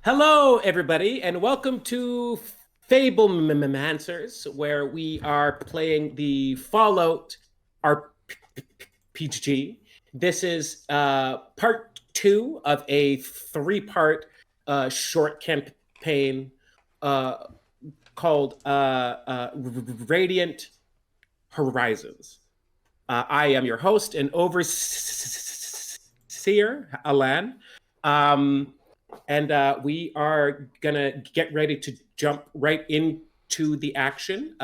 Hello, everybody, and welcome to Fablememancers, where we are playing the Fallout RPG. This is part two of a three-part short campaign uh, called Radiant Horizons. I am your host and overseer, Alain. Um, and we are gonna get ready to jump right into the action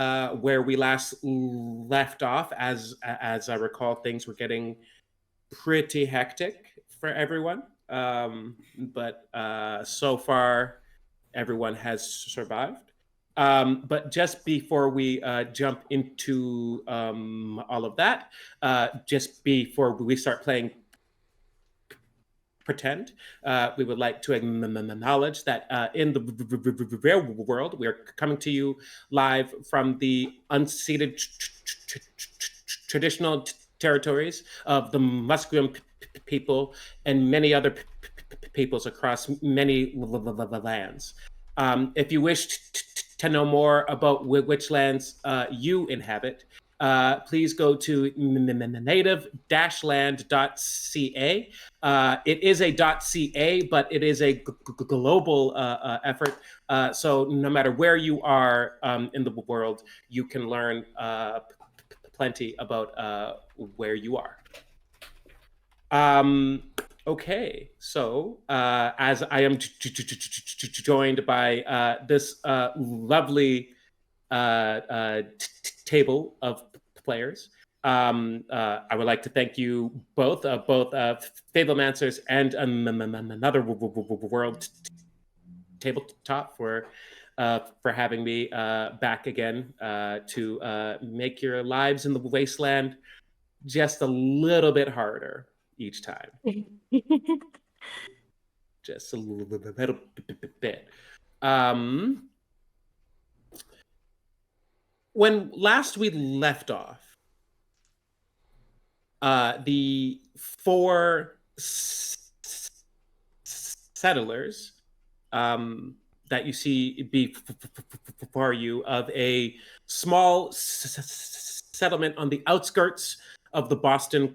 where we last left off. As I recall, things were getting pretty hectic for everyone, but so far everyone has survived. But just before we jump into all of that, just before we start playing pretend, we would like to acknowledge that in the real world, we are coming to you live from the unceded traditional territories of the Musqueam people and many other peoples across many lands. If you wish to know more about which lands you inhabit, please go to native-land.ca. It is a .ca, but it is a global effort. So no matter where you are in the world, you can learn plenty about where you are. Okay, so as I am joined by this lovely table of players, I would like to thank you both Fablemans and another world tabletop for having me back again to make your lives in the wasteland just a little bit harder each time. Just a little bit. When last we left off, the four settlers that you see before you of a small settlement on the outskirts of the Boston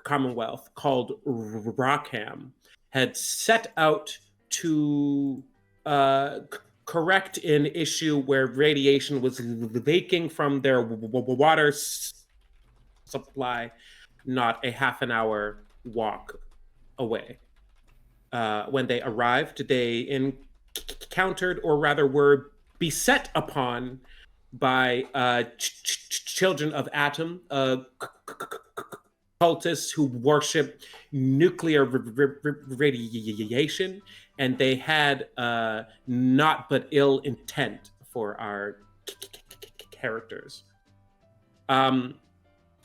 Commonwealth called Rockham had set out to correct an issue where radiation was leaking from their water supply not a half an hour walk away. When they arrived, they encountered, or rather were beset upon, by children of Atom, cultists who worship nuclear radiation, and they had not but ill intent for our characters.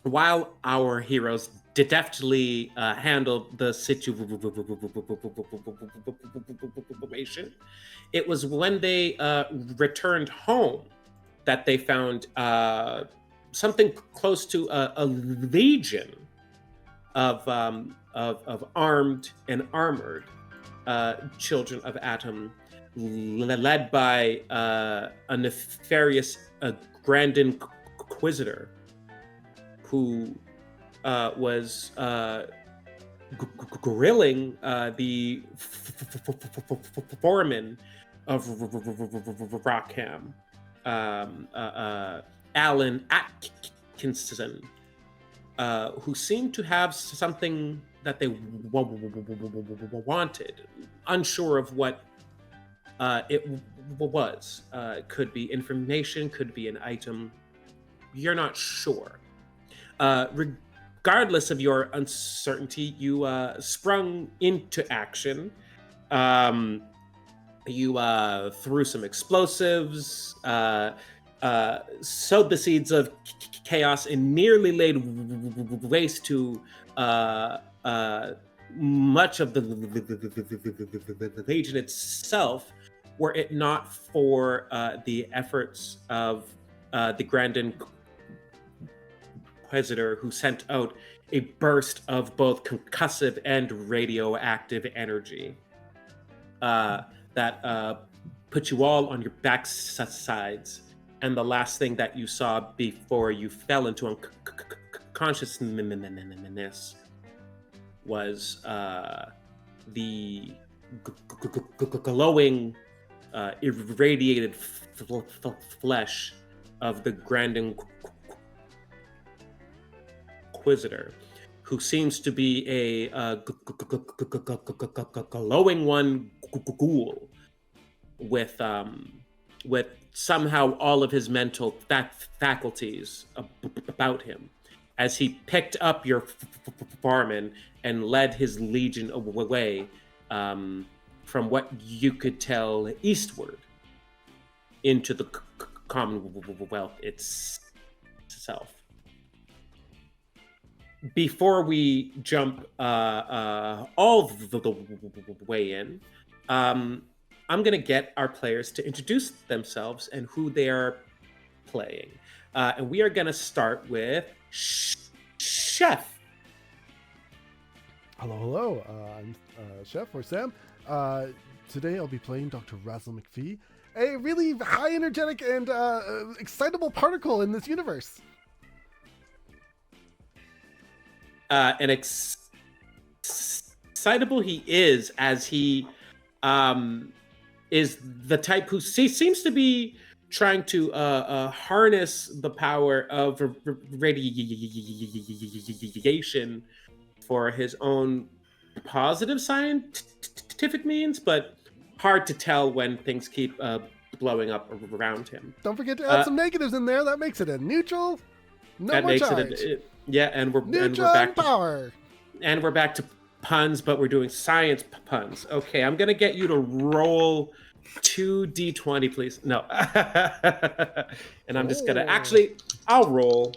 While our heroes deftly handled the situation, it was when they returned home that they found something close to a legion of armed and armored children of Atom, led by a nefarious Grand Inquisitor who was grilling the foreman of Rockham, Alain Atkinson, who seemed to have something that they wanted, unsure of what it was. Could be information, could be an item. You're not sure. Regardless of your uncertainty, you sprung into action. You threw some explosives, sowed the seeds of chaos, and nearly laid waste to much of the Legion itself, were it not for the efforts of the Grand Inquisitor, who sent out a burst of both concussive and radioactive energy. that put you all on your back sides. And the last thing that you saw before you fell into unconsciousness was the glowing, irradiated flesh of the Grand Inquisitor, who seems to be a glowing one ghoul with somehow all of his mental faculties about him, as he picked up your foreman and led his legion away, from what you could tell, eastward into the Commonwealth itself. Before we jump all the way in, I'm going to get our players to introduce themselves and who they are playing. And we are going to start with Chef. Hello. I'm Chef, or Sam. Today I'll be playing Dr. Razzle McPhee, a really high energetic and excitable particle in this universe. And excitable he is, as he is the type who seems to be trying to harness the power of radiation for his own positive scientific means, but hard to tell when things keep blowing up around him. Don't forget to add some negatives in there. That makes it a neutral. No more charge. And we're back power. And we're back to puns, but we're doing science puns. Okay, I'm gonna get you to roll 2d20, please. No. And I'm just gonna I'll roll.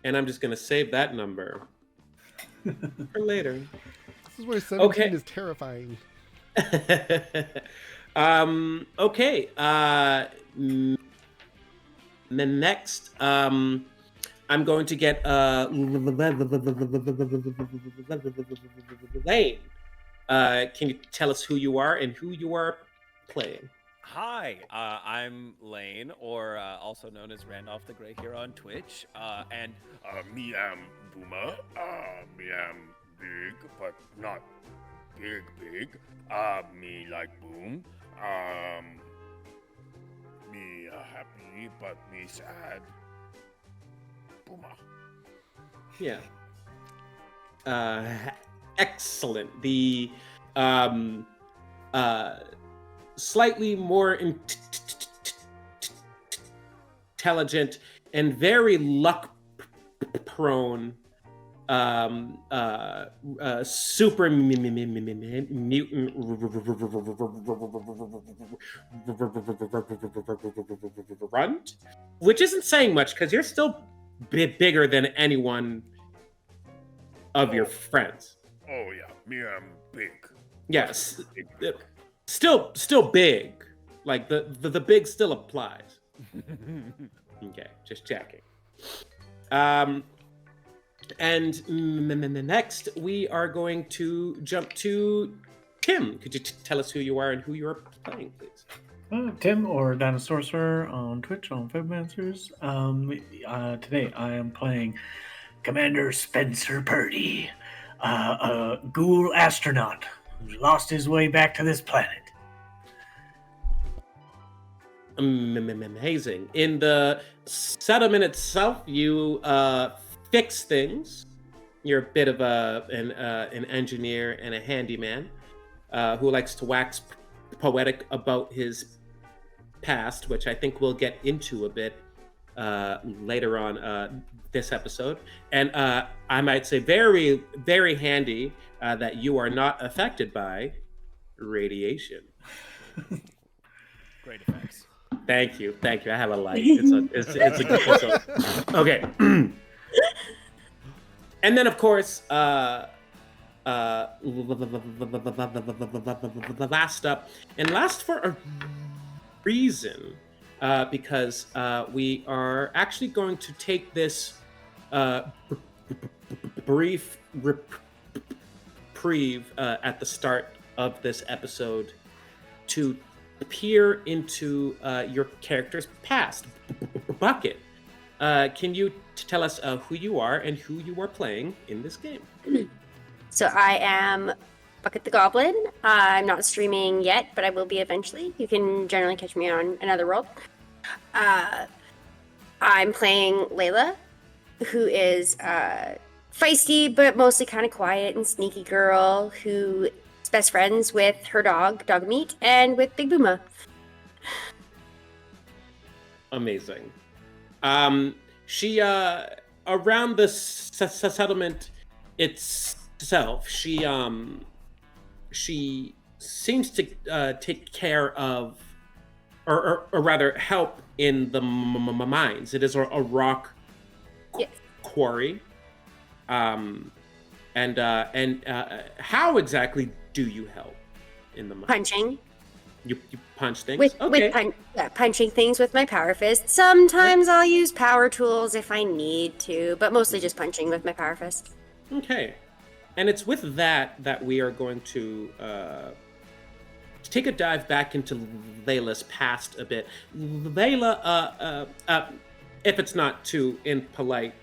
And I'm just gonna save that number for later. This is where 17 is terrifying. Okay. Then next, I'm going to get Alain. Can you tell us who you are and who you are playing? Hi, I'm Lane, or also known as Randolph the Grey here on Twitch, and me am Boomer. Me am big, but not big. Me like Boom. Me happy, but me sad. Boomer. Yeah. Excellent. The slightly more intelligent and very luck-prone super mutant runt, which isn't saying much because you're still bigger than anyone of your friends. Oh yeah, me am big. Yes, still big. Like the big still applies. Okay, just checking. And next, we are going to jump to Tim. Could you tell us who you are and who you are playing, please? Tim, or Dinosaur on Twitch, on Fibmancers. Today I am playing Commander Spencer Purdy, a ghoul astronaut who lost his way back to this planet. Amazing. In the settlement itself, you fix things. You're a bit of an engineer and a handyman who likes to wax poetic about his past, which I think we'll get into a bit later on this episode. And I might say very, very handy that you are not affected by radiation. Great effects. Thank you. I have a light. It's a good. Okay. And then, of course, last up, and last for a reason, because we are actually going to take this brief reprieve at the start of this episode to peer into your character's past. Bucket, can you tell us who you are and who you are playing in this game? So I am Bucket the Goblin. I'm not streaming yet, but I will be eventually. You can generally catch me on Another World. I'm playing Layla, who is feisty, but mostly kind of quiet and sneaky girl who is best friends with her dog Meat, and with Big Booma. Amazing. She around the settlement itself, she seems to take care of, or rather help in the mines. It is a rock quarry. And how exactly do you help in the mines? Punching. You punch things? With Okay. punching things with my power fist. Sometimes I'll use power tools if I need to, but mostly just punching with my power fist. Okay. And it's with that we are going to take a dive back into Layla's past a bit. Layla, if it's not too impolite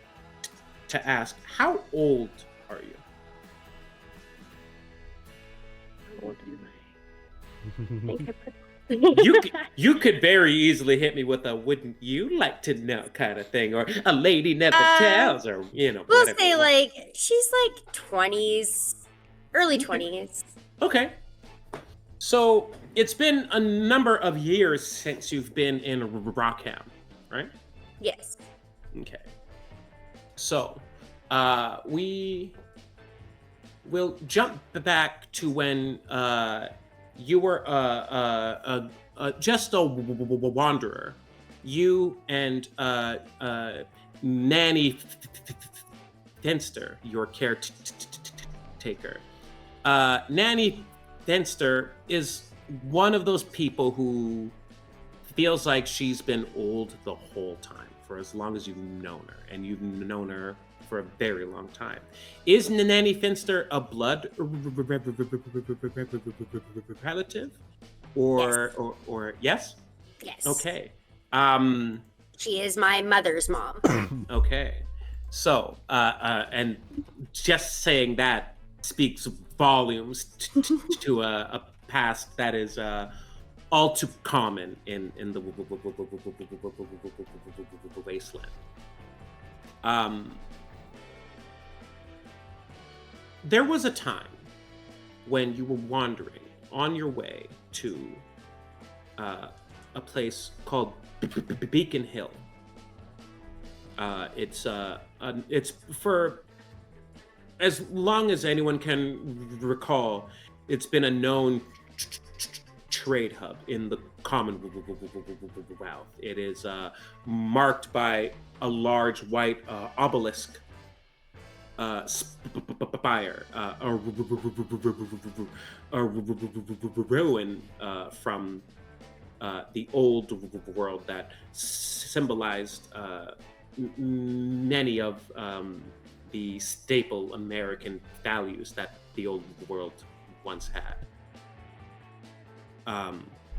to ask, how old are you? How old am I? I think I put... You could very easily hit me with a "wouldn't you like to know" kind of thing, or a lady never tells, or We'll whatever. say she's 20s, early 20s. Okay. So it's been a number of years since you've been in Rockham, right? Yes. Okay. So we will jump back to when you were just a wanderer. You and Nanny Finster, your caretaker. Nanny Finster is one of those people who feels like she's been old the whole time, for as long as you've known her, and you've known her for a very long time. Is Nanny Finster a blood relative? Or yes? Yes. Okay. She is my mother's mom. Okay. So, and just saying that speaks volumes to a past that is all too common in the wasteland. There was a time when you were wandering on your way to a place called Beacon Hill. It's for as long as anyone can recall, it's been a known trade hub in the Commonwealth. It is marked by a large white obelisk spire, a ruin from the old world that symbolized many of the staple American values that the old world once had.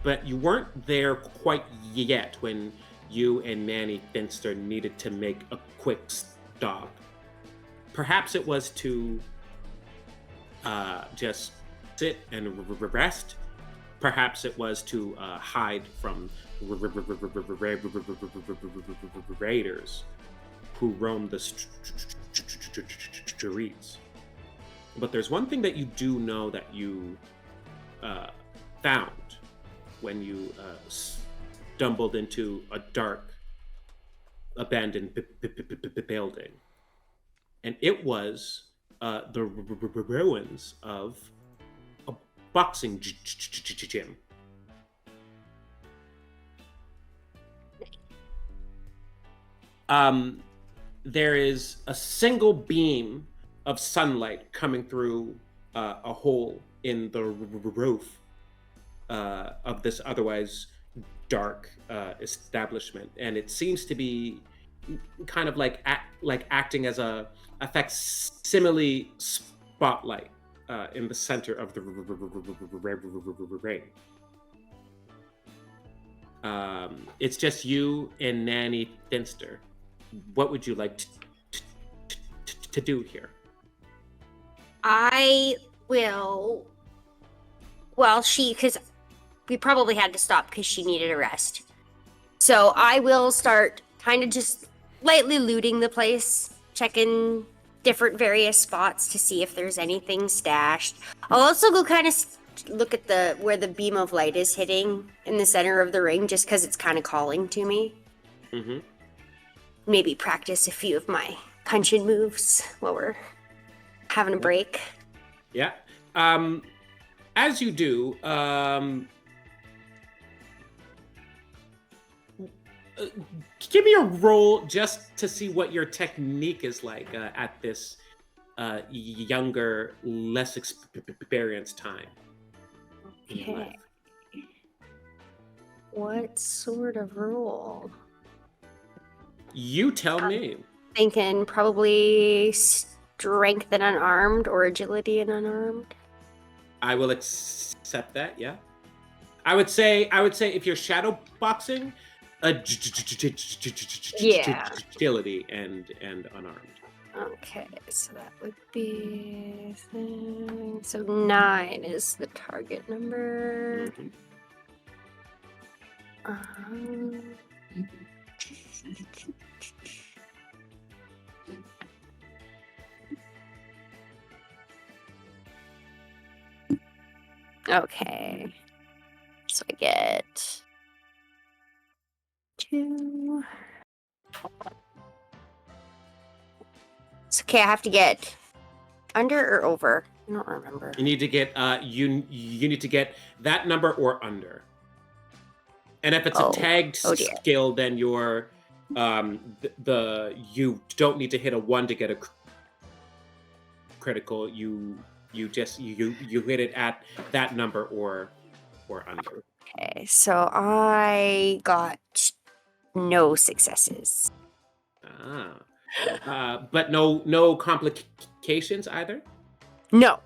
But you weren't there quite yet when you and Nanny Finster needed to make a quick stop. Perhaps it was to just sit and rest. Perhaps it was to hide from raiders who roam the streets. But there's one thing that you do know that you found when you stumbled into a dark, abandoned building. And it was the ruins of a boxing gym. There is a single beam of sunlight coming through a hole in the roof of this otherwise dark establishment, and it seems to be kind of like acting as a facsimile spotlight in the center of the ring. It's just you and Nanny Finster. What would you like to do here? I will. Well, because we probably had to stop because she needed a rest. So I will start kind of just lightly looting the place, checking different various spots to see if there's anything stashed. I'll also go kind of look at where the beam of light is hitting in the center of the ring, just because it's kind of calling to me. Mm-hmm. Maybe practice a few of my punch-in moves while we're having a break. Yeah. As you do, give me a roll just to see what your technique is like at this younger, less experienced time. in your life. Okay. What sort of roll? You tell me. Thinking probably strength and unarmed or agility and unarmed. I will accept that. Yeah. I would say if you're shadow boxing, agility and unarmed. Okay, so that would be so 9 is the target number. Mhm. Okay, so I get 2. It's okay. I have to get under or over. I don't remember. You need to get you need to get that number or under. And if it's a tagged skill, then you're you don't need to hit a 1 to get a critical. You just you hit it at that number or under. Okay, so I got no successes. But no complications either? No.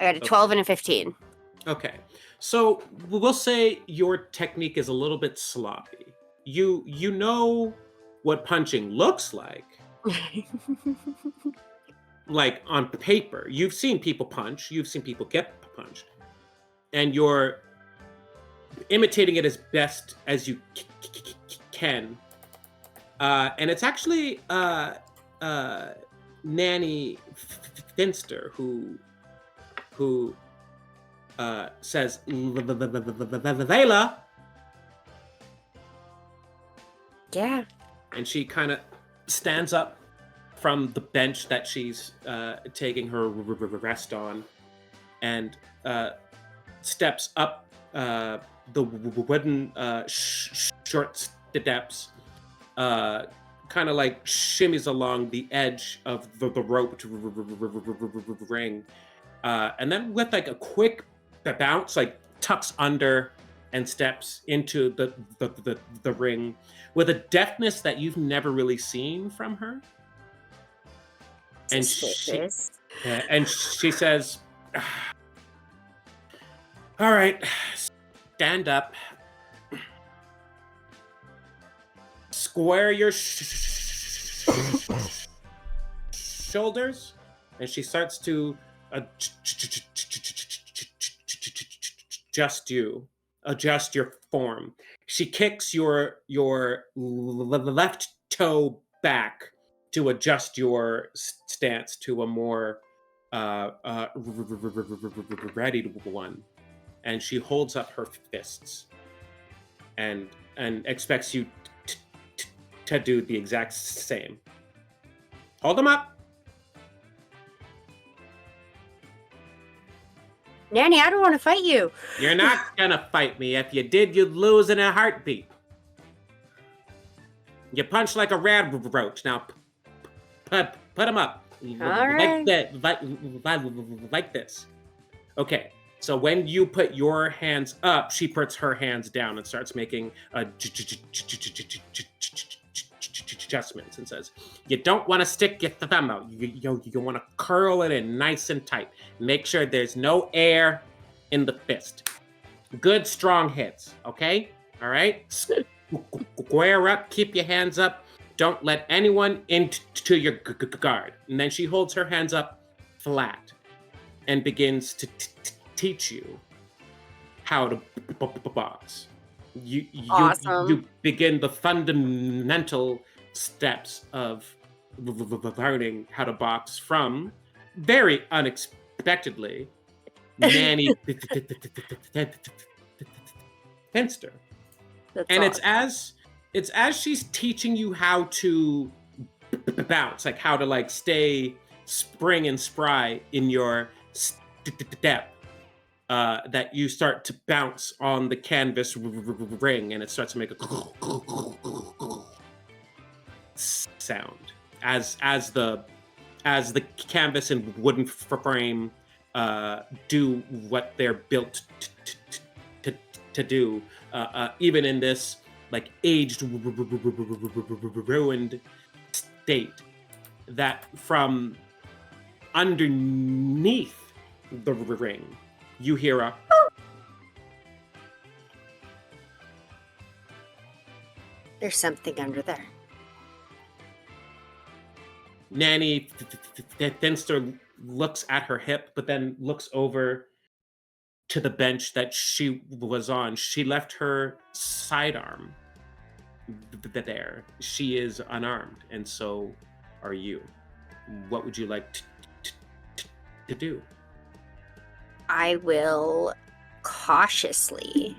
I got a 12 and a 15. Okay. So we'll say your technique is a little bit sloppy. You know what punching looks like. Like on paper. You've seen people punch, you've seen people get punched. And you're imitating it as best as you can. And it's actually Nanny Finster who says, Layla. Yeah. And she kind of stands up from the bench that she's taking her rest on and steps up the wooden short steps, kind of like shimmies along the edge of the rope ring, and then with like a quick bounce, like tucks under and steps into the ring with a deftness that you've never really seen from her. And she says, all right, stand up. Square your shoulders. And she starts to adjust your form. She kicks your left toe back to adjust your stance to a more ready one, and she holds up her fists and expects you to do the exact same. Hold them up. Nanny, I don't want to fight you. You're not gonna fight me. If you did, you'd lose in a heartbeat. You punch like a roach. Now, put them up. All right. Like this. Okay. So when you put your hands up, she puts her hands down and starts making a adjustments and says, you don't want to stick your thumb out. You want to curl it in nice and tight. Make sure there's no air in the fist. Good, strong hits, okay? All right? Square up, keep your hands up. Don't let anyone into your guard. And then she holds her hands up flat and begins to teach you how to box. Awesome. You begin the fundamental steps of learning how to box from, very unexpectedly, Nanny Finster. And That's it's as she's teaching you how to bounce, like how to like stay spring and spry in your step, that you start to bounce on the canvas ring, and it starts to make a sound as the canvas and wooden frame do what they're built to do, even in this like aged, ruined state, that from underneath the ring you hear a There's something under there. Nanny Finster looks at her hip, but then looks over to the bench that she was on. She left her sidearm there. She is unarmed, and so are you. What would you like to do? I will cautiously.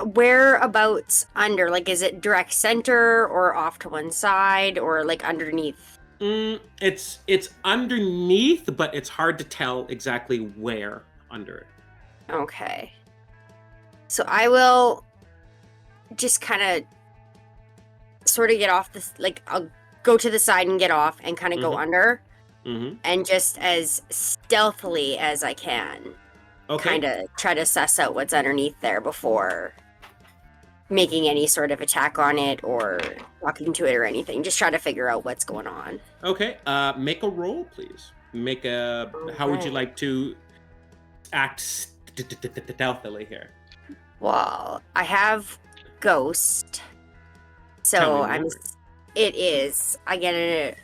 Whereabouts under? Like, is it direct center or off to one side or like underneath? It's underneath, but it's hard to tell exactly where under it. Okay. So I will just kind of sort of get off this, like I'll go to the side and get off and kind of go under, and just as stealthily as I can, kind of try to suss out what's underneath there before making any sort of attack on it or talking to it or anything. Just try to figure out what's going on. Okay, make a roll, please. How would you like to act stealthily here? Well, I have Ghost, so I get it.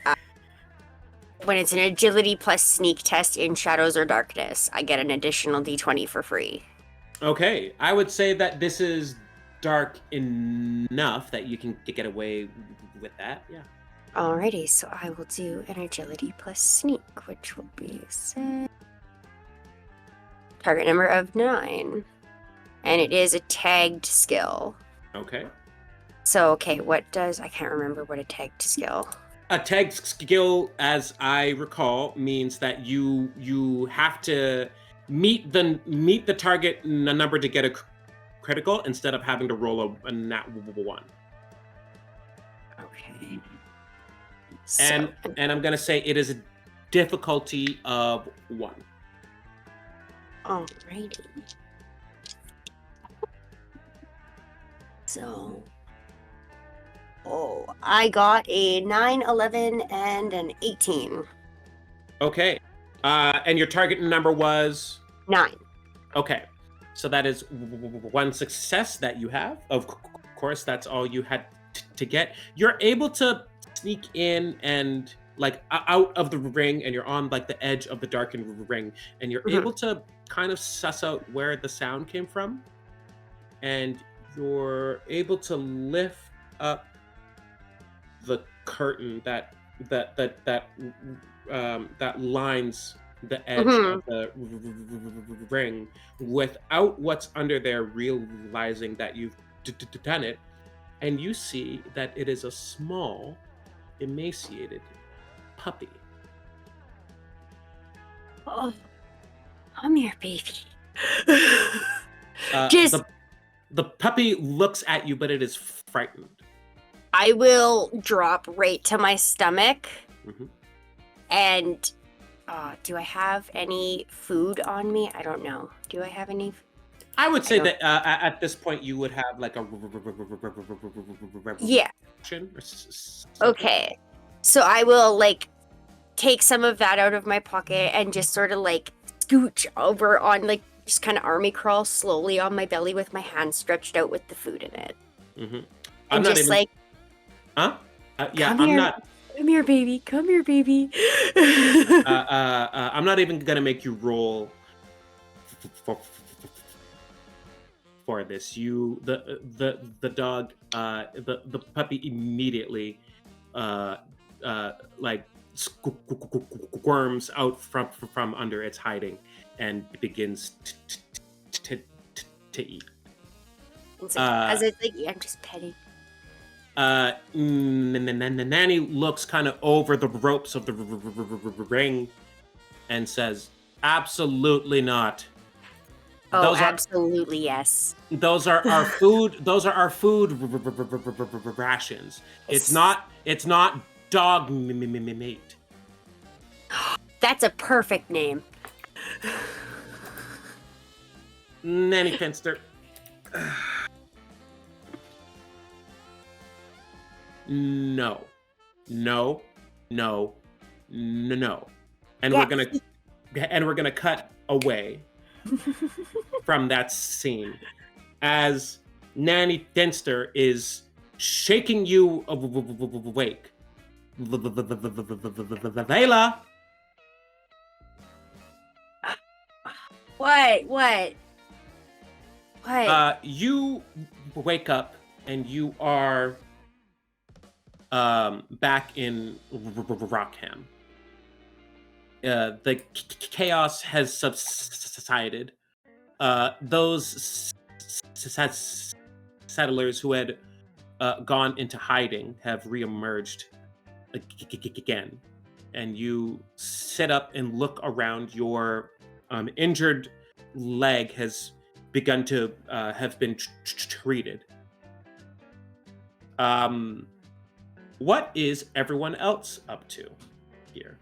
When it's an agility plus sneak test in shadows or darkness, I get an additional d20 for free. Okay, I would say that this is dark enough that you can get away with that, yeah. Alrighty, so I will do an agility plus sneak, which will be target number of 9. And it is a tagged skill. Okay. So, I can't remember what a tagged skill. A tagged skill, as I recall, means that you have to meet the target number to get a critical instead of having to roll a nat 1. Okay. And I'm gonna say it is a difficulty of 1. Alrighty. So, I got a 9, 11, and an 18. Okay. And your target number was? 9. Okay. So that is 1 success that you have. Of course, that's all you had to get. You're able to sneak in and like out of the ring, and you're on like the edge of the darkened ring, and you're able to kind of suss out where the sound came from, and you're able to lift up the curtain that lines the edge of the ring without what's under there realizing that you've done it, and you see that it is a small, emaciated puppy. Oh, come here, baby. The puppy looks at you, but it is frightened. I will drop right to my stomach. And do I have any food on me? I don't know. Do I have any? I would I say don't- that at this point you would have like a Yeah. reaction. Okay. So I will like take some of that out of my pocket and just sort of like scooch over on like just kind of army crawl slowly on my belly with my hands stretched out with the food in it. Mm-hmm. I'm And not just even. like, Huh? Yeah, come I'm here. not. Come here, baby. Come here, baby. I'm not even gonna make you roll for this. The dog, the puppy immediately, like squirms out from under its hiding and begins to eat. It's like, as it's like, I'm just petting. Nanny looks kind of over the ropes of the ring and says, "Absolutely not. Oh, absolutely yes. Those are our food. Those are our food rations. It's not dog meat." That's a perfect name. Nanny Finster. No. No. No. No. And Yeah. we're gonna cut away from that scene as Nanny Finster is shaking you awake. Layla. What? You wake up and you are back in Rockham. The chaos has subsided. Those settlers who had gone into hiding have reemerged again. And you sit up and look around. Your injured leg has begun to have been treated. What is everyone else up to here?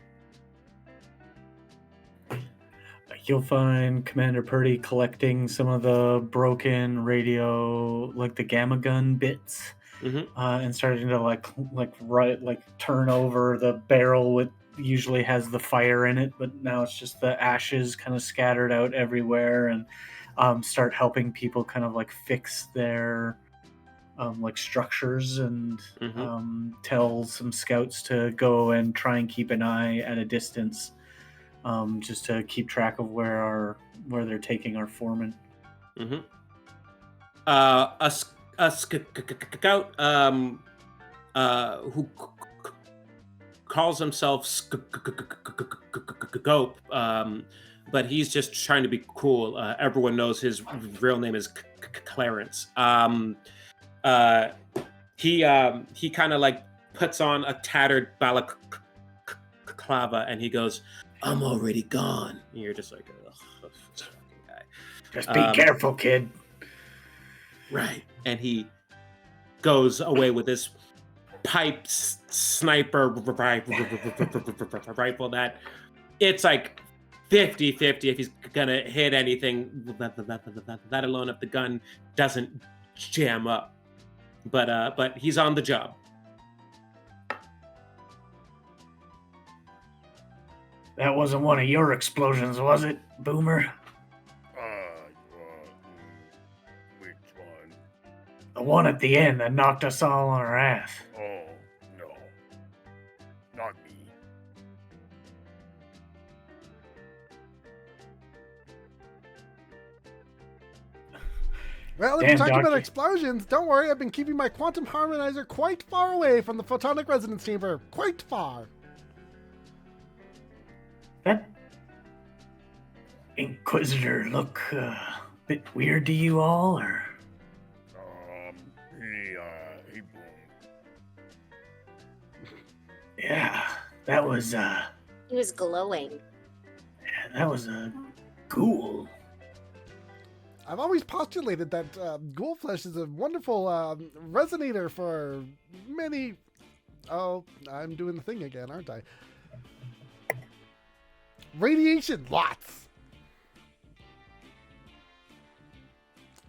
You'll find Commander Purdy collecting some of the broken radio, like the gamma gun bits, and starting to like turn over the barrel. With usually has the fire in it, but now it's just the ashes kind of scattered out everywhere, and start helping people kind of like fix their like structures, and tell some scouts to go and try and keep an eye at a distance. Just to keep track of where they're taking our foreman. A scout who calls himself Scope, but he's just trying to be cool. Everyone knows his real name is Clarence. He kind of like puts on a tattered balaclava and he goes, "I'm already gone." And you're just like, ugh, this fucking guy. Just be careful, kid. Right. And he goes away with this pipe sniper rifle that it's like 50-50 if he's gonna hit anything, let alone if the gun doesn't jam up. But he's on the job. That wasn't one of your explosions, was it, Boomer? Which one? The one at the end that knocked us all on our ass. Oh, no. Not me. Well, if Damn, you're talking about Doctor. explosions, don't worry, I've been keeping my quantum harmonizer quite far away from the photonic resonance chamber. Quite far. That Inquisitor look a bit weird to you all, or? He boomed. Yeah, that was He was glowing. a ghoul. I've always postulated that ghoul flesh is a wonderful resonator for many... Oh, I'm doing the thing again, aren't I? Radiation, lots.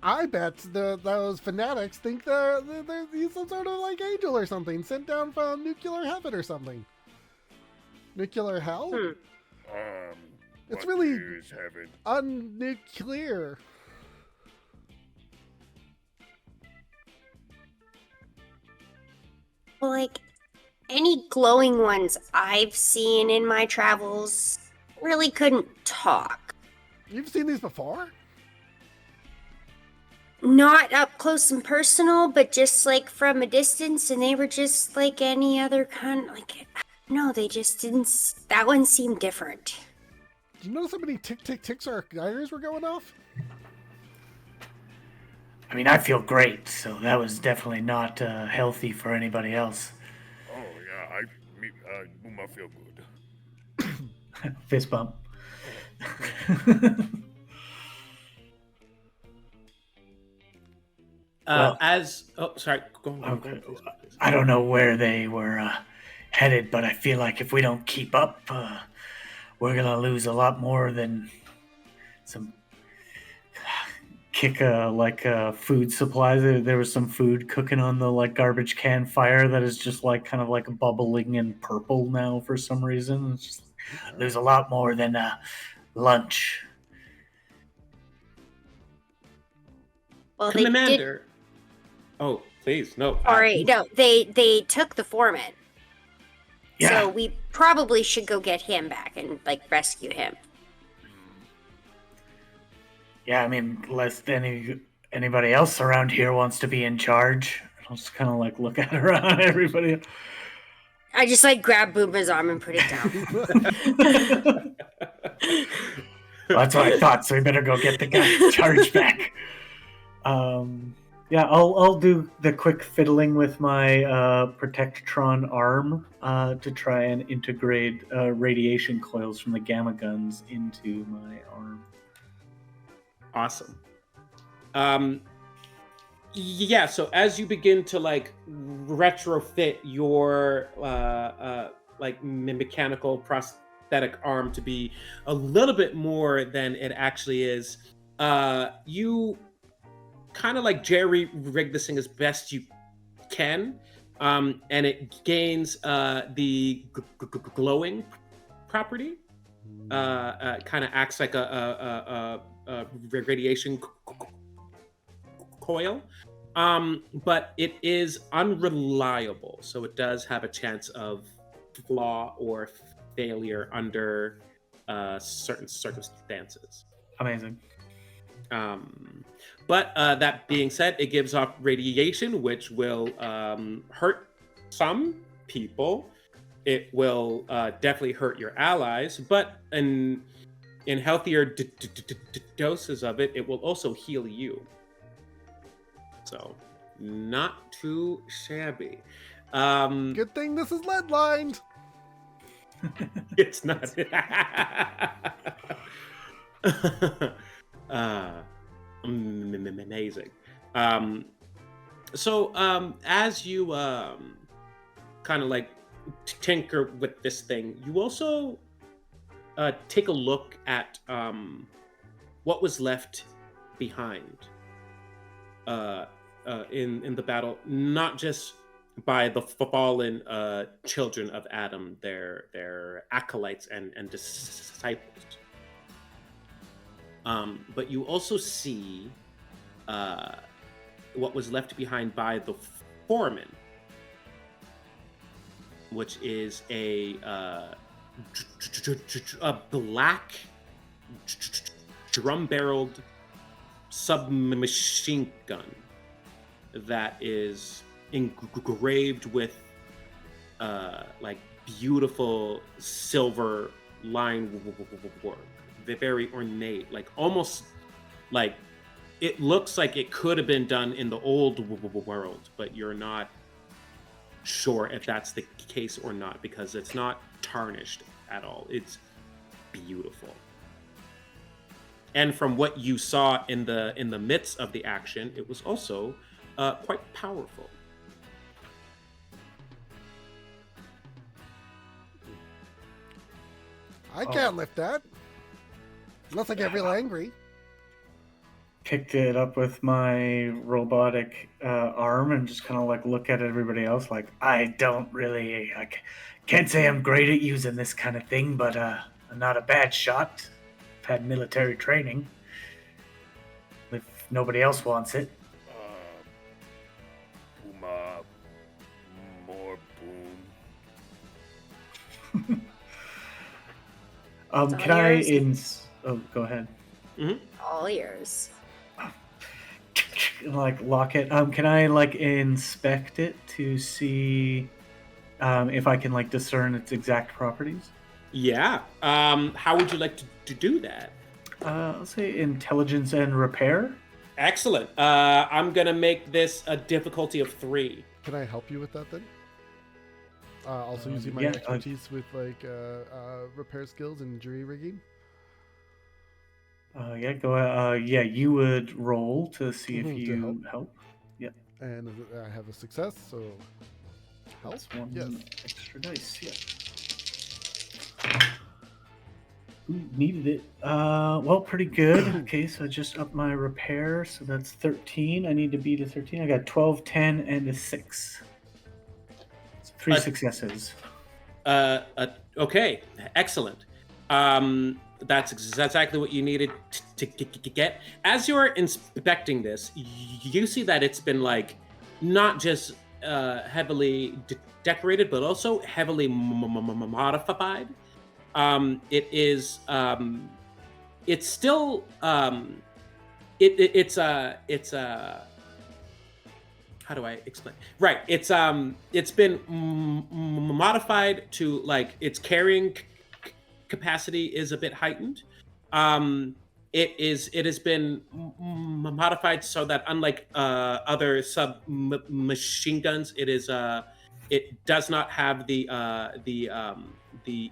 I bet those fanatics think he's some sort of like angel or something, sent down from nuclear heaven or something. Nuclear hell? It's What really is heaven? unnuclear. Well, like, any glowing ones I've seen in my travels really couldn't talk. You've seen these before? Not up close and personal, but just like from a distance, and they were just like any other kind. Like, no, they just didn't. That one seemed different. Did you notice how many tick tick ticks our geigers were going off? I mean, I feel great, so that was definitely not healthy for anybody else. Oh yeah, I feel good. Fist bump. Well, Sorry, go on. Okay. Please. I don't know where they were headed, but I feel like if we don't keep up, we're gonna lose a lot more than some food supplies. There was some food cooking on the like garbage can fire that is just like kind of like bubbling in purple now for some reason. It's just lose a lot more than lunch. Well, they did. Commander. Oh, please, no. Sorry, no, they took the foreman. Yeah. So we probably should go get him back and like rescue him. Yeah, I mean, unless anybody else around here wants to be in charge. I'll just kind of like look at around everybody. I just like grab Booma's arm and put it down. Well, that's what I thought. So we better go get the guy in charge back. Yeah, I'll do the quick fiddling with my Protectron arm to try and integrate radiation coils from the gamma guns into my arm. Awesome. Yeah, so as you begin to like retrofit your like mechanical prosthetic arm to be a little bit more than it actually is, you kind of like jerry rig this thing as best you can, and it gains the glowing property. Kind of acts like a radiation coil, but it is unreliable, so it does have a chance of flaw or failure under certain circumstances. Amazing. But that being said, it gives off radiation, which will hurt some people. It will definitely hurt your allies, but in healthier doses of it, it will also heal you. So, not too shabby. Good thing this is lead lined. It's not. Amazing. So as you kind of like tinker with this thing, you also take a look at what was left behind in the battle, not just by the fallen children of Adam, their acolytes and disciples. But you also see what was left behind by the foreman, which is a black drum-barreled submachine gun that is engraved with like beautiful silver line work. They're very ornate, like almost like it looks like it could have been done in the old world, but you're not sure if that's the case or not because it's not tarnished at all. It's beautiful. And from what you saw in the midst of the action, it was also quite powerful. I can't lift that. Unless I get real angry. picked it up with my robotic arm and just kind of like look at everybody else like, I can't say I'm great at using this kind of thing, but I'm not a bad shot. I've had military training. If nobody else wants it. Booma, more boom. It's Can all I yours. go ahead. All ears. Like lock it. Can I like inspect it to see if I can like discern its exact properties? Yeah. How would you like to do that? I'll say intelligence and repair. Excellent. I'm gonna make this a difficulty of 3. Can I help you with that then? Also using my yeah, expertise with like repair skills and jury rigging. Yeah, go ahead. Yeah, you would roll to see if To you help. Yep. And I have a success, so help. That's one Yes. extra dice. Yeah. Ooh, needed it. Well, pretty good. Okay, so I just upped my repair, so that's 13. I need to beat a 13. I got 12, 10, and a 6. So 3 successes. Okay. Excellent. That's exactly what you needed to get. As you're inspecting this, you see that it's been like not just heavily decorated, but also heavily modified. It is. It's still. It's how do I explain? Right. It's been modified to like its carrying capacity is a bit heightened. It has been modified so that unlike other submachine guns, it does not have the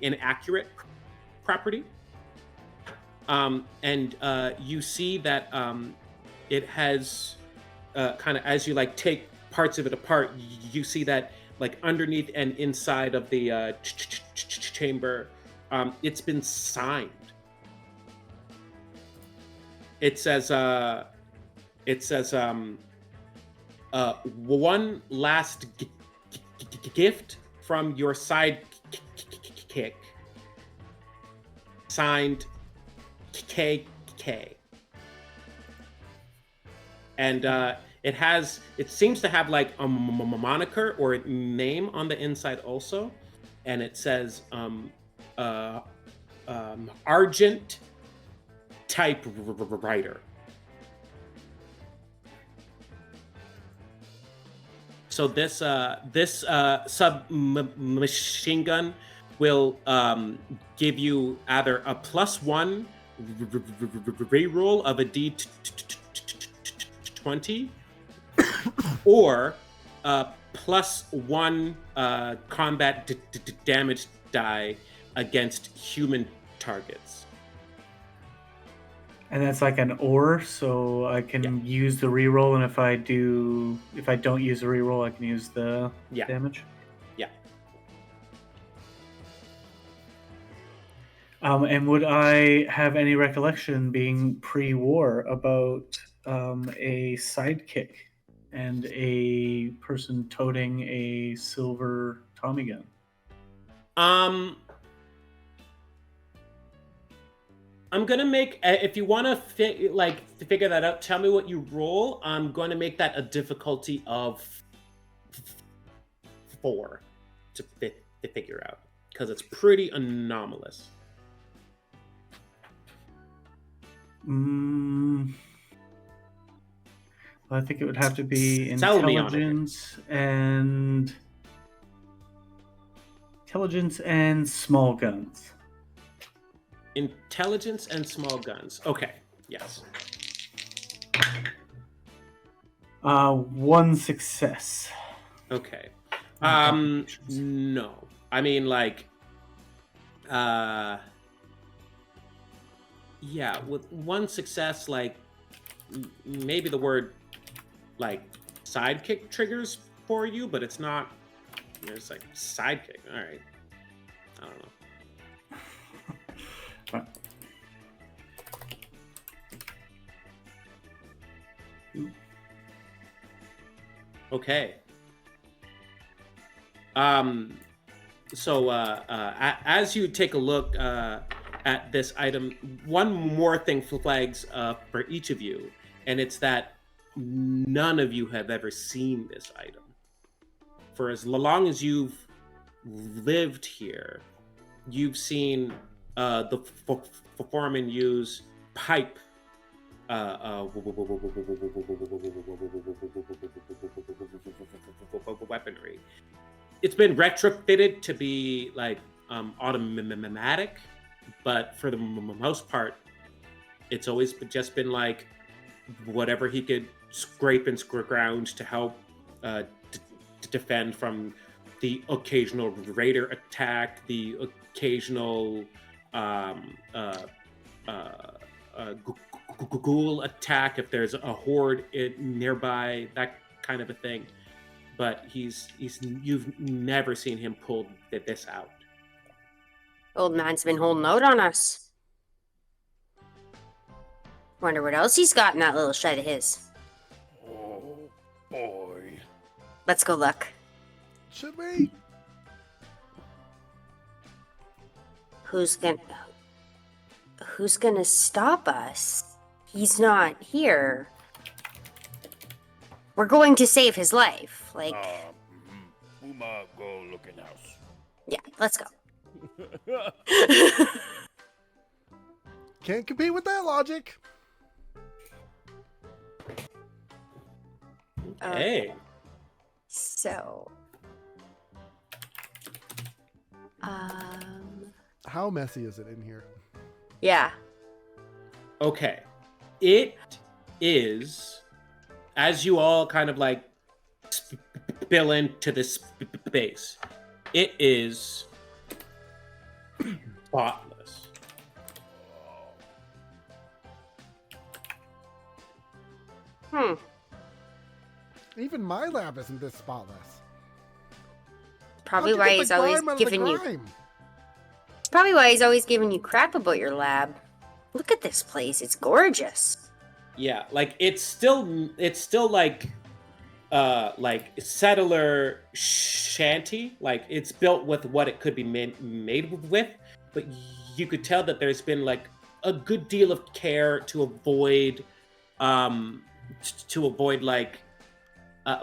inaccurate property. And you see that it has kind of, as you like take parts of it apart, you see that like underneath and inside of the chamber, it's been signed. It says one last gift from your sidekick, signed KK. And it seems to have like a moniker or a name on the inside also, and it says Argent Typewriter. So this submachine gun will give you either a +1 reroll of a D20 or a +1 combat damage die against human targets. And that's like an or, so I can use the reroll, and if I don't use the reroll, I can use the damage. Yeah. And would I have any recollection being pre-war about a sidekick and a person toting a silver Tommy gun? I'm gonna make, if you want to figure that out, tell me what you roll. I'm going to make that a difficulty of 4 to figure out, because it's pretty anomalous. I think it would have to be Sell me on it. Intelligence and small guns. Intelligence and small guns. Okay. Yes. 1 success. Okay. No. I mean, like, yeah, with 1 success, like, maybe the word, like, sidekick triggers for you, but it's not, it's like, sidekick. All right. I don't know. Okay. So as you take a look at this item, one more thing flags for each of you, and it's that none of you have ever seen this item. For as long as you've lived here, you've seen the foreman use pipe weaponry. It's been retrofitted to be like automatic, but for the most part, it's always just been like whatever he could scrape and ground to help to defend from the occasional raider attack, the occasional ghoul attack if there's a horde nearby, that kind of a thing. But you've never seen him pull this out. Old man's been holding out on us. Wonder what else he's got in that little shed of his. Oh, boy. Let's go look. Should we? Who's gonna stop us? He's not here. We're going to save his life. Like, Uma go looking house. yeah, let's go. Can't compete with that logic. Hey. So, How messy is it in here? yeah. Okay. It is, as you all kind of like spill into this space, it is spotless. Even my lab isn't this spotless. Probably How'd you why get he's the always grime out of the giving you. grime? It's probably why he's always giving you crap about your lab. Look at this place. It's gorgeous. Yeah, like it's still like settler shanty. Like it's built with what it could be made with, but you could tell that there's been like a good deal of care to avoid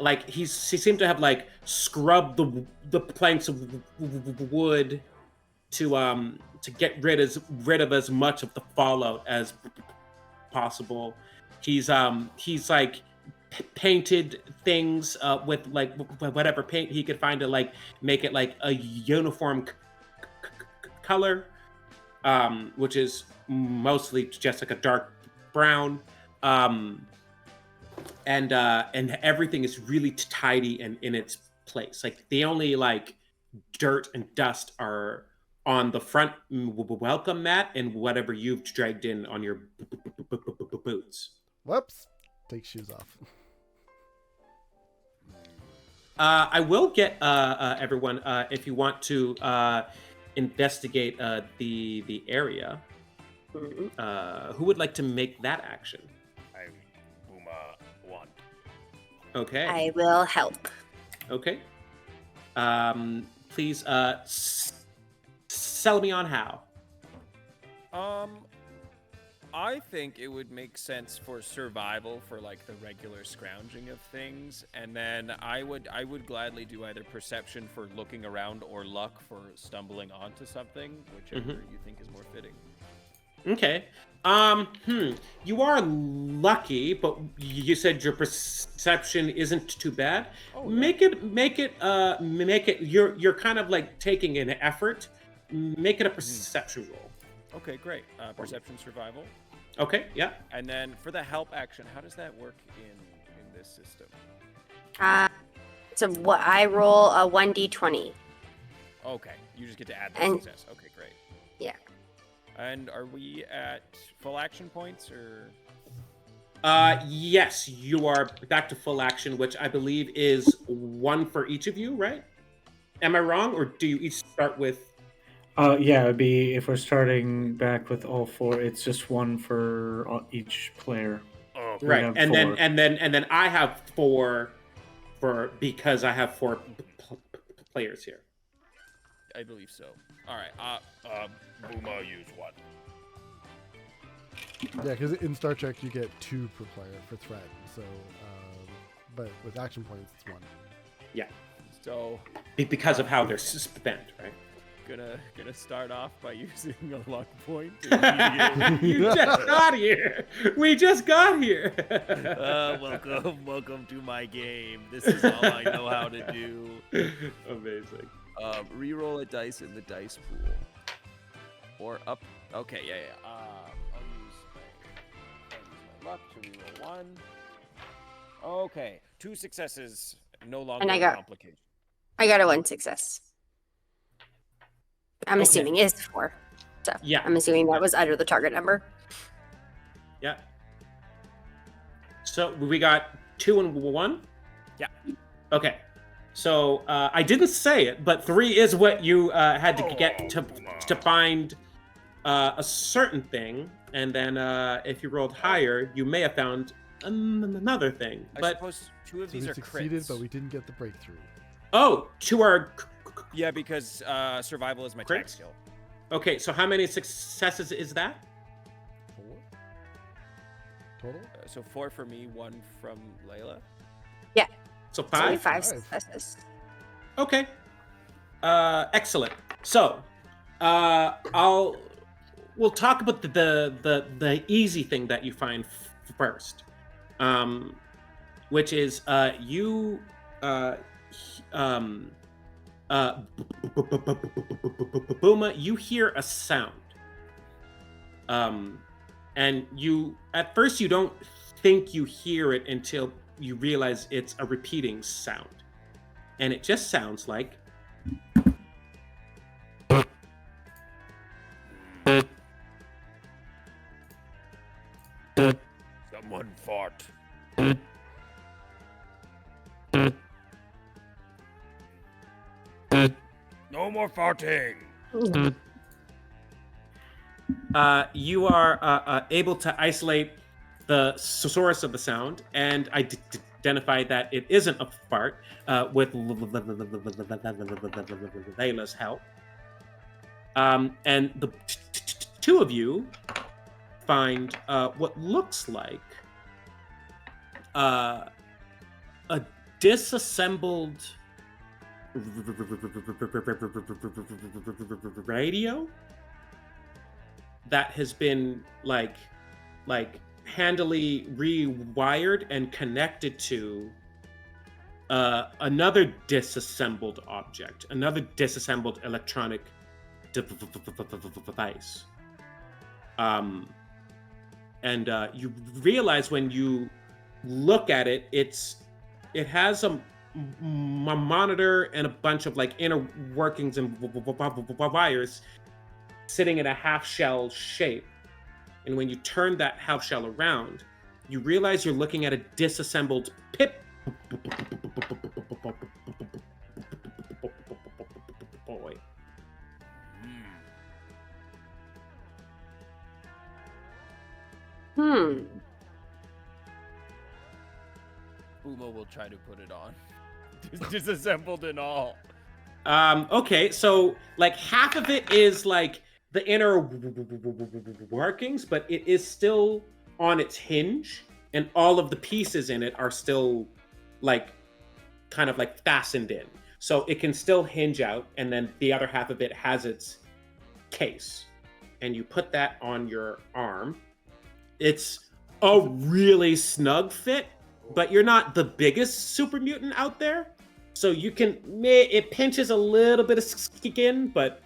like he seemed to have like scrubbed the planks of wood to get rid of as much of the fallout as possible. He's like painted things with like whatever paint he could find to like make it like a uniform color, which is mostly just like a dark brown. And everything is really tidy and in its place. Like the only like dirt and dust are on the front welcome mat and whatever you've dragged in on your boots. Whoops. Take shoes off. I will get everyone if you want to investigate the area. Who would like to make that action? Uma want. Okay. I will help. Okay. Please sell me on how. I think it would make sense for survival for like the regular scrounging of things, and then I would gladly do either perception for looking around or luck for stumbling onto something, whichever you think is more fitting. Okay. You are lucky, but you said your perception isn't too bad. Oh, Make it. You're kind of like taking an effort. Make it a perception roll. Okay, great. Perception, survival. Okay. Yeah. And then for the help action, how does that work in this system? So what I roll a 1d20. Okay, you just get to add the And- success. Okay, great. Yeah. And are we at full action points or? Yes, you are back to full action, which I believe is one for each of you, right? Am I wrong, or do you each start with? Yeah, it'd be if we're starting back with all four, it's just one for each player. Oh, Okay. Right, have and then four. and then I have 4 because I have 4 players here. I believe so. All right. Booma use 1. Yeah, because in Star Trek you get 2 per player for threat. So, but with action points it's 1. Yeah, So because of how they're spent, right? gonna start off by using a luck point. You just got here. We just got here. Welcome to my game. This is all I know how to do. Amazing. Reroll a dice in the dice pool, or up. Okay, yeah. I'll use my luck to reroll 1. Okay, 2 successes. No longer And I a got- complication. I got a 1 success. I'm Okay. assuming it's 4. So Yeah. I'm assuming that was under the target number. Yeah. So we got 2 and 1? Yeah. Okay. So I didn't say it, but 3 is what you had to get to find a certain thing, and then if you rolled higher, you may have found another thing. I But suppose 2 of So these we are succeeded, crits. but we didn't get the breakthrough. 2 are Yeah, because survival is my tag Crits? skill. okay. So how many successes is that? 4 total. So 4 for me, 1 from Layla. So It's only 5. 5 Five. successes. Okay. Excellent. So, we'll talk about the easy thing that you find first, which is you Booma, you hear a sound, and you at first you don't think you hear it until you realize it's a repeating sound, and it just sounds like Someone fought. No more farting. you are able to isolate the source of the sound and identify that it isn't a fart with Layla's help. And the two of you find what looks like a disassembled radio that has been like handily rewired and connected to another disassembled object, another disassembled electronic device. And you realize when you look at it, it has a monitor and a bunch of like inner workings and wires sitting in a half shell shape. And when you turn that half shell around, you realize you're looking at a disassembled pip boy. Hmm. Uma will try to put it on. Disassembled and all. Okay, so like half of it is like the inner workings, but it is still on its hinge, and all of the pieces in it are still like kind of like fastened in. So it can still hinge out, and then the other half of it has its case. And you put that on your arm. It's a really snug fit, but you're not the biggest super mutant out there. So you can, it pinches a little bit of skin, but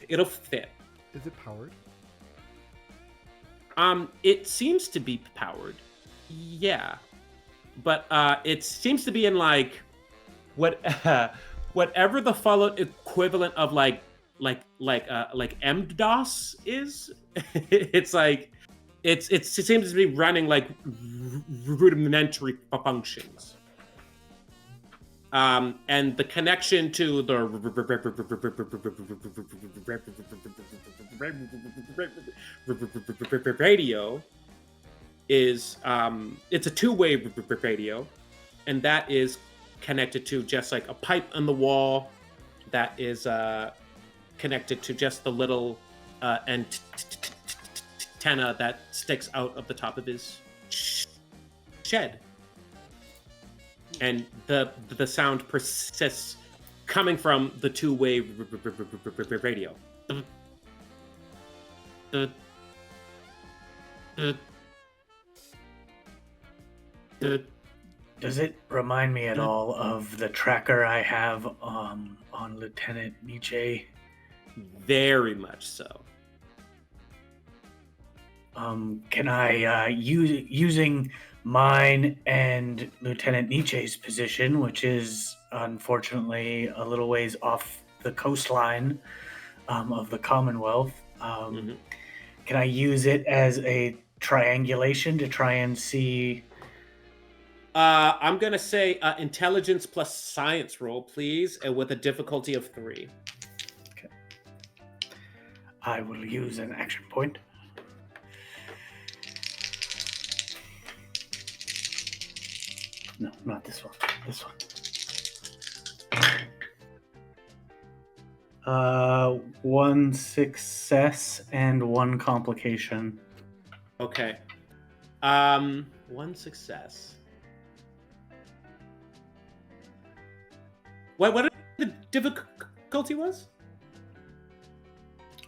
it'll fit. Is it powered? It seems to be powered. Yeah. But it seems to be in like whatever the followed equivalent of like MDOS is. It's like it seems to be running like rudimentary functions. And the connection to the radio is it's a two-way radio, and that is connected to just like a pipe on the wall that is connected to just the little antenna that sticks out of the top of his shed. And the sound persists coming from the two-way radio. Does it remind me at all of the tracker I have on Lieutenant Nietzsche? Very much so. Can I using mine and Lieutenant Nietzsche's position, which is unfortunately a little ways off the coastline of the Commonwealth, can I use it as a triangulation to try and see? I'm gonna say intelligence plus science roll, please, and with a difficulty of 3. Okay. I will use an action point. No, not this one. This one. 1 success and 1 complication. Okay. 1 success. What the difficulty was?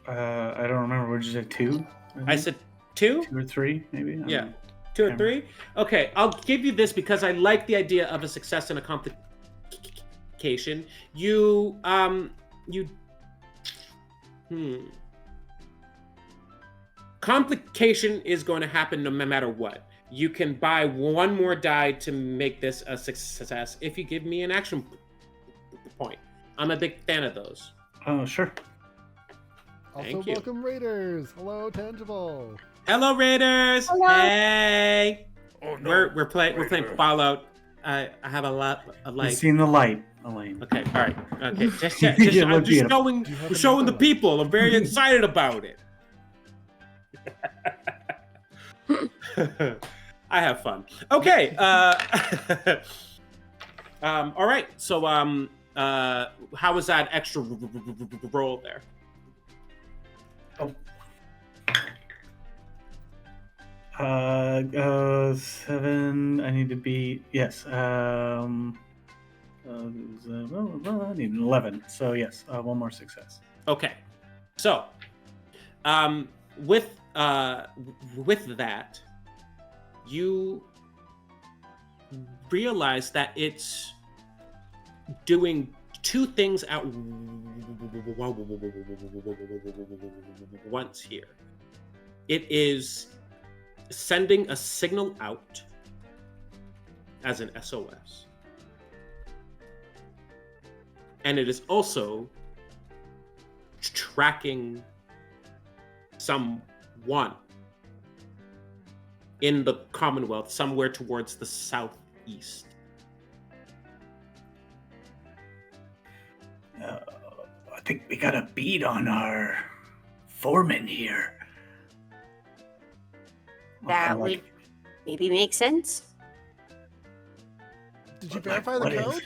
I don't remember. What did you say? 2? I said 2? 2 or 3, maybe. I Yeah, don't know. 2 or 3. Okay, I'll give you this because I like the idea of a success and a complication. Complication is going to happen no matter what. You can buy 1 more die to make this a success if you give me an action point. I'm a big fan of those. Oh, sure. Also, Thank you. welcome Raiders. Hello, Tangible. Hello, Raiders. Hello. Hey. Oh no. We're playing Fallout. I have a lot of You've light. seen the light, Alain. Okay, all right. Okay, just You I'm look just beautiful. showing, Do you have I'm showing the another people. I'm very excited about it. I have fun. Okay. All right. So, how was that extra roll there? Oh. 7. I need to beat. Yes. I need an 11. So yes, 1 more success. Okay. So, with that, you realize that it's doing 2 things at once here. It is sending a signal out as an SOS. And it is also tracking someone in the Commonwealth, somewhere towards the southeast. I think we got a beat on our foreman here. That would maybe make sense. Did you verify the What is- code?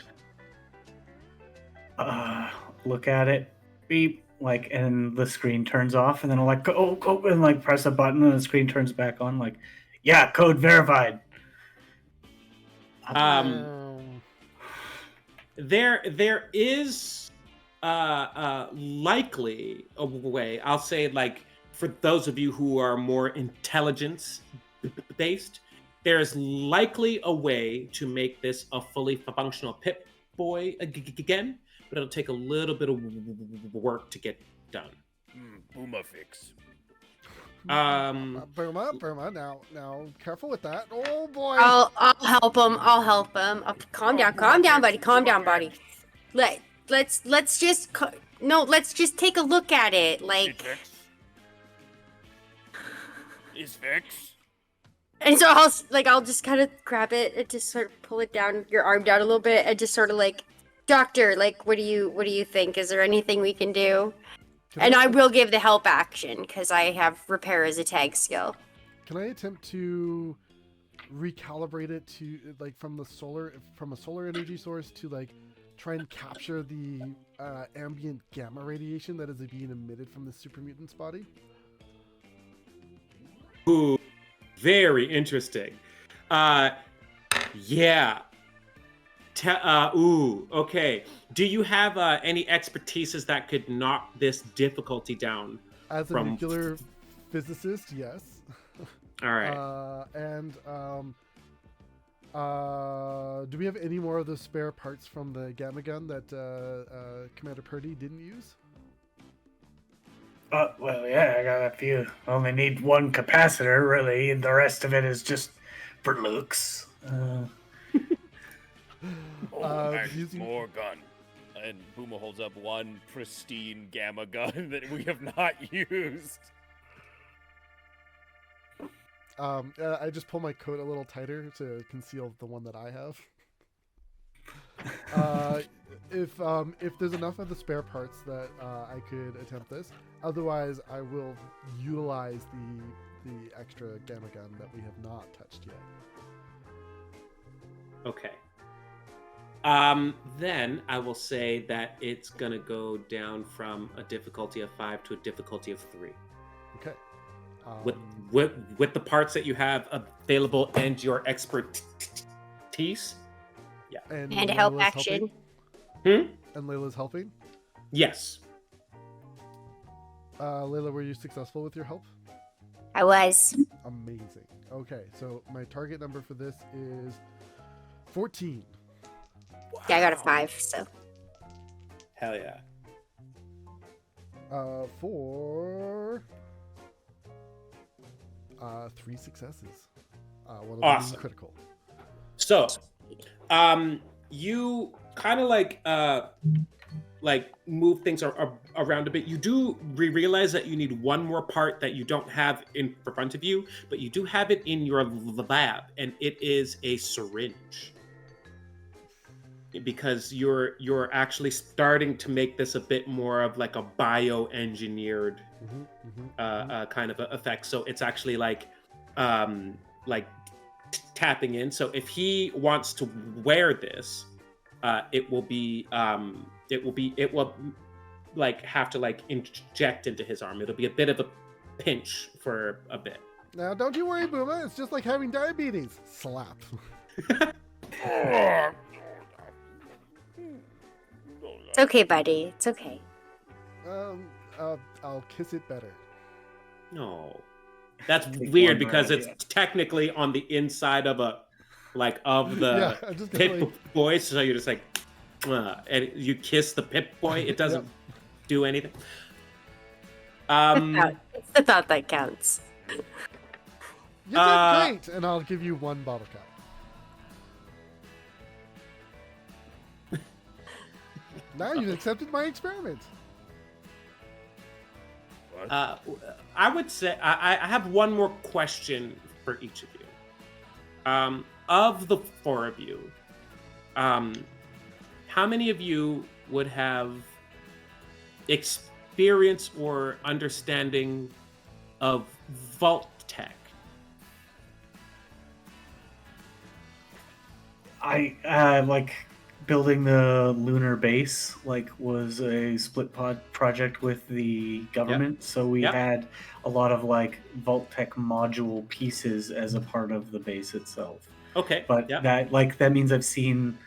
Look at it, beep, like, and the screen turns off, and then I'll like go, and like press a button, and the screen turns back on. Like, yeah, code verified. There is likely a way. I'll say, like, for those of you who are more intelligence based, there's likely a way to make this a fully functional Pip Boy again, but it'll take a little bit of work to get done. Boomer fix. Burma. Now, careful with that. Oh boy. I'll help him. Calm down, buddy. Calm down, buddy. Let's just let's just take a look at it. Like, Is fix? and so I'll just kind of grab it and just sort of pull it down, your arm down a little bit, and just sort of like, doctor, like, what do you think? Is there anything we can do? And I will give the help action because I have repair as a tag skill. can I attempt to recalibrate it to like from a solar energy source to like try and capture the ambient gamma radiation that is being emitted from the super mutant's body? Ooh, very interesting. Yeah. Okay. Do you have any expertises that could knock this difficulty down? As a from... nuclear physicist, yes. All right. Do we have any more of the spare parts from the gamma gun that Commander Purdy didn't use? Well, yeah, I got a few. Only need one capacitor, really, and the rest of it is just for looks. And using- more gun. And Boomer holds up one pristine gamma gun that we have not used. I just pull my coat a little tighter to conceal the one that I have. If there's enough of the spare parts that I could attempt this, otherwise I will utilize the extra gamma gun that we have not touched yet. Okay. Then I will say that it's gonna go down from a difficulty of 5 to a difficulty of 3. Okay. With the parts that you have available and your expertise. Yeah. And help Layla's action. helping? And Layla's helping? Yes. Layla, were you successful with your help? I was. Amazing. Okay, so my target number for this is 14. Yeah, I got a 5, so. Hell yeah. For 3 successes. One of them Awesome. being critical. So, you kind of like move things around a bit. You do realize that you need one more part that you don't have in front of you, but you do have it in your lab, and it is a syringe. Because you're actually starting to make this a bit more of like a bioengineered kind of effect. So it's actually like tapping in. So if he wants to wear this, it will like have to like inject into his arm. It'll be a bit of a pinch for a bit. Now, don't you worry, Booma. It's just like having diabetes. Slap. It's okay, buddy. It's okay. I'll kiss it better. No, that's Take weird one because right, it's technically on the inside of the Yeah, I'm just gonna, Pip like- Boy. So you're just like, and you kiss the Pip Boy. It doesn't do anything. It's the thought that counts. You did great, and I'll give you 1 bottle cap. Now you've accepted my experiment. I would say I have one more question for each of you. Of the 4 of you, how many of you would have experience or understanding of vault tech? I like building the lunar base, like, was a split pod project with the government. So we Yep. had a lot of like vault tech module pieces as a part of the base itself. Okay, But yeah. that means I've seen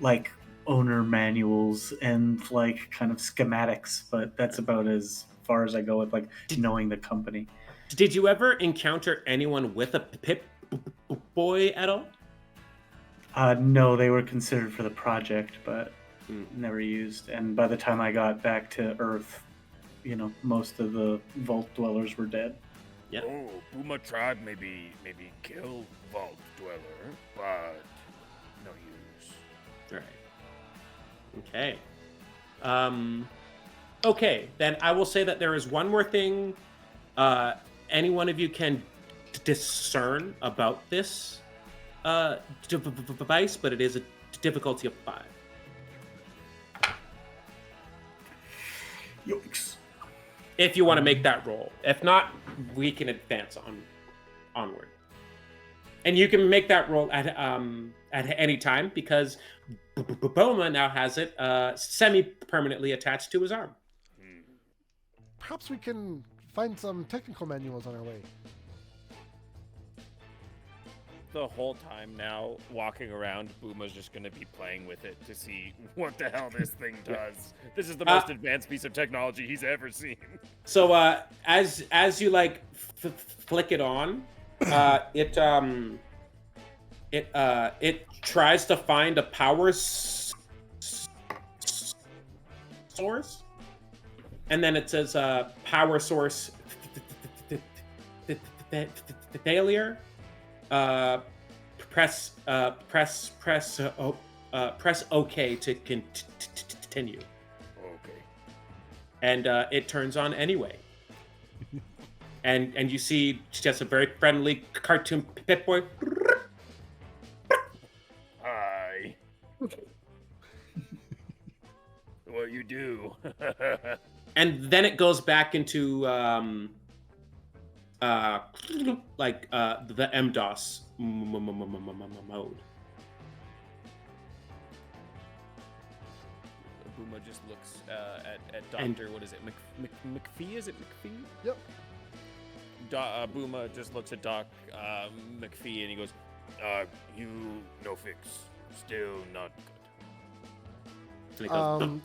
like owner manuals and like kind of schematics, but that's about as far as I go with like knowing the company. Did you ever encounter anyone with a Pip Boy at all? No, they were considered for the project, but Hmm. never used. And by the time I got back to Earth, most of the vault dwellers were dead. Yeah. Oh, Puma tribe maybe kill Vault Dweller, but no use. Right. Okay. Okay, then I will say that there is one more thing any one of you can discern about this device, but it is a difficulty of 5. Yikes. If you want to make that roll. If not, we can advance on. onward. And you can make that roll at any time because Boma now has it semi-permanently attached to his arm. Perhaps we can find some technical manuals on our way. The whole time now, walking around, Booma's just going to be playing with it to see what the hell this thing does. This is the most advanced piece of technology he's ever seen. So as you like flick it on, it tries to find a power source, and then it says power source failure. Press OK to continue. Okay. And it turns on anyway. and you see just a very friendly cartoon Pip-Boy. Hi. What you do? And then it goes back into the MDOS mode. Booma just looks at Doctor. What is it? McPhee? Is it McPhee? Yep. Booma just looks at Doc McPhee and he goes, You no fix. Still not good. And it goes,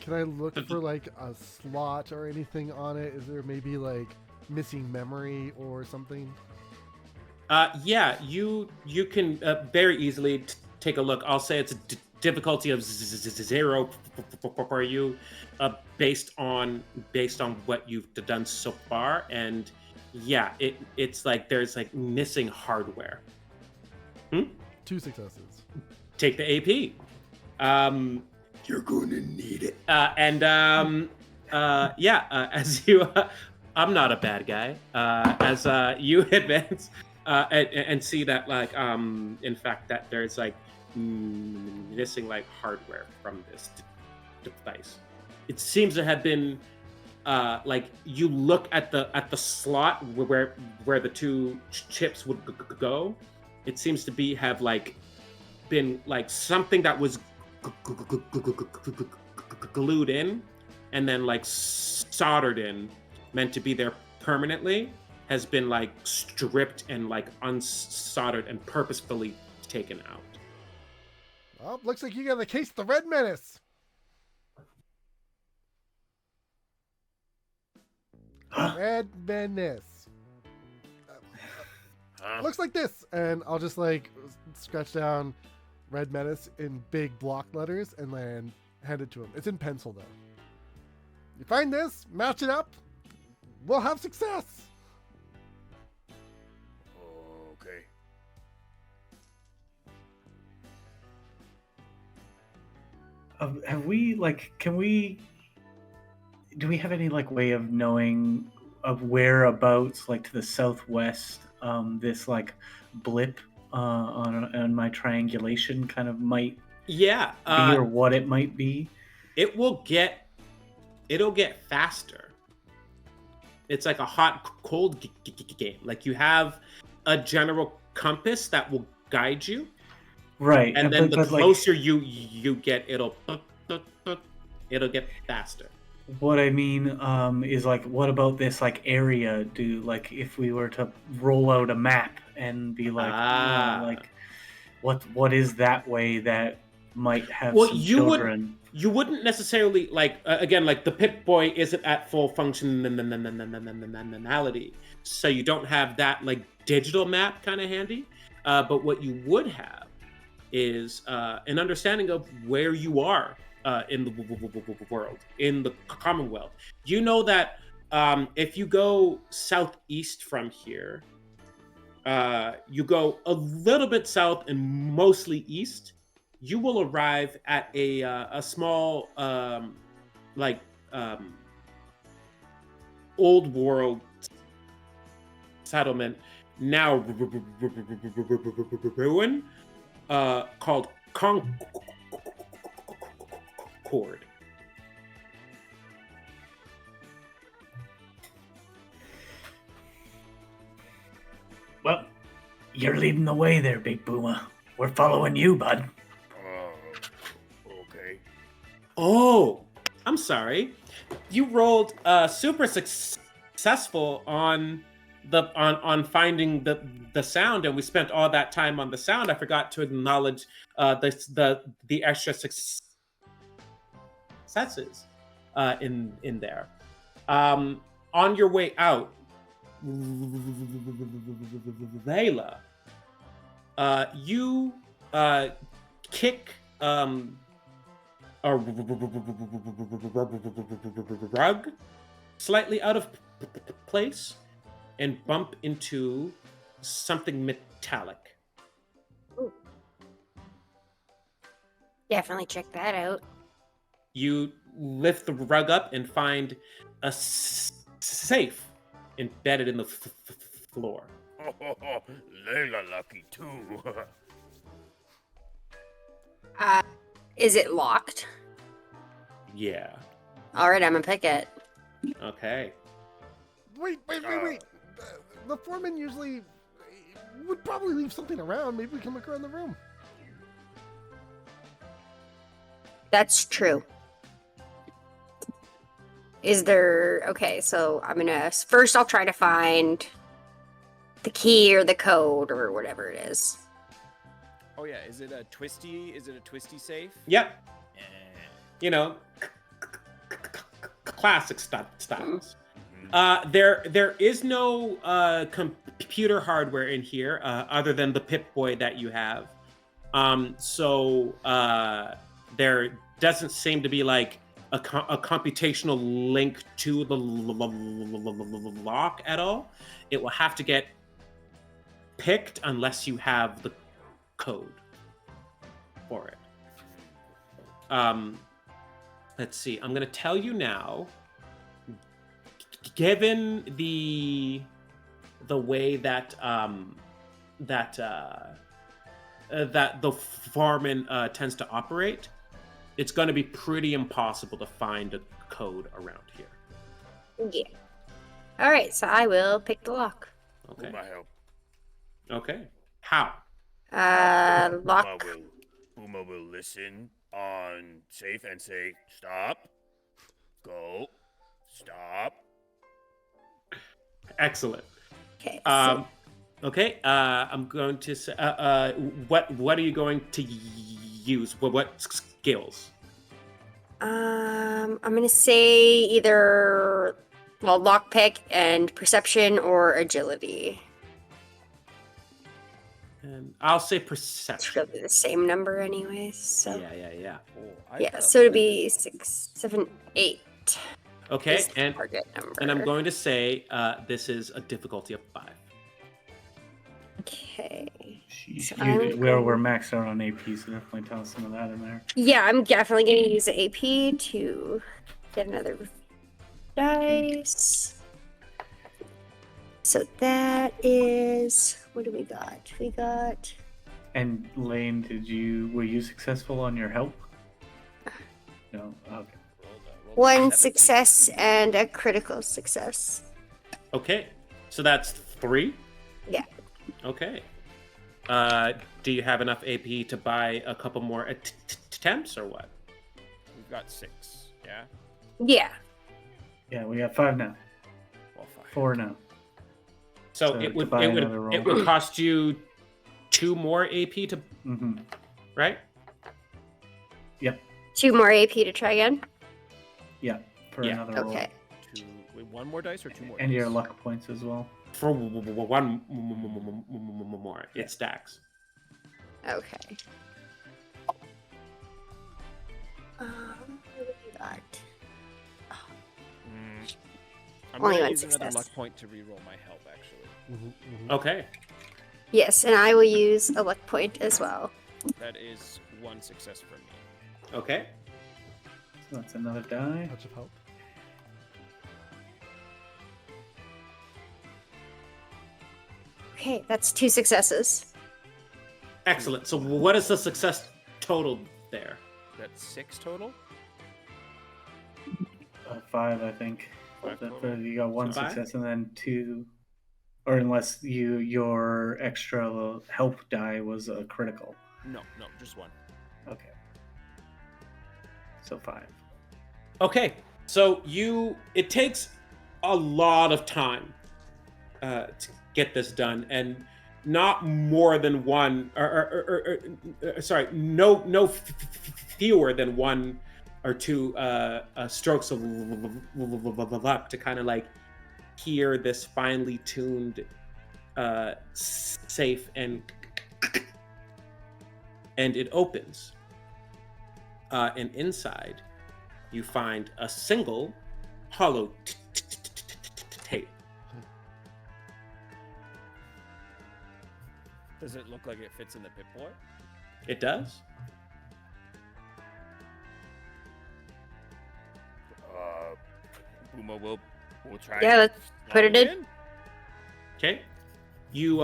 Can I look for like a slot or anything on it? Is there maybe like missing memory or something? Yeah, you can very easily take a look. I'll say it's a difficulty of 0 for you, based on what you've done so far, and yeah, it's like there's like missing hardware. 2 successes. Take the AP. You're going to need it. As you, I'm not a bad guy. As you advance and see that, like, in fact, that there's like missing like hardware from this device. It seems to have been like you look at the slot where the 2 chips would go. It seems to have like been like something that was glued in and then like soldered in, meant to be there permanently, has been like stripped and like unsoldered and purposefully taken out. Well, looks like you got the case of the Red Menace. Red Menace. Looks like this, and I'll just like scratch down Red Menace in big block letters and then hand it to him. It's in pencil though. You find this, match it up, we'll have success. Okay. Have we like? Do we have any like way of knowing of whereabouts, like to the southwest, this like blip on my triangulation kind of might be, or what it might be? It'll get faster. It's like a hot cold game. Like you have a general compass that will guide you, right? And then the closer you get, it'll get faster. What I mean is like, what about this like area? Do like if we were to roll out a map and be like, like what is that way that might have some children? You wouldn't necessarily like again, like the Pip-Boy isn't at full functionality, so you don't have that like digital map kind of handy. But what you would have is an understanding of where you are in the world, in the Commonwealth. You know that if you go southeast from here, you go a little bit south and mostly east, you will arrive at a small old world settlement, now ruin, called Concord. Well, you're leading the way there, Big Booma. We're following you, bud. Okay. Oh, I'm sorry. You rolled super successful on finding the sound, and we spent all that time on the sound. I forgot to acknowledge the extra successes in there. On your way out, Layla, you kick a rug slightly out of place and bump into something metallic. Ooh. Definitely check that out. You lift the rug up and find a safe embedded in the floor. Layla lucky too. Is it locked? Yeah. All right, I'm gonna pick it. Okay. Wait. The foreman usually would probably leave something around. Maybe we can look around the room. That's true. Is there... Okay, so I'm gonna... First, I'll try to find the key or the code or whatever it is. Oh yeah, is it a twisty safe? Yep. Eh. You know, classic styles. There is no computer hardware in here other than the Pip-Boy that you have. So there doesn't seem to be like a computational link to the lock at all. It will have to get picked unless you have the code for it. Let's see. I'm going to tell you now. Given the way that that the foreman tends to operate, it's going to be pretty impossible to find a code around here. Yeah. All right, so I will pick the lock. Okay. Booma help. Okay. How? Lock. Booma will listen on safe and say, stop, go, stop. Excellent. Okay. Okay. I'm going to say. What are you going to use? What skills? I'm gonna say either lockpick and perception or agility. And I'll say It's perception. really the same number, anyways. So Yeah. Oh, I yeah, felt so it'd that. be 6, 7, 8. Okay, Is the target number. and I'm going to say this is a difficulty of 5. Okay. So We're maxed out on AP, so definitely toss some of that in there. Yeah, I'm definitely going to use the AP to get another dice. So that is... What do we got? We got... And Lane, were you successful on your help? No. Okay. Rolled 1 17. success and a critical success. Okay, so that's 3. Yeah. Okay. Do you have enough AP to buy a couple more attempts or what? We've got 6. Yeah. Yeah. Yeah, we got 5 now. Well, 5. 4 now. So So it to would buy another roll. it would cost you 2 more AP to Mm-hmm. right? Yep. 2 more AP to try again. Yeah. For Yeah. another roll. Okay. Wait, 1 more dice or 2 more? And dice? your luck points as well. For one more, it stacks. Okay. What do we got? I'm Only gonna 1 use another success. luck point to reroll my help, actually. Okay. Yes, and I will use a luck point as well. That is 1 success for me. Okay. So that's another die. Touch of help. Okay, that's 2 successes. Excellent. So what is the success total there? That's 6 total? 5, I think. Five That- total. You got 1 So 5? success and then 2. or unless your extra help die was a critical. No, just one. Okay. So 5. Okay, so it takes a lot of time to get this done, and not more than one, sorry, no fewer than one or two strokes of luck to kind of like hear this finely tuned safe, and it opens, and inside you find a single hollow tape. Does it look like it fits in the Pip-Boy? It does. Boomer will try. Yeah, let's put it in. Okay, you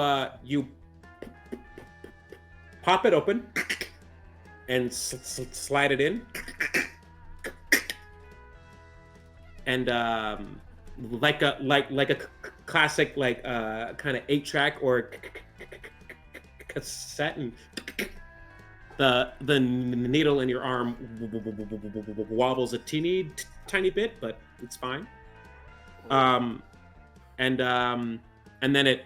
pop it open and slide it in, and like a classic kind of 8-track or cassette, and the needle in your arm wobbles a teeny tiny bit, but it's fine. And then it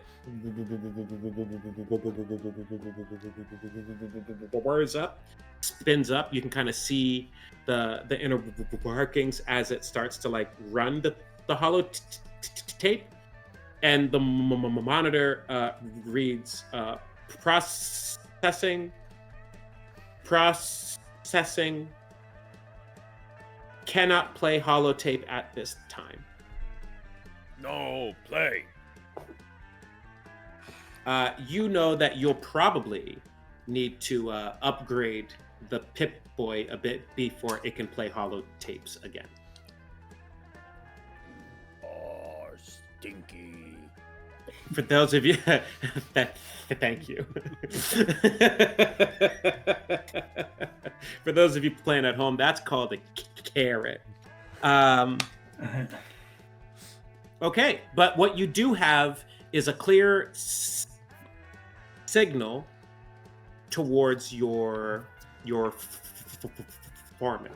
whirs up, spins up. You can kind of see the inner workings as it starts to like run the hollow tape, and the monitor reads processing, cannot play holotape at this time. No, play. You know that you'll probably need to upgrade the Pip-Boy a bit before it can play holotapes again. Oh, stinky. For those of you, thank you. For those of you playing at home, that's called a carrot. Okay, but what you do have is a clear signal towards your foreman.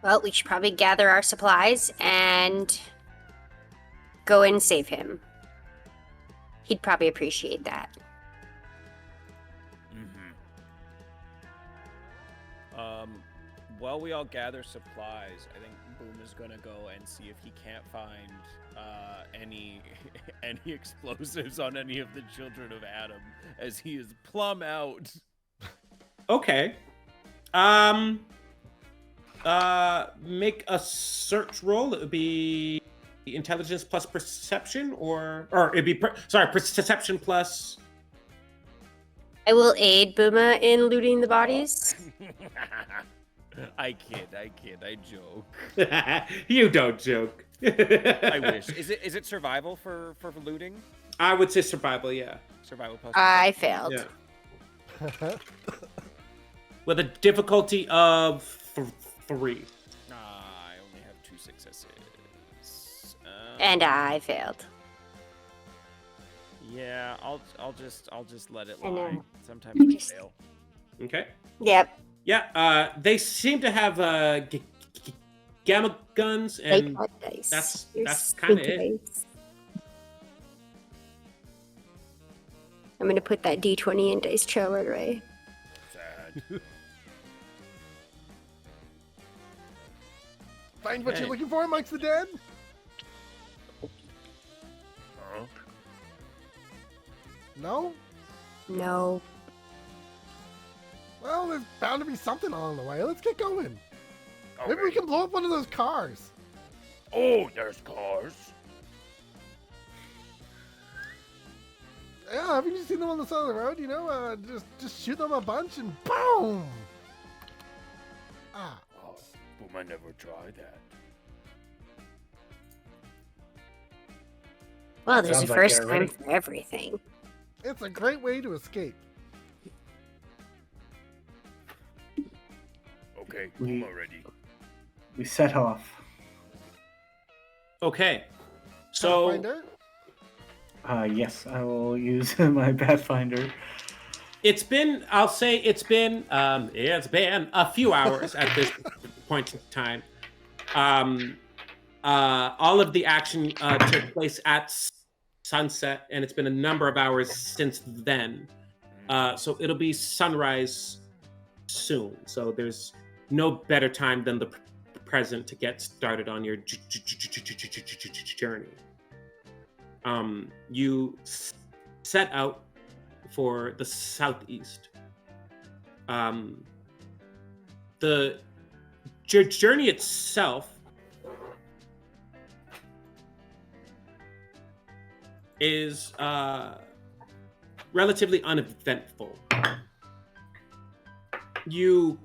Well, we should probably gather our supplies and go and save him. He'd probably appreciate that. While we all gather supplies, I think Boom is gonna go and see if he can't find any explosives on any of the children of Adam, as he is plumb out. Okay. Make a search roll. It would be intelligence plus perception, or it'd be perception plus. I will aid Booma in looting the bodies. I kid, I joke. You don't joke. I wish. Is it survival for looting? I would say survival, yeah. Survival plus. I failed. Yeah. With a difficulty of 3. I only have 2 successes. And I failed. Yeah, I'll just let it I know. lie. Sometimes I fail. Okay. Yep. Yeah. They seem to have gamma guns, and dice. that's kind of it. Dice. I'm gonna put that D20 in dice trail right away. Sad. Find what Okay. you're looking for amongst the dead? Huh? No? No. Well, there's bound to be something along the way. Let's get going. Maybe we Okay. can blow up one of those cars. Oh, there's cars. Yeah, haven't you seen them on the side of the road? You know, just shoot them a bunch and boom! Ah, Oh, Boomer never tried that. Well, there's Sounds a like first they're time ready. for everything. it's a great way to escape. Okay, We- Boomer ready. We set off. Okay. So- Pathfinder? Yes, I will use my Pathfinder. It's been a few hours at this point in time. All of the action took place at sunset, and it's been a number of hours since then. So it'll be sunrise soon. So there's no better time than the present to get started on your journey. You set out for the southeast. The journey itself is relatively uneventful. You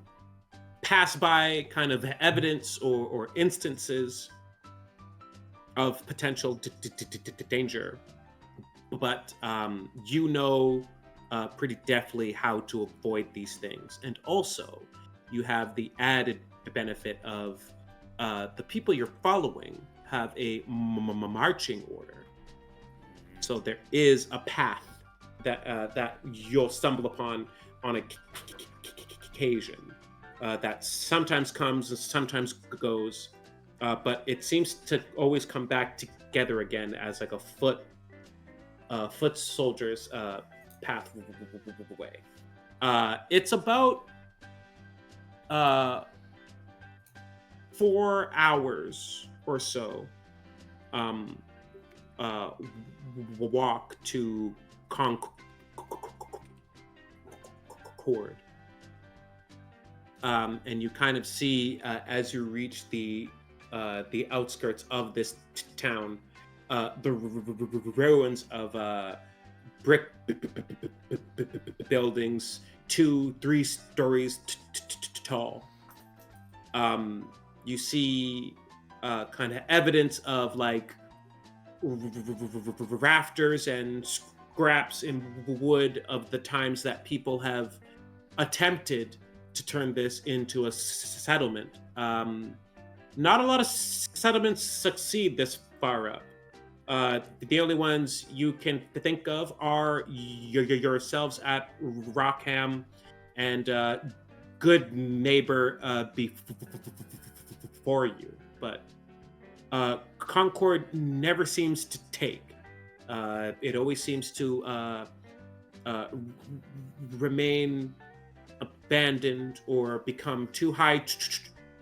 pass by kind of evidence or instances of potential danger, but you know pretty deftly how to avoid these things. And also, you have the added benefit of the people you're following have a marching order. So there is a path that you'll stumble upon on occasion that sometimes comes and sometimes goes, but it seems to always come back together again as like a foot soldier's pathway. It's about 4 hours or so walk to Concord. And you kind of see as you reach the outskirts of this town, the ruins of brick buildings, 2-3 stories tall. You see kind of evidence of like rafters and scraps in wood of the times that people have attempted to turn this into a settlement. Not a lot of settlements succeed this far up. The only ones you can think of are yourselves at Rockham and Good Neighbor before you. But Concord never seems to take. It always seems to remain abandoned or become too high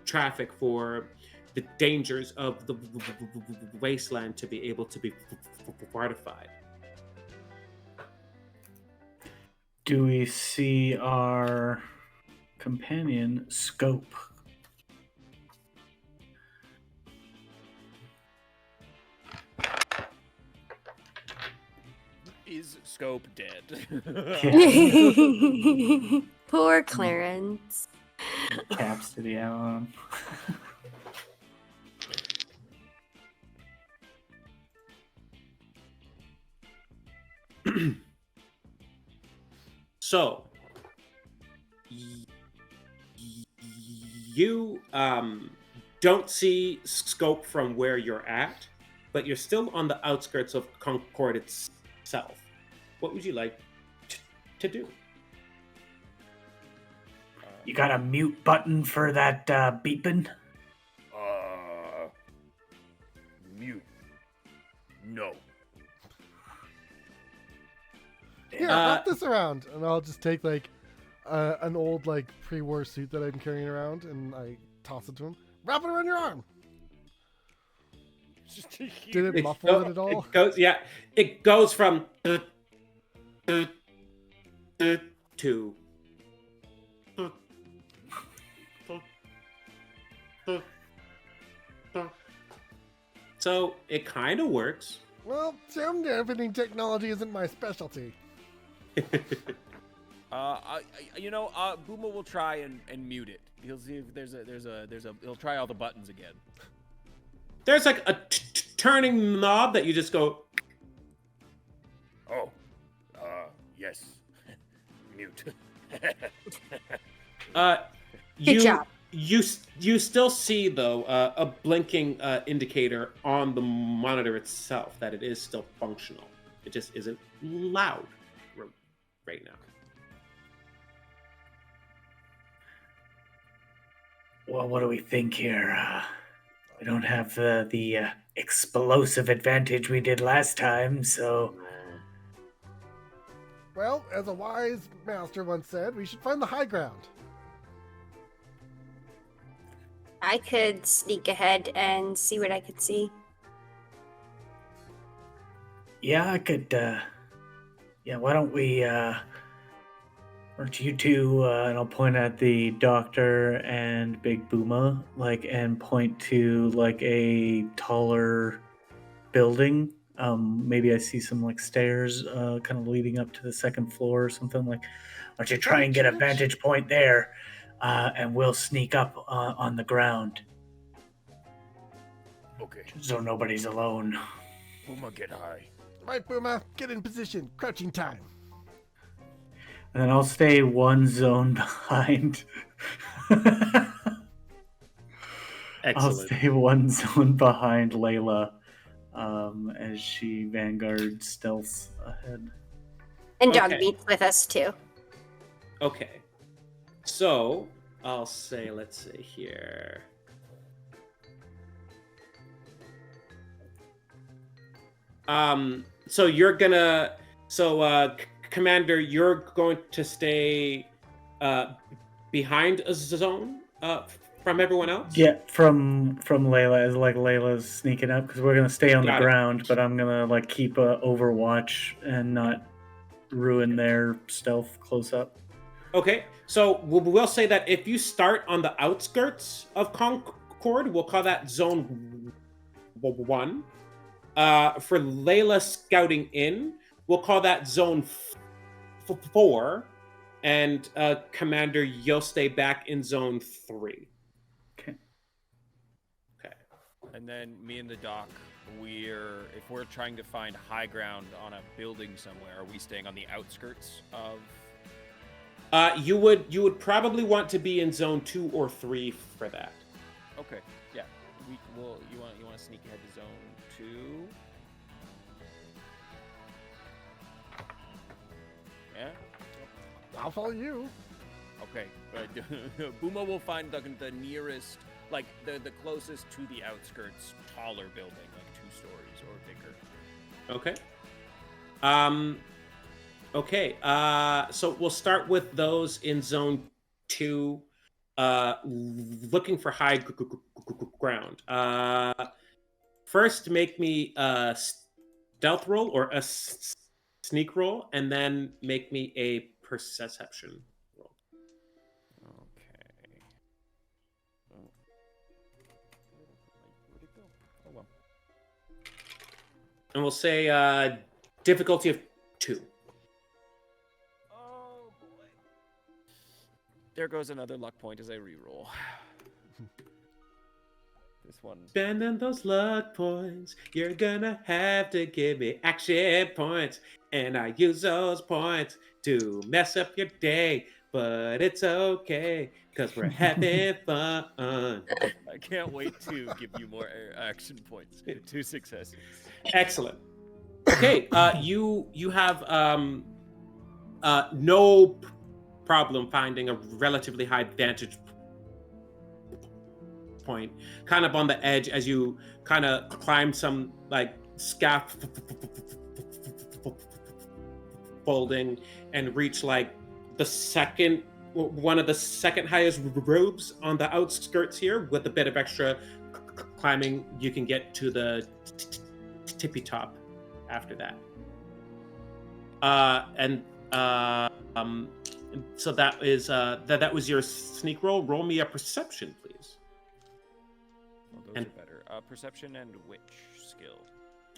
traffic for the dangers of the wasteland to be able to be fortified. Do we see our companion Scope? Is Scope dead? Poor Clarence. Caps to the Alain. So, you don't see Scope from where you're at, but you're still on the outskirts of Concord itself. What would you like to do? You got a mute button for that beeping? Mute. No. Here, wrap this around, and I'll just take like an old like pre-war suit that I'm carrying around, and I toss it to him. Wrap it around your arm. Did it muffle it at all? It goes from to so it kind of works. Well, sound dampening technology isn't my specialty. Boomer will try and mute it. He'll see if he'll try all the buttons again. There's like a turning knob that you just go. Oh. Yes. Mute. Good job. You still see though a blinking indicator on the monitor itself that it is still functional. It just isn't loud right now. Well, what do we think here? We don't have the explosive advantage we did last time, so Well, as a wise master once said, we should find the high ground. I could sneak ahead and see what I could see. yeah, I could. Yeah, why don't we? Aren't you two? And I'll point at the doctor and Big Booma, and point to a taller building. Maybe I see some stairs, kind of leading up to the second floor or something. Why don't you try and get a vantage point there, and we'll sneak up on the ground Okay. so nobody's alone. Puma, get high. Right, Boomer, get in position. Crouching time. And then I'll stay one zone behind. I'll Excellent. stay one zone behind Layla as she vanguard stealths ahead. And Dog Okay. Meat's with us too. Okay. So I'll say, let's see here. So you're gonna, Commander, you're going to stay behind a zone from everyone else? Yeah, from Layla as Layla's sneaking up because we're gonna stay on Got the it. ground, but I'm gonna keep a overwatch and not ruin their stealth close up. Okay, so we'll say that if you start on the outskirts of Concord, we'll call that Zone 1. For Layla scouting in, we'll call that Zone 4. And Commander, you'll stay back in Zone 3. Okay. Okay. And then me and the doc, if we're trying to find high ground on a building somewhere, are we staying on the outskirts of? You would probably want to be in Zone 2 or 3 for that. Okay, yeah. You want to sneak ahead to Zone 2? Yeah. I'll follow you. Okay, but Buma will find the nearest, the closest to the outskirts, taller building, 2 stories or bigger. Okay. Okay. So we'll start with those in Zone 2, looking for high ground. First, make me a stealth roll or a sneak roll, and then make me a perception roll. Okay. Oh. Where'd it go? Oh well. And we'll say difficulty of 2. Oh boy. There goes another luck point as I reroll. This one. Spending those luck points, you're gonna have to give me action points. And I use those points to mess up your day. But it's okay, because we're having fun. I can't wait to give you more action points. 2 successes. Excellent. Okay, you have no problem finding a relatively high vantage point, kind of on the edge as you kind of climb some scaffolding and reach one of the second highest roofs on the outskirts here. With a bit of extra climbing, you can get to the tippy top after that. So that is that was your sneak roll. Roll me a perception, please. Well, those And- are better. Perception and which skill?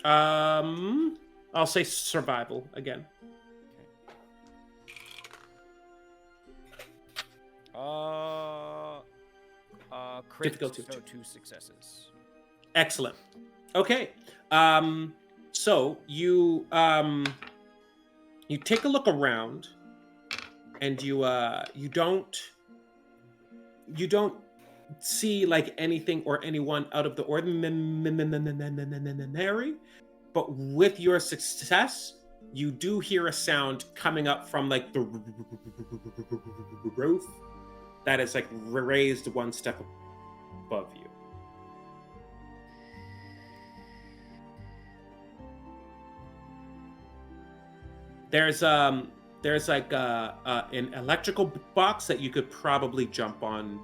I'll say survival again. Crit, Difficulty of so 2. 2 successes. Excellent. Okay. So you take a look around, and you don't see like anything or anyone out of the ordinary, but with your success, you do hear a sound coming up from like the roof that is like raised one step above you. There's like an electrical box that you could probably jump on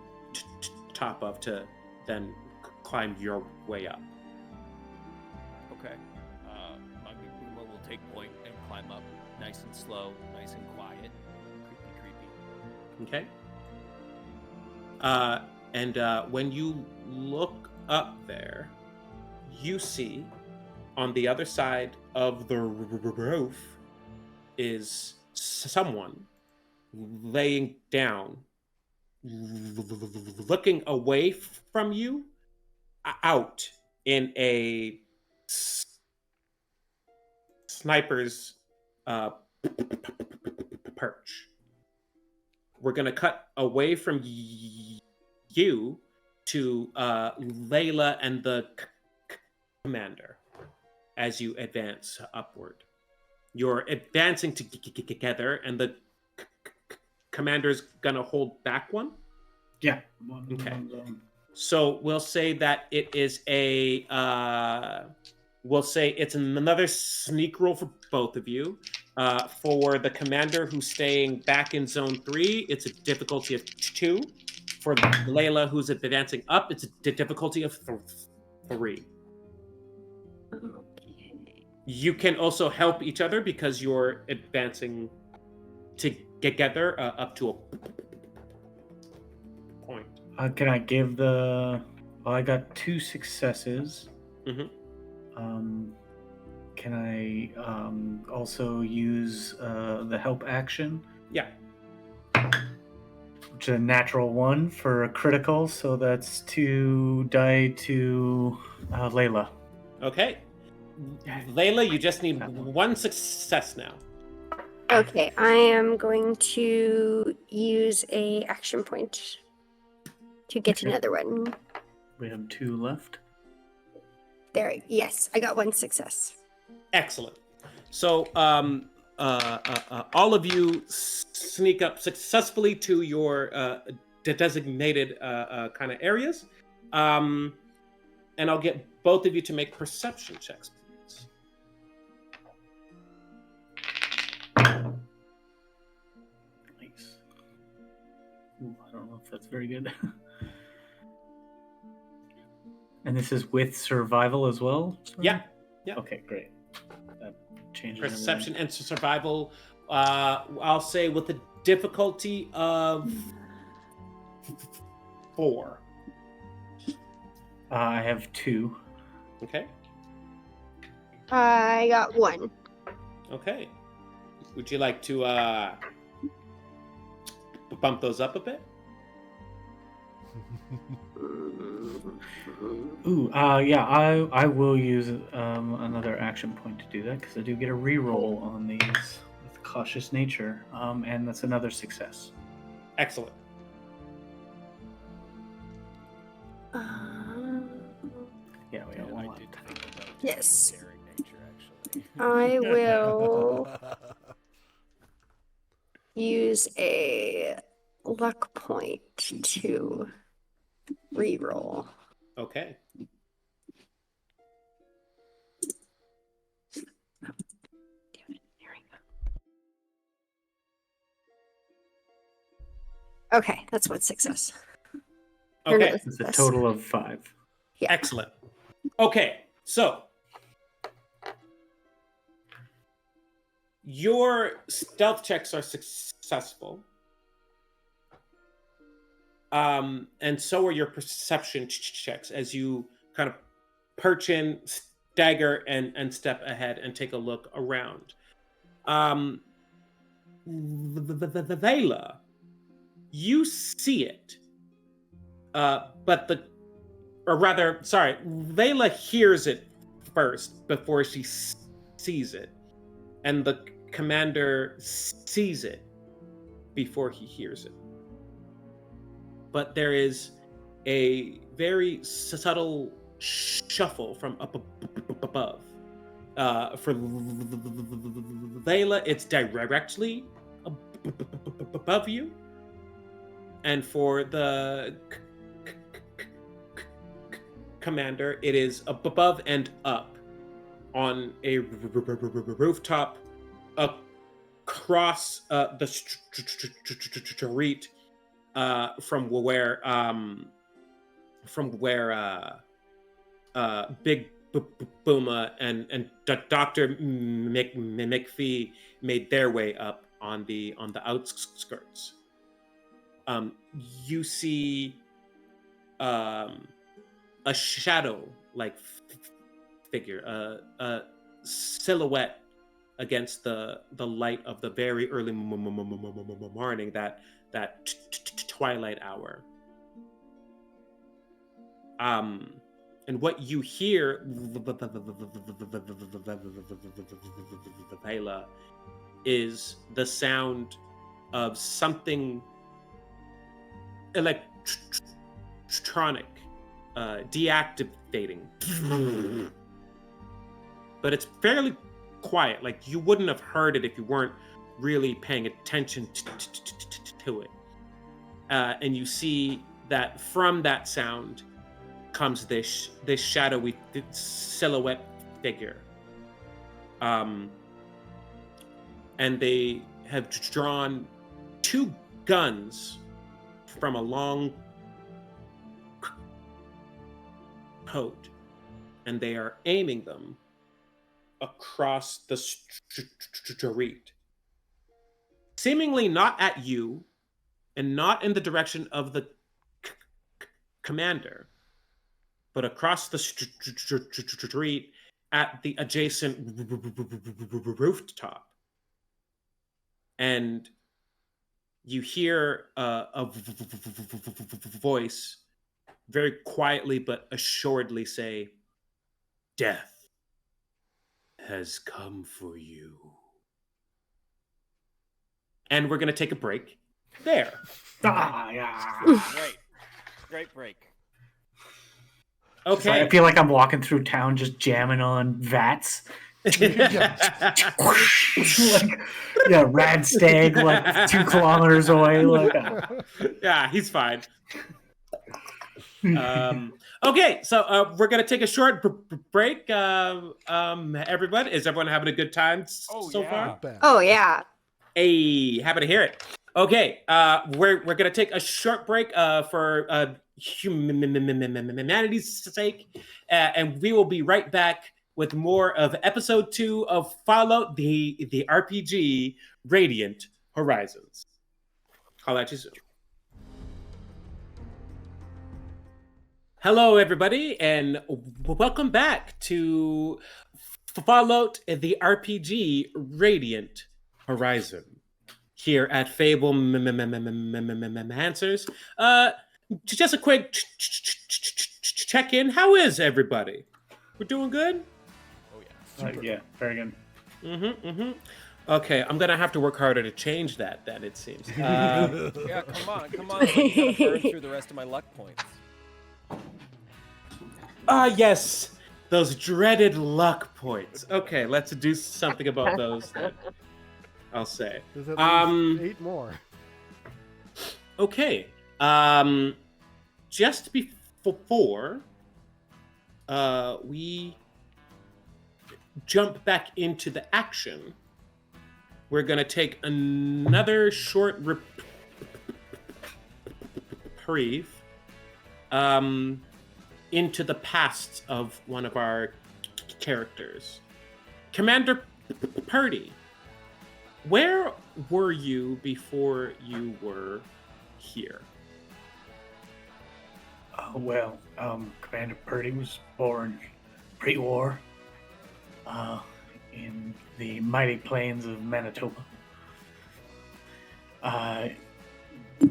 top of to then climb your way up. Okay. My big Boomer will take point and climb up, nice and slow, nice and quiet, creepy. Okay. And when you look up there, you see on the other side of the roof is someone laying down, looking away from you, out in a sniper's perch. We're gonna cut away from you to Layla and the commander as you advance upward. You're advancing together, and the commander's gonna hold back one. Yeah. Okay. So we'll say that it is a. We'll say it's another sneak roll for both of you. For the commander who's staying back in zone 3, it's a difficulty of 2. For Layla who's advancing up, it's a difficulty of 3. You can also help each other because you're advancing together up to a point. Can I give the? Well, I got 2 successes. Mhm. Can I also use the help action? Yeah. Which is a natural 1 for a critical, so that's 2 die to Layla. Okay. Layla, you just need 1 success now. Okay, I am going to use a action point to get another one. We have 2 left. There, yes, I got 1 success. Excellent. So, all of you sneak up successfully to your designated kind of areas, and I'll get both of you to make perception checks, please. Nice. Ooh, I don't know if that's very good. And this is with survival as well? Yeah. Yeah. Okay, great. That changes Perception and survival. I'll say with a difficulty of 4. I have 2. Okay. I got 1. Okay. Would you like to bump those up a bit? Ooh, yeah, I will use another action point to do that because I do get a reroll on these with cautious nature, and that's another success. Excellent. Yeah, we got And one I left. did think about Yes. daring nature, actually. I will use a luck point to reroll. Okay. Okay, that's 1 success. Or Okay. no, It's a success. total of 5. Yeah. Excellent. Okay, so your stealth checks are successful, and so are your perception checks as you kind of perch in, stagger, and step ahead and take a look around. Vela, you see it, but Layla hears it first before she sees it, and the commander sees it before he hears it. But there is a very subtle shuffle from up above. For Layla, it's directly above you, and for the commander, it is above and up on a rooftop across the street from where Big Booma and Dr. McPhee made their way up on the outskirts. You see a shadow-like figure, a silhouette against the light of the very early morning, that twilight hour. And what you hear, Layla, is the sound of something electronic deactivating. But it's fairly quiet. Like, you wouldn't have heard it if you weren't really paying attention to it. And you see that from that sound comes this shadowy silhouette figure. And they have drawn 2 guns from a long coat, and they are aiming them across the street, seemingly not at you and not in the direction of the commander, but across the street at the adjacent rooftop. And you hear a voice very quietly but assuredly say, "Death has come for you." And we're going to take a break there. Great break. Okay. Sorry, I feel like I'm walking through town just jamming on vats. Rad stag, like 2 kilometers away. Yeah, he's fine. Okay, so we're gonna take a short break. Everyone, is everyone having a good time so far? Oh yeah. Hey, happy to hear it. Okay, we're gonna take a short break for humanity's sake, and we will be right back with more of episode 2 of Fallout, the RPG Radiant Horizons. I'll let you soon. Hello, everybody, and welcome back to Fallout, the RPG Radiant Horizon here at Fable Answers. Just a quick check-in. How is everybody? We're doing good? Yeah, very good. Okay, I'm gonna have to work harder to change that. Then it seems. Yeah, come on. Let me kind of burn through the rest of my luck points. Yes, those dreaded luck points. Okay, let's do something about those then. I'll say. There's at least 8 more. Okay. Just before we jump back into the action, we're going to take another short reprieve into the past of one of our characters. Commander Purdy, where were you before you were here? Commander Purdy was born pre-war in the mighty plains of Manitoba.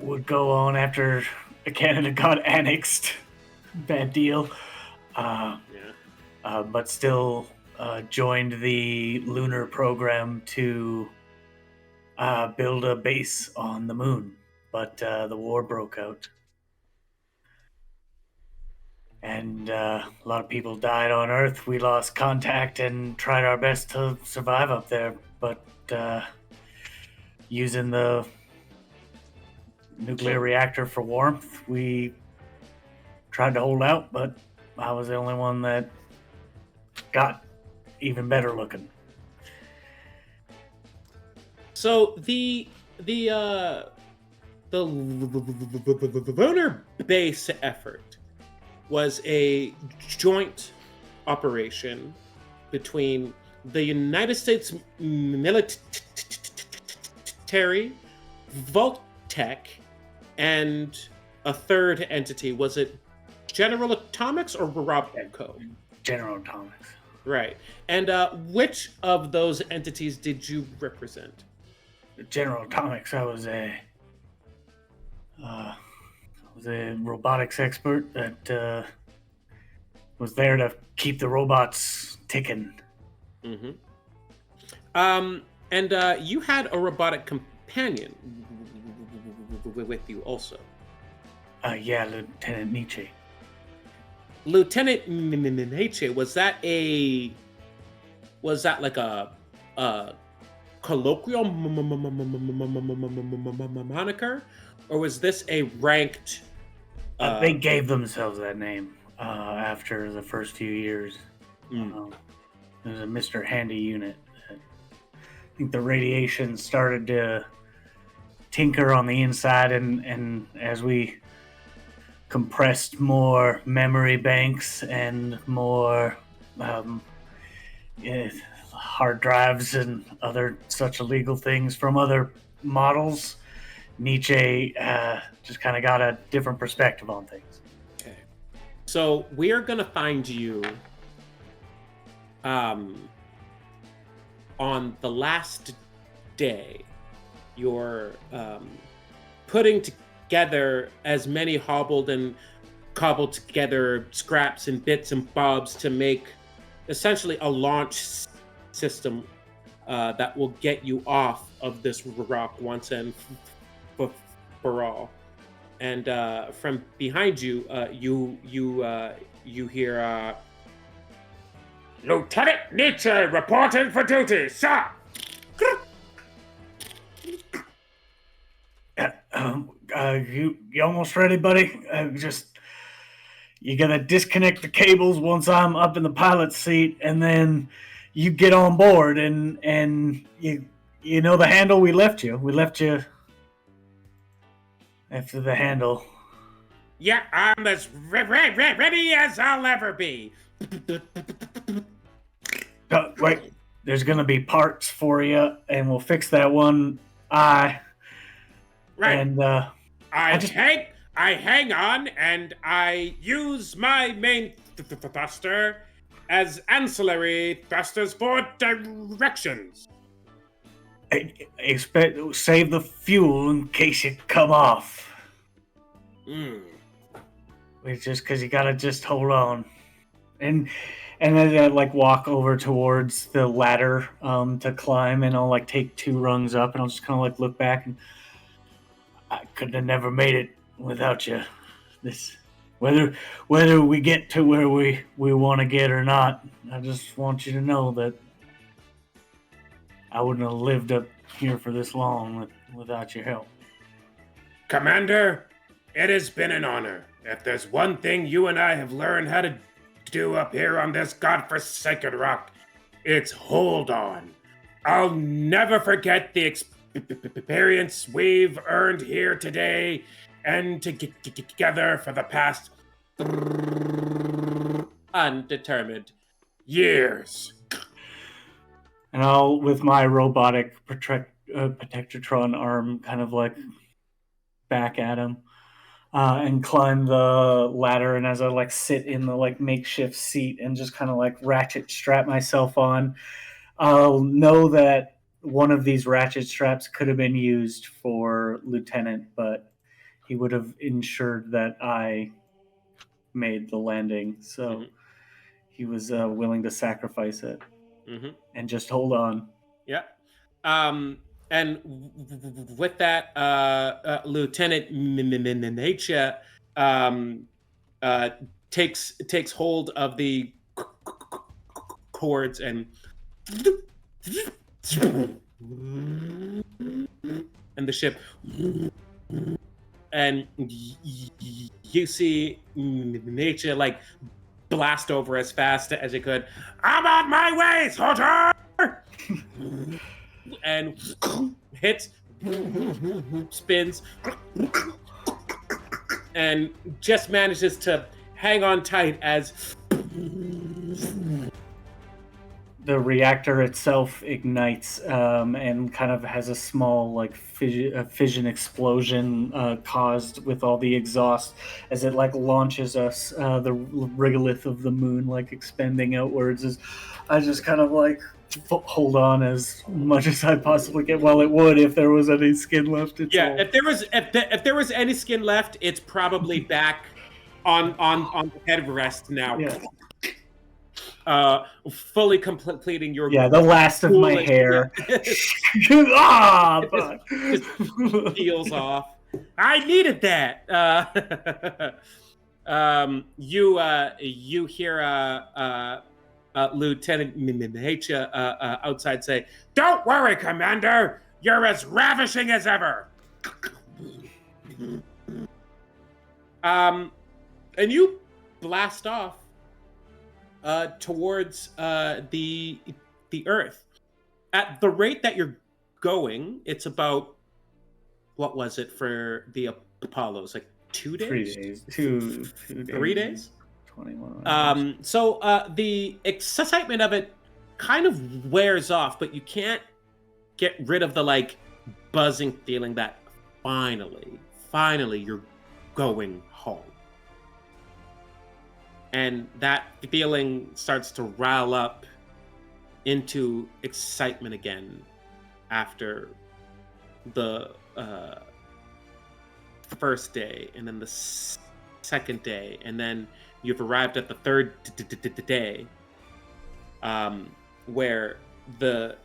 Would go on after Canada got annexed. Bad deal. But still joined the lunar program to build a base on the moon. But the war broke out. and a lot of people died on Earth. We lost contact and tried our best to survive up there, but using the nuclear reactor for warmth, we tried to hold out, but I was the only one that got even better looking. So the lunar base effort was a joint operation between the United States military, Vault-Tec, and a third entity. Was it General Atomics or Robco? General Atomics. Right. And which of those entities did you represent? General Atomics. I was a robotics expert that was there to keep the robots ticking. Mm-hmm. And you had a robotic companion with you also. Yeah, Lieutenant Nietzsche. Lieutenant Nietzsche, was that like a colloquial moniker, or was this a ranked? They gave themselves that name after the first few years. It was a Mr. Handy unit. I think the radiation started to tinker on the inside, and as we compressed more memory banks and more hard drives and other such illegal things from other models, Nietzsche just kind of got a different perspective on things. Okay. So we are going to find you on the last day. You're putting together as many hobbled and cobbled together scraps and bits and bobs to make essentially a launch system that will get you off of this rock once and for all. And from behind you, you hear Lieutenant Nietzsche reporting for duty, sir. You almost ready, buddy? You gotta disconnect the cables once I'm up in the pilot's seat, and then you get on board, and you know the handle we left you. We left you after the handle. Yeah, I'm as ready as I'll ever be. Wait, there's gonna be parts for you, and we'll fix that one eye. Right. And I hang on, and I use my main thruster as ancillary thrusters for directions. Save the fuel in case you come off. It's just because you gotta just hold on, and then I walk over towards the ladder to climb, and I'll take 2 rungs up, and I'll just kind of look back, and I could have never made it without you. This whether we get to where we want to get or not, I just want you to know that I wouldn't have lived up here for this long without your help. Commander, it has been an honor. If there's one thing you and I have learned how to do up here on this godforsaken rock, it's hold on. I'll never forget the experience we've earned here today and together for the past Undetermined years. And I'll, with my robotic protectron arm, kind of back at him, and climb the ladder. And as I sit in the makeshift seat and just kind of ratchet strap myself on, I'll know that one of these ratchet straps could have been used for Lieutenant, but he would have ensured that I made the landing. So he was willing to sacrifice it and just hold on. Yeah. And with that, Lieutenant Nietzsche takes hold of the cords and the ship, and you see nature like blast over as fast as it could. I'm on my way, soldier! And hits, spins, and just manages to hang on tight as the reactor itself ignites and kind of has a small like fission explosion caused with all the exhaust as it like launches us the regolith of the moon like expanding outwards. As I just kind of like hold on as much as I possibly can. Well, it would if there was any skin left. Yeah, if there was any skin left, it's probably back on the headrest now. Yeah. Fully completing your the last of my hair. Just peels off. I needed that. You hear Lieutenant Nature outside say, Don't worry, Commander. You're as ravishing as ever. And you blast off towards the Earth. At the rate that you're going, it's about, what was it for the Apollos? Like 2 days? 3 days. 2 days. 3 days? 21. So the excitement of it kind of wears off, but you can't get rid of the like buzzing feeling that finally you're going home. And that feeling starts to rile up into excitement again after the first day, and then the second day, and then you've arrived at the third day, where the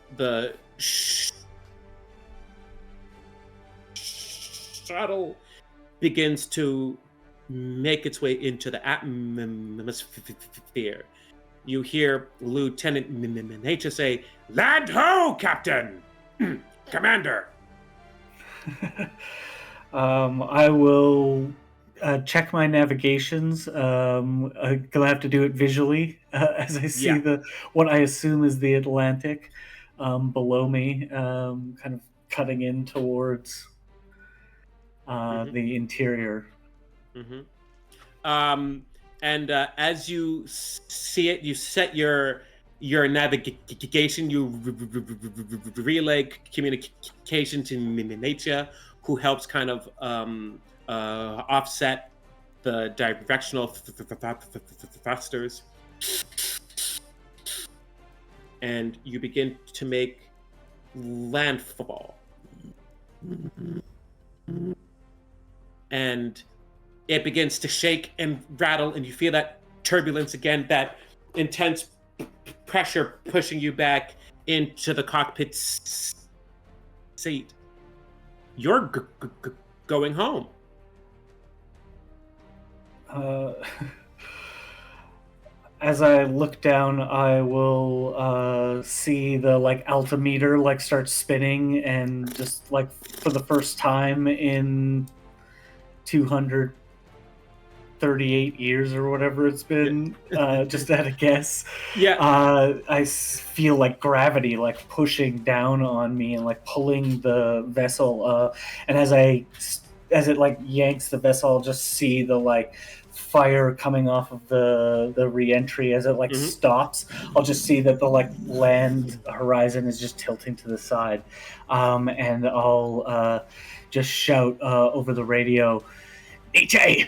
shuttle begins to make its way into the atmosphere. You hear Lieutenant Nature say, Land ho, Captain! Commander! I will check my navigations. I'm gonna have to do it visually as I see what I assume is the Atlantic below me, kind of cutting in towards the interior. Mm-hmm. And as you see it, you set your navigation, you relay communication to nature, who helps kind of offset the directional thrusters, and you begin to make landfall. And it begins to shake and rattle, and you feel that turbulence again, that intense pressure pushing you back into the cockpit seat. You're going home. As I look down, I will see the like altimeter like start spinning, and just like for the first time in 238 years or whatever it's been, just at a guess. I feel like gravity like pushing down on me and like pulling the vessel. And as it like yanks the vessel, I'll just see the like fire coming off of the re-entry as it like stops. I'll just see that the like land horizon is just tilting to the side, and I'll just shout over the radio, HA,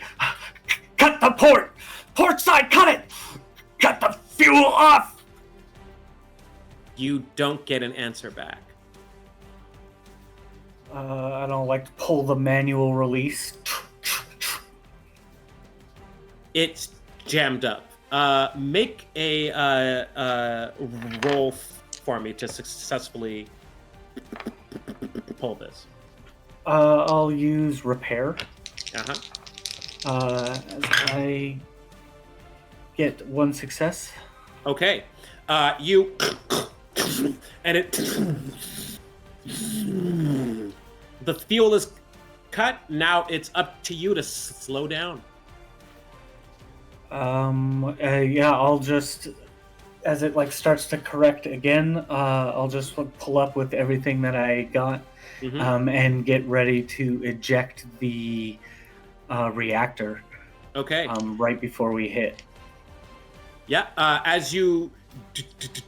cut the port side, cut it, cut the fuel off. You don't get an answer back. I don't like pull the manual release. It's jammed up. Make a roll for me to successfully pull this. I'll use repair. Uh-huh. As I get one success. Okay. You and it the fuel is cut. Now it's up to you to slow down. Yeah, I'll just, as it like starts to correct again, I'll just pull up with everything that I got, and get ready to eject the reactor. Okay. Right before we hit. Yeah. As you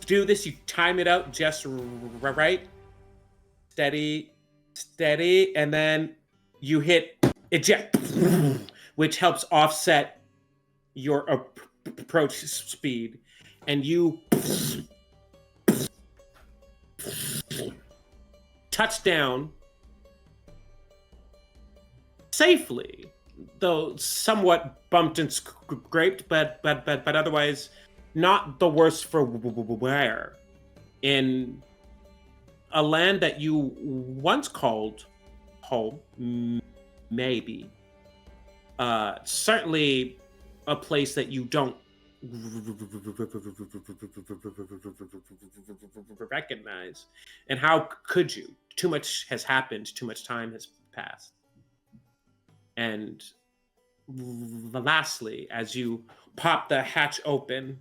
do this, you time it out just right. Steady, and then you hit eject, which helps offset your approach speed, and you touch down safely, though somewhat bumped and scraped, but otherwise not the worse for wear, in a land that you once called home, maybe. Certainly a place that you don't recognize. And how could you? Too much has happened, too much time has passed. And lastly, as you pop the hatch open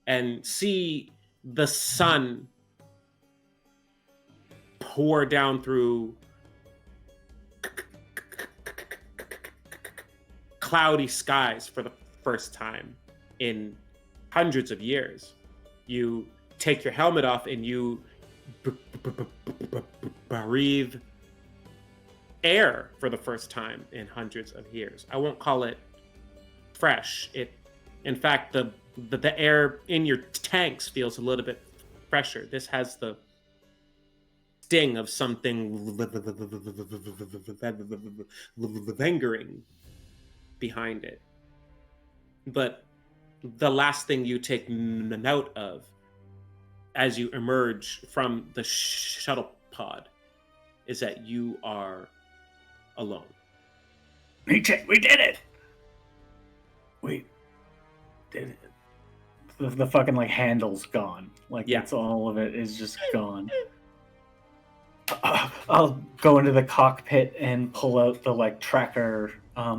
and see the sun pour down through cloudy skies for the first time in hundreds of years, you take your helmet off and you breathe air for the first time in hundreds of years. I won't call it fresh. In fact, the air in your tanks feels a little bit fresher. This has the sting of something lingering behind it. But the last thing you take note of as you emerge from the shuttle pod is that you are alone. We did it! We did it. The fucking like handle's gone. Like it's all of it is just gone. I'll go into the cockpit and pull out the like tracker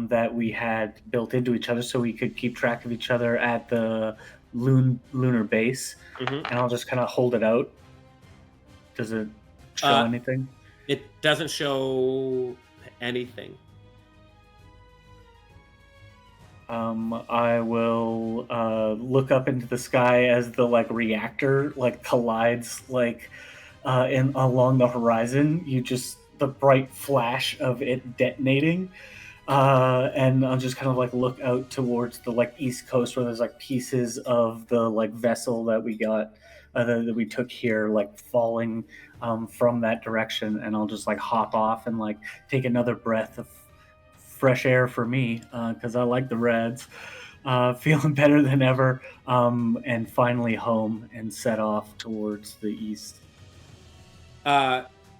that we had built into each other so we could keep track of each other at the lunar base, and I'll just kind of hold it out. Does it show anything? It doesn't show anything. I will look up into the sky as the like reactor like collides like in along the horizon. The bright flash of it detonating, and I'll just kind of like look out towards the like east coast where there's like pieces of the like vessel that we got that we took here like falling from that direction, and I'll just like hop off and like take another breath of fresh air for me because I like the Reds. Feeling better than ever, and finally home and set off towards the east.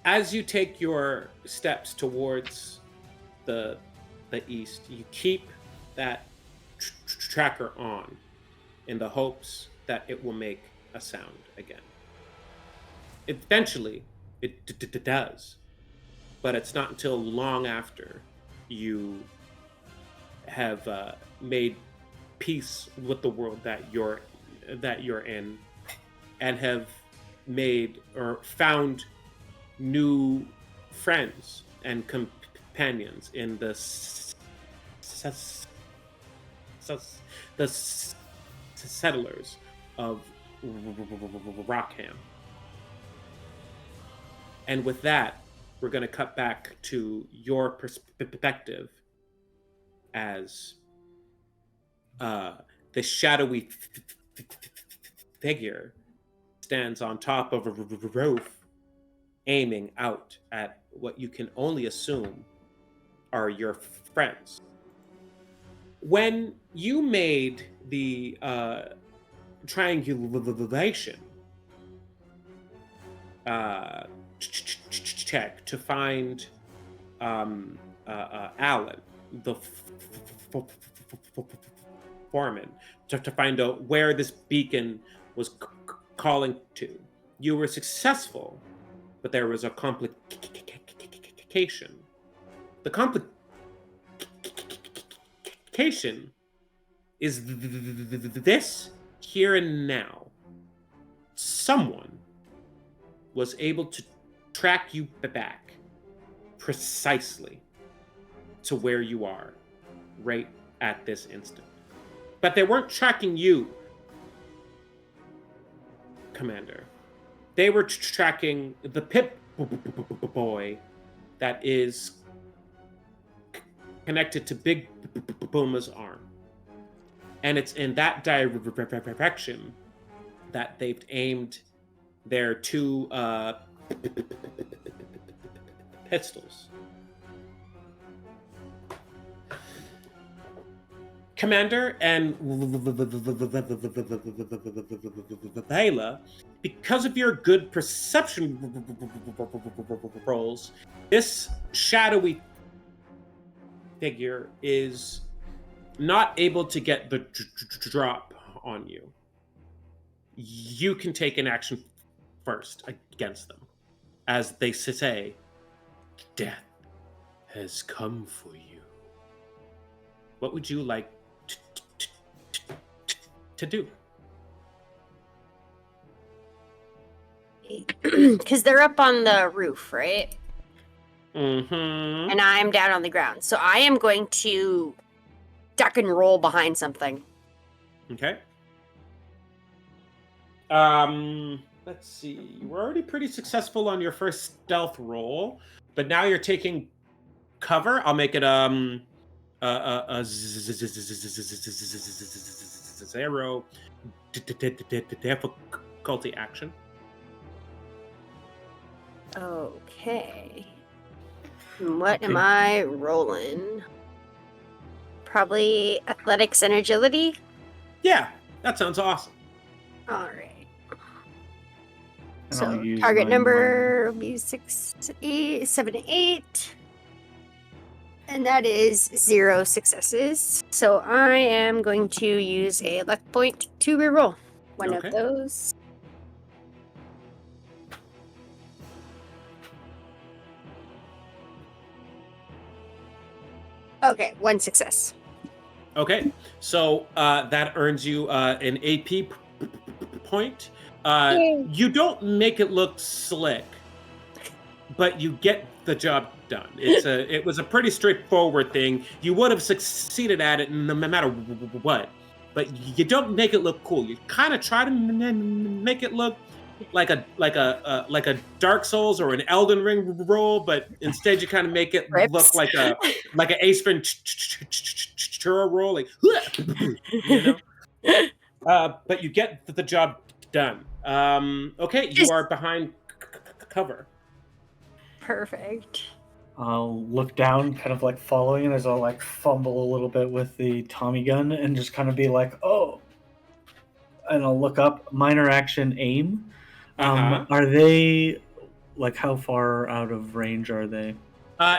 As you take your steps towards the east, you keep that tracker on in the hopes that it will make a sound again. Eventually, it does, but it's not until long after you have made peace with the world that you're in, and have made or found new friends and companions in the settlers of Rockham. And with that, we're going to cut back to your perspective as the shadowy figure stands on top of a roof, aiming out at what you can only assume are your friends. When you made the triangulation check to find Alain, the foreman to find out where this beacon was calling to. You were successful, but there was a complication. The complication is this here and now. Someone was able to track you back precisely to where you are right at this instant. But they weren't tracking you, Commander. They were tracking the Pip boy that is connected to Big Booma's arm. And it's in that direction that they've aimed their two pistols. Commander and Layla, because of your good perception rolls, this shadowy figure is not able to get the drop on you. You can take an action first against them. As they say, death has come for you. What would you like to do? Because they're up on the roof, right? Mm-hmm. And I'm down on the ground. So I am going to duck and roll behind something. Okay. Let's see. You were already pretty successful on your first stealth roll, but now you're taking cover. I'll make it a zero difficulty action. Okay. What am I rolling? Probably athletics and agility? Yeah, that sounds awesome. All right. And So I'll use target my number will be 7, 8. And that is 0 successes. So I am going to use a luck point to reroll one Okay. of those. Okay, 1 success. Okay, so that earns you an AP point. Yay. You don't make it look slick, but you get the job done. It was a pretty straightforward thing. You would have succeeded at it no matter what, but you don't make it look cool. You kind of try to make it look like a Dark Souls or an Elden Ring roll, but instead you kind of make it Rips. look like an Ace Ventura roll, like you know. But you get the job done. Okay, you are behind cover. Perfect. I'll look down, kind of like following it as I'll like fumble a little bit with the Tommy gun and just kind of be like, oh. And I'll look up, minor action aim. Are they, like, how far out of range are they?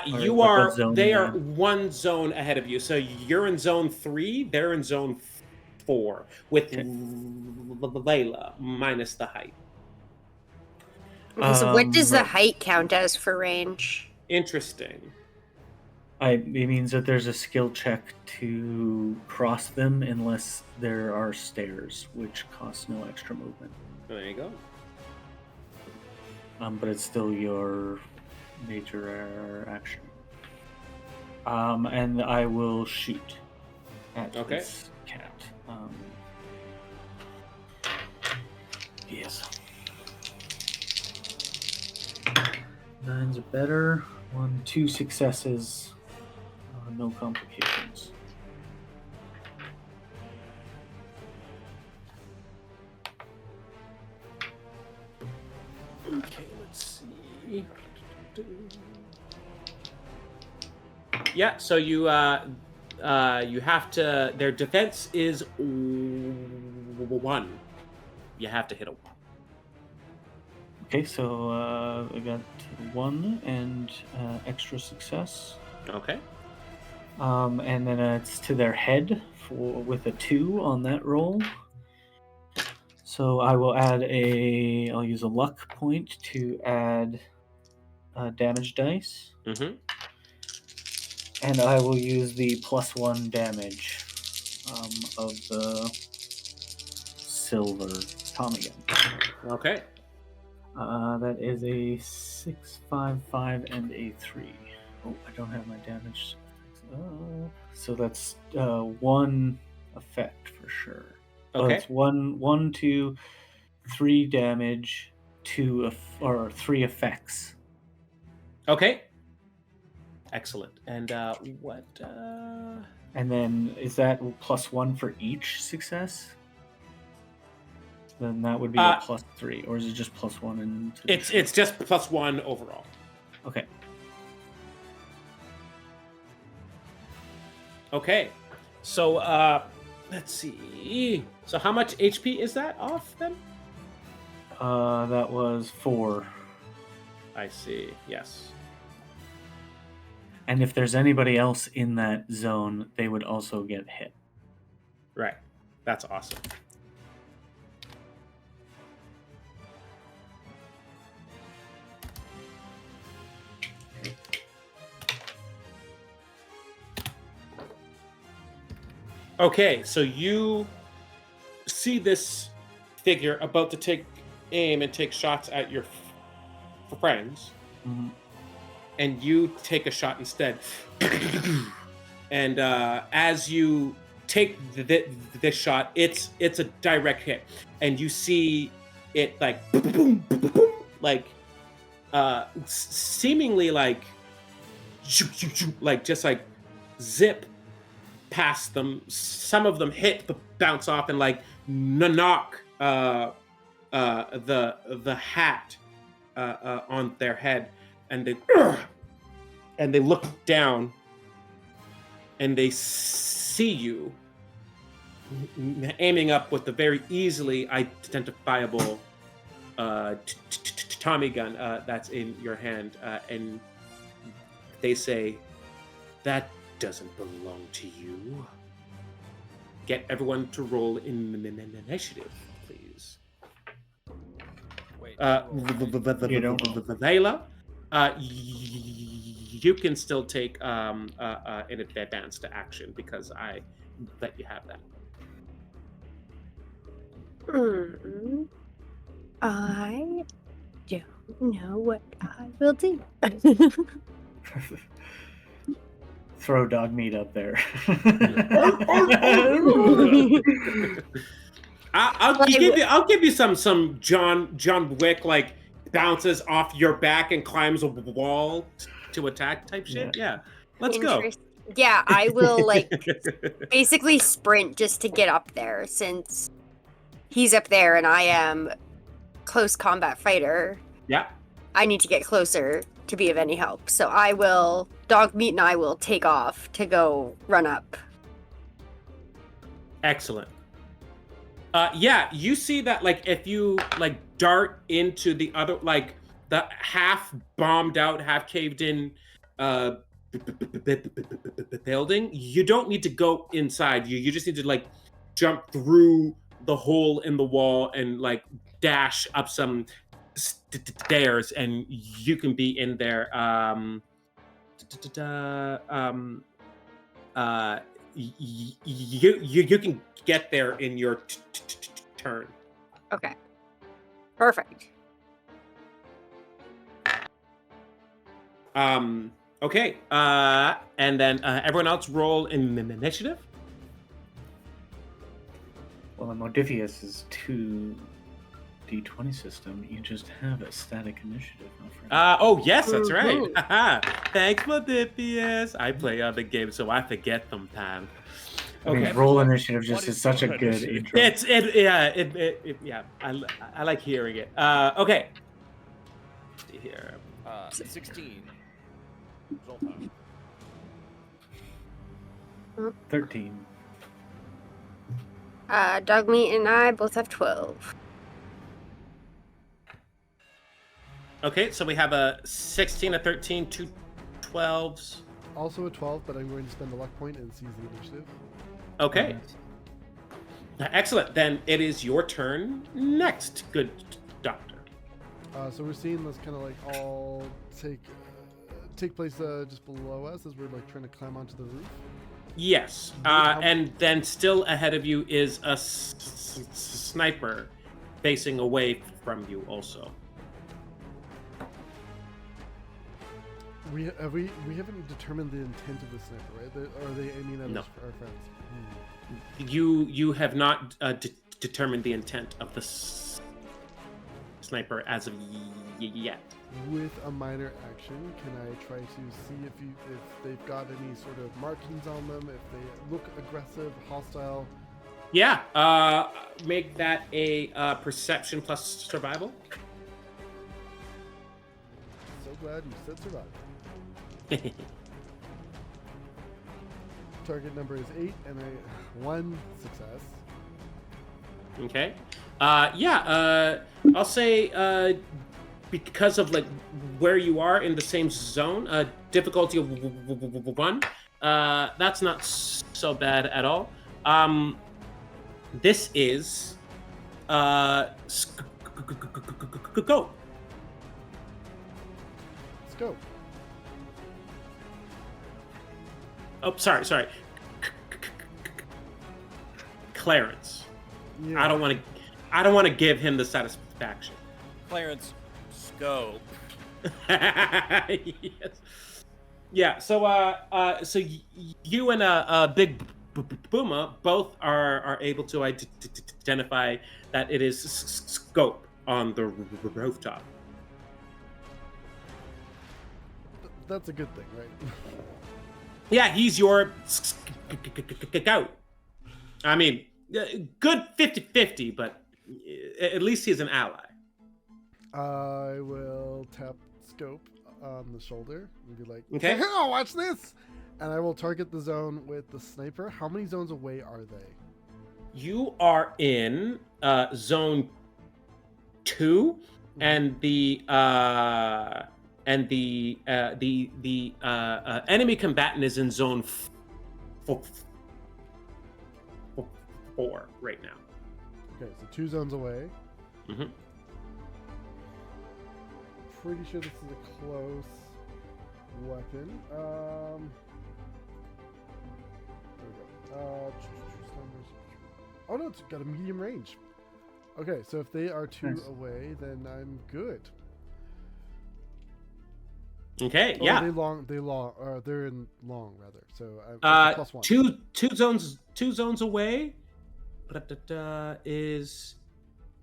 You like, are. what zone They are are they? one zone ahead of you. So you're in zone 3. They're in zone 4 with Okay. Layla minus the height. Okay, so what does the Right. height count as for range? Interesting. It means that there's a skill check to cross them unless there are stairs, which costs no extra movement. There you go. But it's still your major action. And I will shoot at Okay. this cat. Yes. 9's better. 1, 2 successes. No complications. Okay, let's see. Yeah, so you have to. Their defense is 1. You have to hit a 1. Okay, so I got 1 and extra success. Okay. And then it's to their head with a 2 on that roll. So I will I'll use a luck point to add damage dice. Mm-hmm. And I will use the +1 damage of the silver Tommy gun. Okay. That is a 6, 5, 5, and a 3. Oh, I don't have my damage. So that's 1 effect for sure. Oh, Okay. it's 1, 2, 3 damage, or 3 effects. Okay. Excellent. And what? And then is that +1 for each success? Then that would be a +3, or is it just +1? And it's just +1 overall. Okay. Okay. So let's see. So how much HP is that off then? That was 4. I see. Yes. And if there's anybody else in that zone, they would also get hit. Right. That's awesome. Okay, so you see this figure about to take aim and take shots at your friends, and you take a shot instead. And as you take this shot, it's a direct hit, and you see it like boom, boom, boom, like seemingly like just like zip past them. Some of them hit but bounce off and like knock the hat on their head, and they look down and they see you aiming up with the very easily identifiable Tommy gun that's in your hand, and they say, "That doesn't belong to you." Get everyone to roll in initiative, please. Wait. Layla, you can still take an advanced action because I let you have that. I don't know what I will do. Throw dog meat up there. I'll give you some John Wick like bounces off your back and climbs a wall to attack type shit. Yeah. Let's go. Yeah, I will like basically sprint just to get up there, since he's up there and I am close combat fighter. Yeah. I need to get closer to be of any help. So I will, dog meat and I will take off to go run up. Excellent. Yeah, you see that like if you like dart into the other, like the half bombed out, half caved in building, you don't need to go inside. You just need to like jump through the hole in the wall and like dash up some stairs, and you can be in there. You can get there in your turn. Okay. Perfect. Okay. And then everyone else roll in initiative. Well, the Modifius is 2d20 system. You just have a static initiative, my friend. Oh yes, that's right. Thanks, Modifius. I play other games, so I forget sometimes. Okay. Roll initiative just is such a good intro. Yeah. I like hearing it. Okay. Let's see here. 16. 13. Dog meat and I both have 12. Okay, so we have a 16, a 13, two 12s. Also a 12, but I'm going to spend the luck point and seize the initiative. Okay. Excellent. Then it is your turn next, good doctor. So we're seeing this kind of like all take place just below us as we're like trying to climb onto the roof. Yes. And then still ahead of you is a sniper facing away from you also. We haven't determined the intent of the sniper, right? Or are they aiming at No. our friends? You have not determined the intent of the sniper as of yet. With a minor action, can I try to see if they've got any sort of markings on them, if they look aggressive, hostile? Yeah. Make that a perception plus survival. So glad you said survival. Target number is 8, and 1 success. Okay. I'll say because of like where you are in the same zone, difficulty of 1. That's not so bad at all. This is go. Scope. Oh, sorry. Clarence. Yeah. I don't want to give him the satisfaction. Clarence, scope. Yes. Yeah. So you and Big Booma both are able to identify that it is scope on the rooftop. That's a good thing, right? Yeah, he's your scout. I mean, good 50-50, but at least he's an ally. I will tap Scope on the shoulder and be like, Okay. "Oh, watch this!" And I will target the zone with the sniper. How many zones away are they? You are in zone 2, and the enemy combatant is in zone 4 right now. Okay, so 2 zones away. Mhm. Pretty sure this is a close weapon. There we go. Oh no, it's got a medium range. Okay, so if they are 2 Nice. away, then I'm good. Okay, Oh, yeah. they're in long rather. So I'm plus 1. two zones away. Is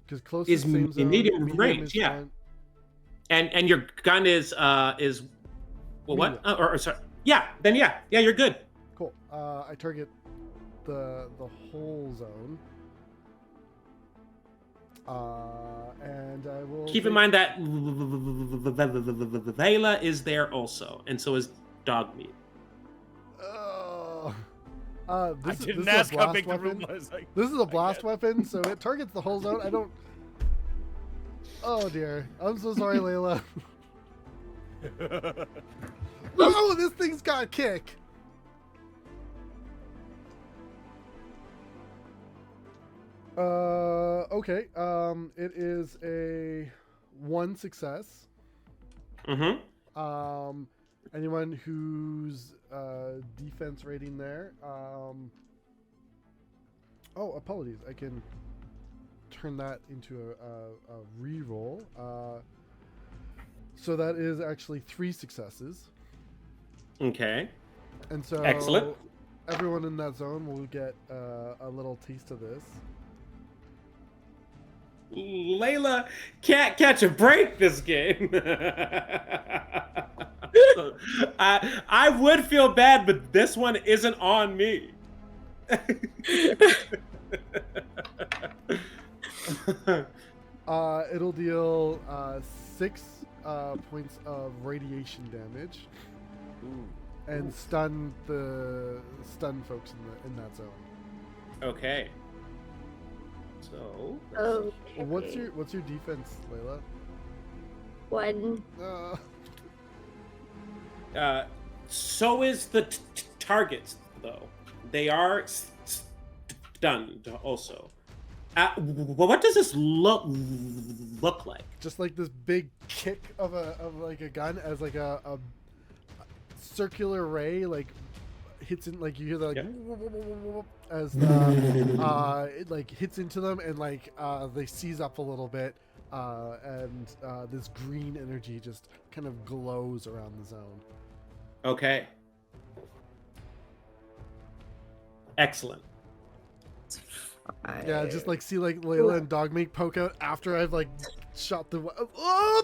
Because closest same in zone, medium range, is yeah. fine. and your gun is well, what? Medium. Or sorry. Yeah, then yeah, you're good. Cool. I target the whole zone. And I will Keep in mind that Layla is there also, and so is Dogmeat. This I is didn't a ask how blast big the weapon. room was. This is a blast weapon, so it targets the whole zone. I don't. Oh dear. I'm so sorry, Layla. Oh, this thing's got kick. Okay. It is a 1 success. Mm-hmm. Anyone whose defense rating there. Oh, apologies. I can turn that into a re-roll. So that is actually 3 successes. Okay. And so Excellent. everyone in that zone will get a little taste of this. Layla can't catch a break this game. I would feel bad, but this one isn't on me. It'll deal 6 points of radiation damage and stun folks in that zone. Okay. So. Oh. What's your defense, Layla? 1. So is the targets, though. They are stunned also. What does this look like? Just like this big kick of like a gun as like a circular ray like hits in, like you hear the like as it like hits into them, and like they seize up a little bit, and this green energy just kind of glows around the zone. Okay. Excellent. Yeah, just like see like Layla and Dogmeat poke out after I've like shot the. Oh!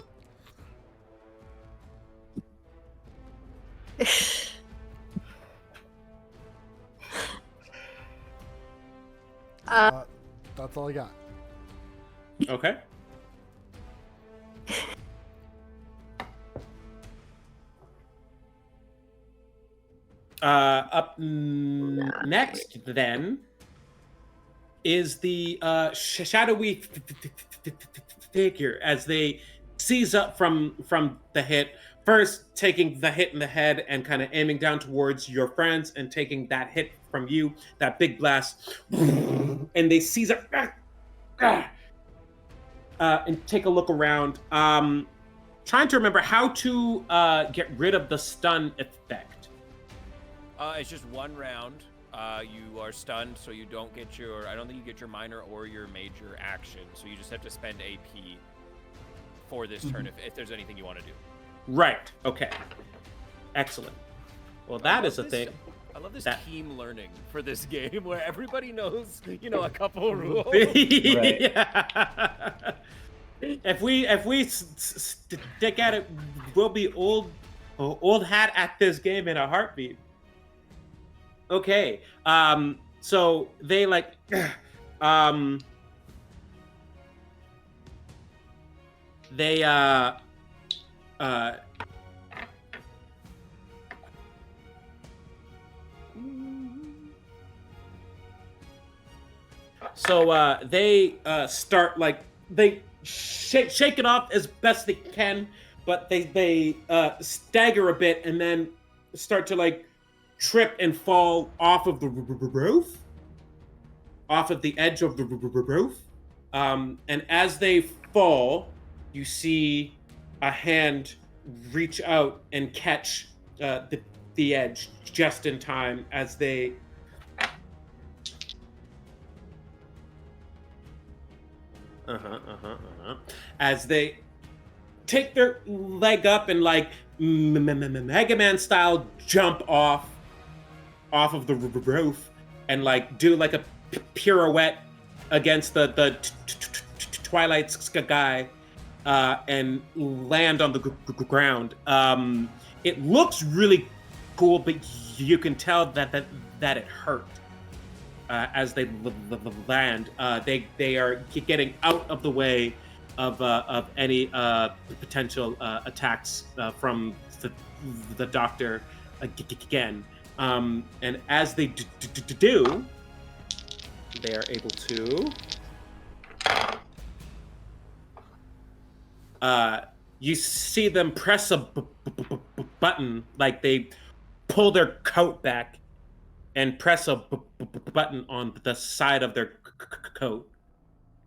That's all I got. Okay. Up next, then, is the shadowy figure as they seize up from the hit. First, taking the hit in the head and kind of aiming down towards your friends, and taking that hit from you, that big blast, and they seize up and take a look around. Trying to remember how to get rid of the stun effect. It's just one round. You are stunned, so you don't get your. I don't think you get your minor or your major action. So you just have to spend AP for this turn if there's anything you want to do. Right. Okay. Excellent. Well, that is a thing. I love this team learning for this game where everybody knows, a couple rules. Yeah. If we stick at it, we'll be old hat at this game in a heartbeat. Okay. So they like they start like they shake it off as best they can, but they stagger a bit and then start to like trip and fall off of the roof, off of the edge of the roof. And as they fall, you see a hand reach out and catch the edge just in time as they as they take their leg up and like Mega Man style jump off of the roof and like do like a pirouette against the Twilight Sky and land on the ground. It looks really cool, but you can tell that it hurt as they land. They are getting out of the way of any potential attacks from the Doctor again. And as they do, they are able to. You see them press a button, like they pull their coat back and press a button on the side of their coat.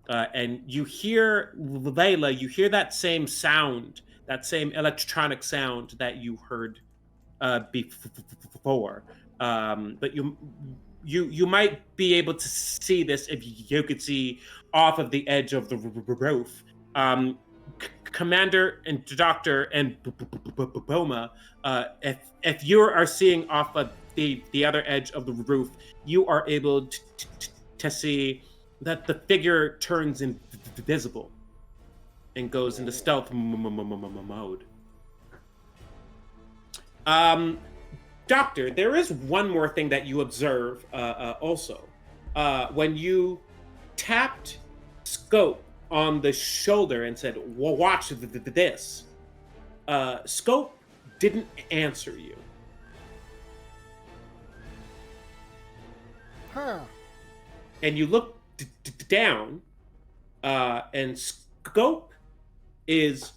And you hear, Layla, you hear that same sound, that same electronic sound that you heard before. But you might be able to see this if you could see off of the edge of the roof. Commander and Doctor and Boma, if you are seeing off of the other edge of the roof, you are able to see that the figure turns invisible and goes into stealth mode. Doctor, there is one more thing that you observe also. When you tapped Scope on the shoulder and said, watch this, Scope didn't answer you. Huh. And you look down, and Scope is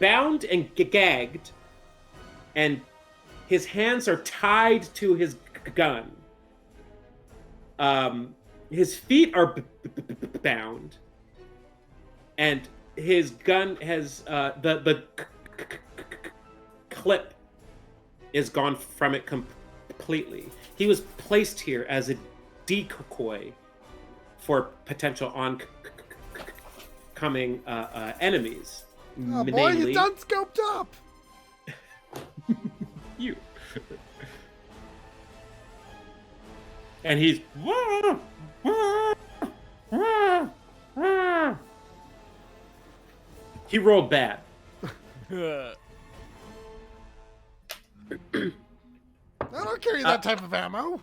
bound and gagged and his hands are tied to his gun. His feet are bound, and his gun has the clip is gone from it completely. He was placed here as a decoy for potential oncoming enemies. Oh boy, namely you done scoped up! you. And he's he rolled bad. I don't carry that type of ammo.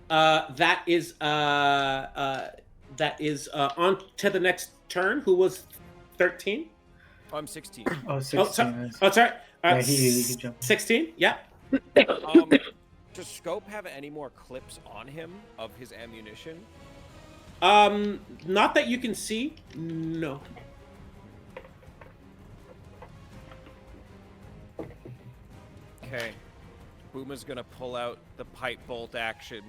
That is on to the next turn. Who was 13? I'm 16. Oh, 16. Oh, sorry. Yeah, he jumped. 16. Yeah. Does Scope have any more clips on him of his ammunition? Not that you can see. No. Okay. Booma's gonna pull out the pipe bolt action,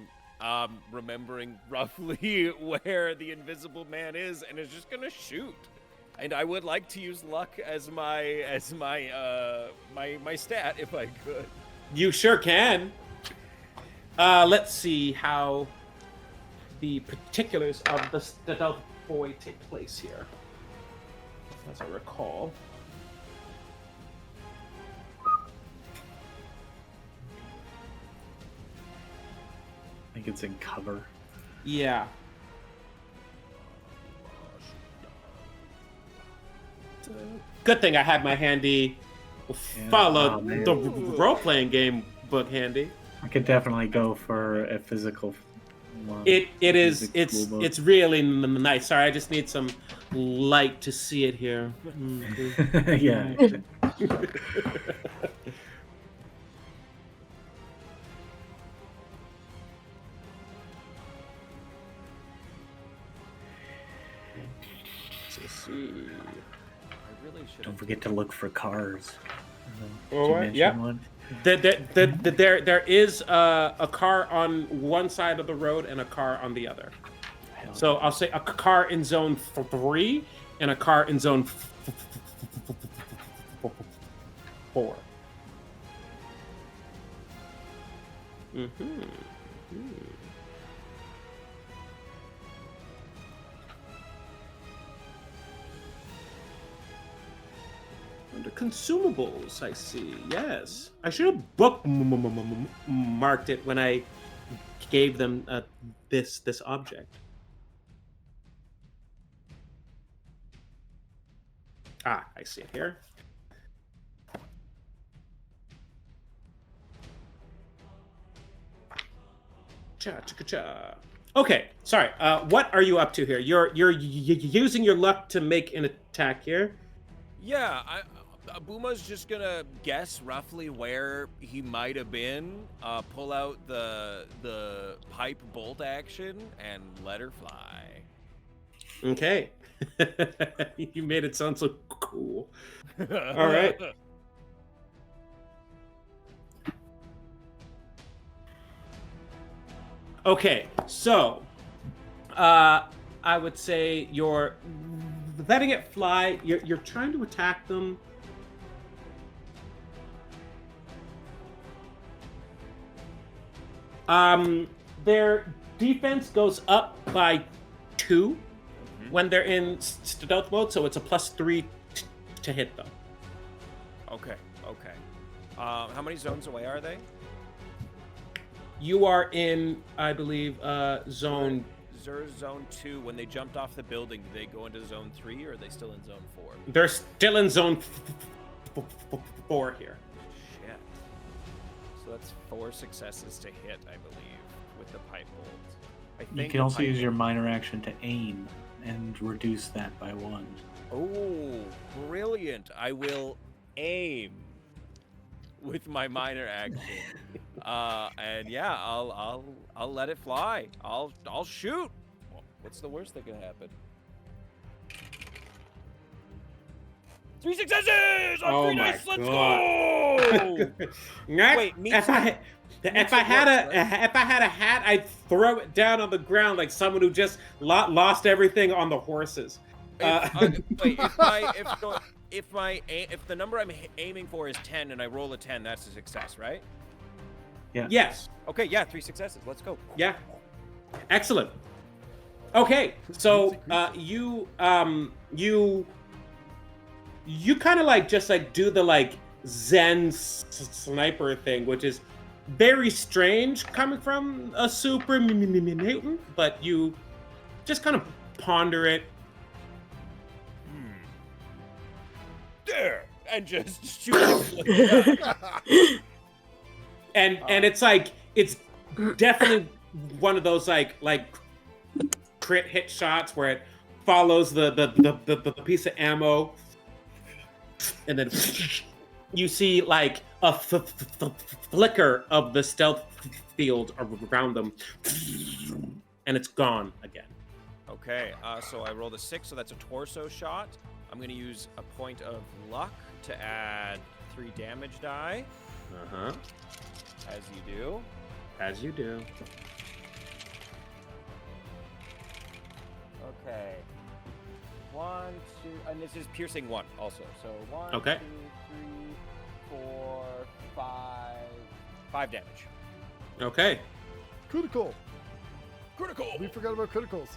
remembering roughly where the invisible man is, and is just gonna shoot. And I would like to use luck as my my stat if I could. You sure can. Let's see how the particulars of the stealth boy take place here. As I recall. I think it's in cover. Yeah. Good thing I had my handy follow the role-playing game book handy. I could definitely go for a physical one. It's really nice. Sorry, I just need some light to see it here. Yeah. Let's see. I really should. Don't forget to look for cars. Yeah. One. There is a car on one side of the road and a car on the other. So I'll say a car in zone 3 and a car in zone 4. Under consumables, I see. Yes, I should have bookmarked it when I gave them this object. Ah, I see it here. Cha-cha-cha. Okay, sorry. What are you up to here? You're using your luck to make an attack here. Yeah, Booma's just gonna guess roughly where he might have been, pull out the pipe bolt action, and let her fly. Okay. You made it sound so cool. All right. Okay, so I would say you're letting it fly. You're trying to attack them. Their defense goes up by 2 when they're in stealth mode, so it's a +3 to hit them. Okay. How many zones away are they? You are in, I believe, zone. Zone 2. When they jumped off the building, did they go into zone 3 or are they still in zone 4? They're still in zone 4 here. Shit. So that's 4 successes to hit, I believe, with the pipe bolt. I think You can also use your minor action to aim and reduce that by 1. Oh, brilliant! I will aim with my minor action, and yeah, I'll let it fly. I'll shoot. What's the worst that can happen? 3 successes on Oh 3 my dice. Let's God. go. Next, Wait, if I had a hat, I'd throw it down on the ground like someone who just lost everything on the horses. Wait, if the number I'm aiming for is 10 and I roll a 10, that's a success, right? Yeah. Yes. Okay, yeah, 3 successes. Let's go. Yeah. Excellent. Okay, so you kind of like just like do the like Zen sniper thing, which is very strange coming from a super mutant, but you just kind of ponder it. There, and just shoot him. And it's like it's definitely one of those like crit hit shots where it follows the piece of ammo, and then you see like a flicker of the stealth field around them, and it's gone again. Okay, so I rolled a 6, so that's a torso shot. I'm going to use a point of luck to add 3 damage die. Uh-huh. As you do. As you do. Okay. 1, 2, and this is piercing 1 also. So 1, Okay. 2, 3, 4, 5. 5 damage. Okay. Critical. Critical! We forgot about criticals.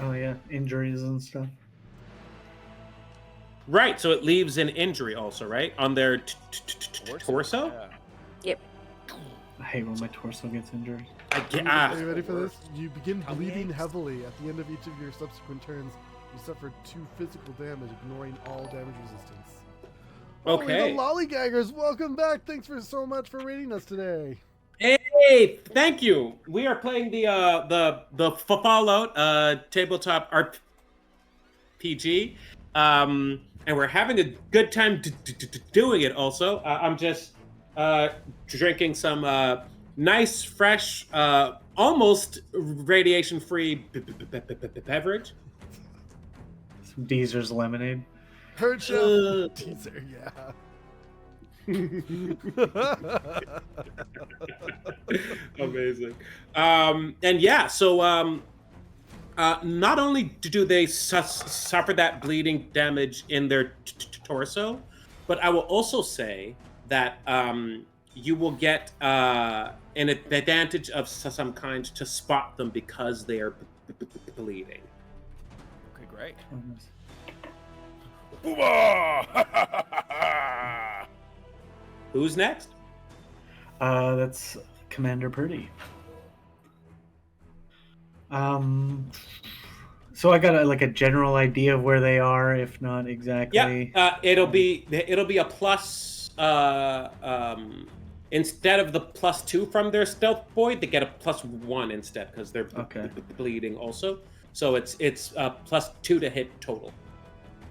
Oh yeah, injuries and stuff. Right, so it leaves an injury also, right? On their torso? Yeah. Yep. I hate when my torso gets injured. Are you ready for this? You begin bleeding heavily. At the end of each of your subsequent turns, you suffer 2 physical damage, ignoring all damage resistance. Okay. Oh, the Lollygaggers, welcome back. Thanks so much for raiding us today. Hey, thank you. We are playing the Fallout tabletop RPG, and we're having a good time doing it. Also, I'm just drinking some nice, fresh, almost radiation-free beverage. Some Deezer's lemonade. Hurt you. Teaser, yeah. Amazing. And yeah, so not only do they suffer that bleeding damage in their torso, but I will also say that you will get an advantage of some kind to spot them because they are bleeding. Okay, great. Who's next? That's Commander Purdy. So I got a general idea of where they are, if not exactly. Yeah, it'll be a plus. Instead of the +2 from their stealth void, they get a +1 instead because they're bleeding also. So it's +2 to hit total.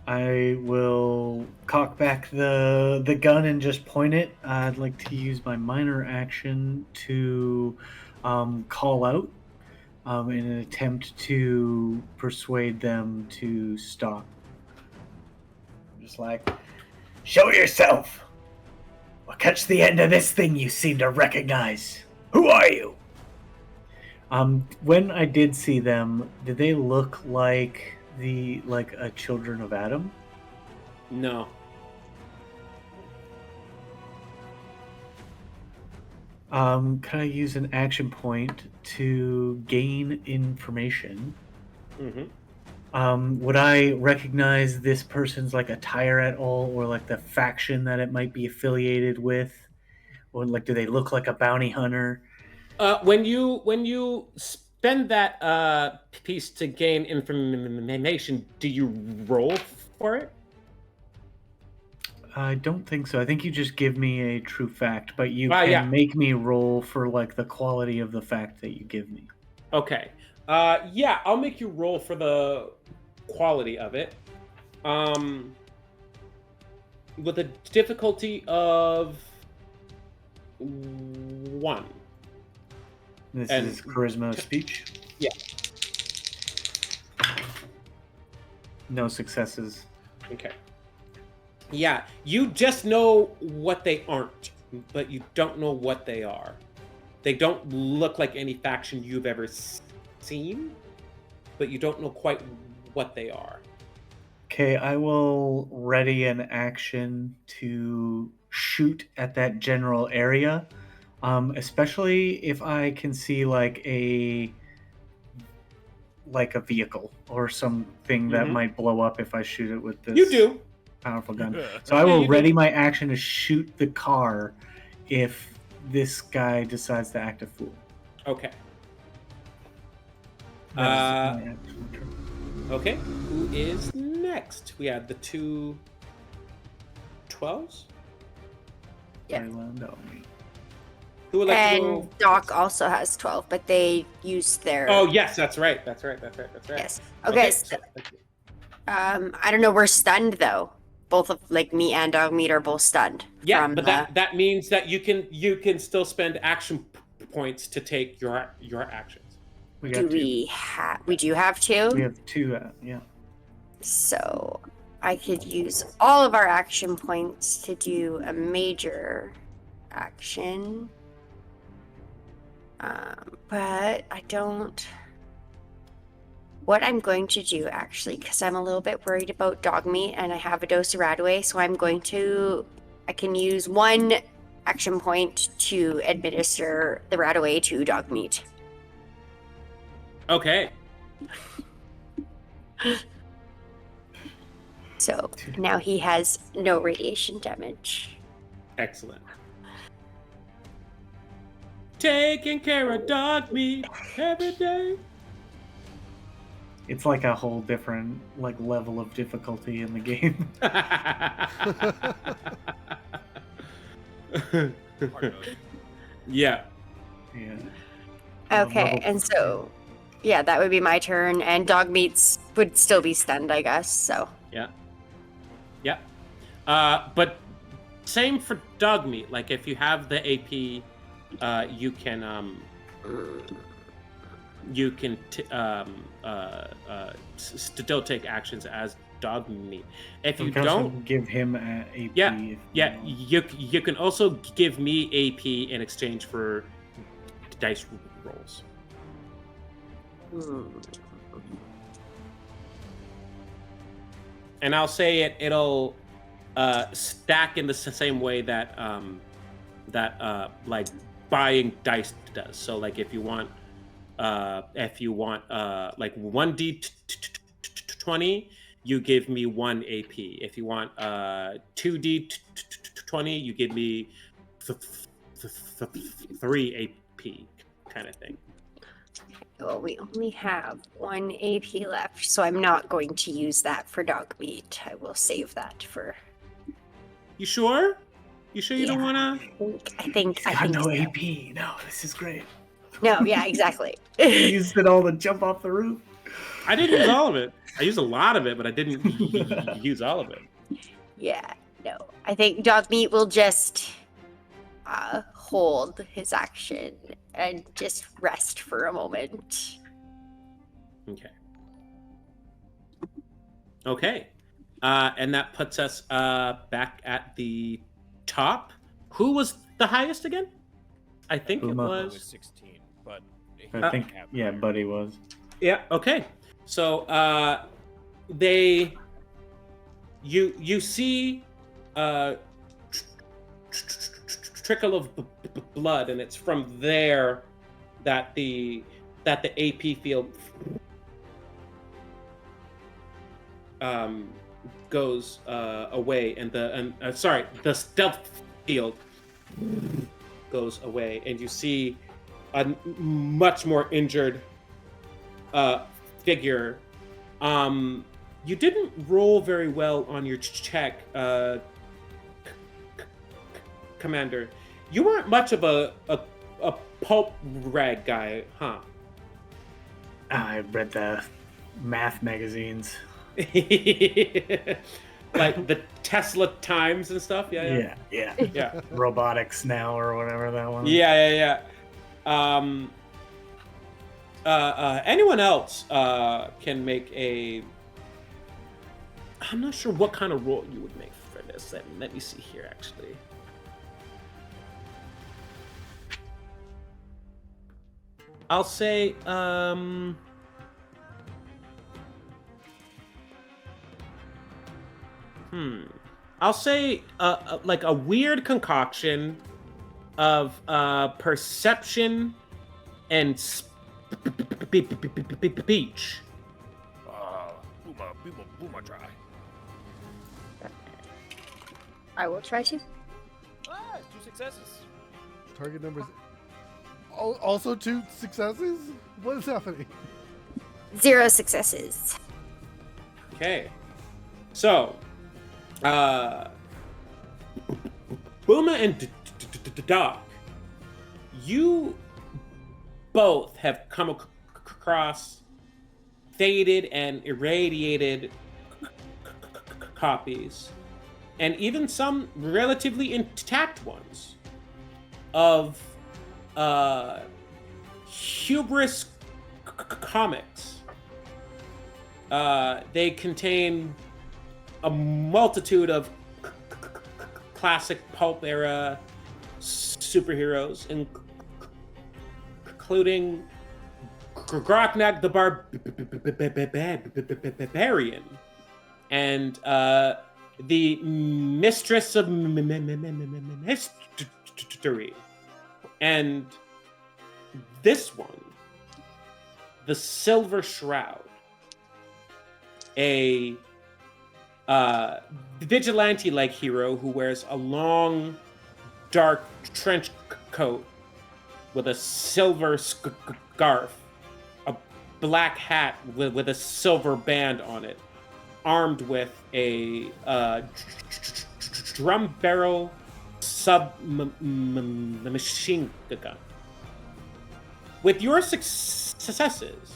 I will cock back the gun and just point it. I'd like to use my minor action to call out in an attempt to persuade them to stop. Just like, show yourself! Or catch the end of this thing you seem to recognize. Who are you? When I did see them, did they look like a Children of Adam? No. Can I use an action point to gain information? Mm-hmm. Would I recognize this person's attire at all, or the faction that it might be affiliated with, or do they look like a bounty hunter? When you spend that piece to gain information, do you roll for it? I don't think so. I think you just give me a true fact, but you can make me roll for the quality of the fact that you give me. Okay. Yeah, I'll make you roll for the quality of it. With a difficulty of 1. This is charisma speech? Yeah. No successes. Okay. Yeah, you just know what they aren't, but you don't know what they are. They don't look like any faction you've ever seen, but you don't know quite what they are. Okay, I will ready an action to shoot at that general area, especially if I can see like a vehicle or something that Mhm. might blow up if I shoot it with this You do. powerful gun. So I Yeah, will you do. ready my action to shoot the car if this guy decides to act a fool. Okay. That is my action turn. Okay. Who is next? We have the two 12s. Yeah. Who would like to And go? Doc also has 12, but they used their. Oh yes, that's right. That's right. Yes. Okay. So, I don't know. We're stunned though. Both of like me and Dogmeat are both stunned. Yeah, from but that means that you can still spend action points to take your actions. We got two. We do have two. We have two. Yeah. So I could use all of our action points to do a major action. But I don't. What I'm going to do actually, because I'm a little bit worried about Dogmeat and I have a dose of Radaway, so I can use one action point to administer the Radaway to Dogmeat. Okay. So now he has no radiation damage. Excellent. Taking care of Dogmeat every day. It's like a whole different like level of difficulty in the game. Yeah. Yeah. Okay, Level and so, yeah, that would be my turn, and Dogmeats would still be stunned, I guess, so. Yeah. But same for Dogmeat. Like if you have the AP, you can still take actions as Dogmeat. If you don't give him AP. Yeah, you can also give me AP in exchange for dice rolls. And I'll say it'll stack in the same way that like buying dice does. So like if you want like 1d20, you give me 1 AP. If you want 2d20, you give me 3 AP kind of thing. Well, we only have 1 AP left, so I'm not going to use that for Dogmeat. I will save that for... You sure? You sure you don't wanna? I think no so. AP. No, this is great. No, yeah, exactly. You used it all to jump off the roof. I didn't use all of it. I used a lot of it, but I didn't use all of it. Yeah, no. I think Dogmeat will just hold his action and just rest for a moment. Okay. And that puts us back at the top. Who was the highest again? I think it was 16, but I think Buddy was. Yeah. Okay. So you see trickle of blood, and it's from there that the AP field goes away, and the stealth field goes away, and you see a much more injured figure. You didn't roll very well on your check, Commander. You weren't much of a pulp rag guy, huh? I read the math magazines. Like the Tesla Times and stuff. Yeah. Robotics now or whatever that one. Yeah. Anyone else can make a... I'm not sure what kind of roll you would make for this. Let me see here, actually. I'll say, I'll say, like a weird concoction of perception and speech. Booma try. I will try to. Ah, 2 successes. Target numbers. Also 2 successes? What is happening? 0 successes. Okay. So, Booma and Doc, you both have come across faded and irradiated copies, and even some relatively intact ones, of hubris comics. They contain a multitude of classic pulp era superheroes, including Groknak the Barbarian and the Mistress of Mystery, and this one, the Silver Shroud, a vigilante-like hero who wears a long, dark trench coat with a silver scarf, a black hat with a silver band on it, armed with a drum barrel submachine gun. With your successes,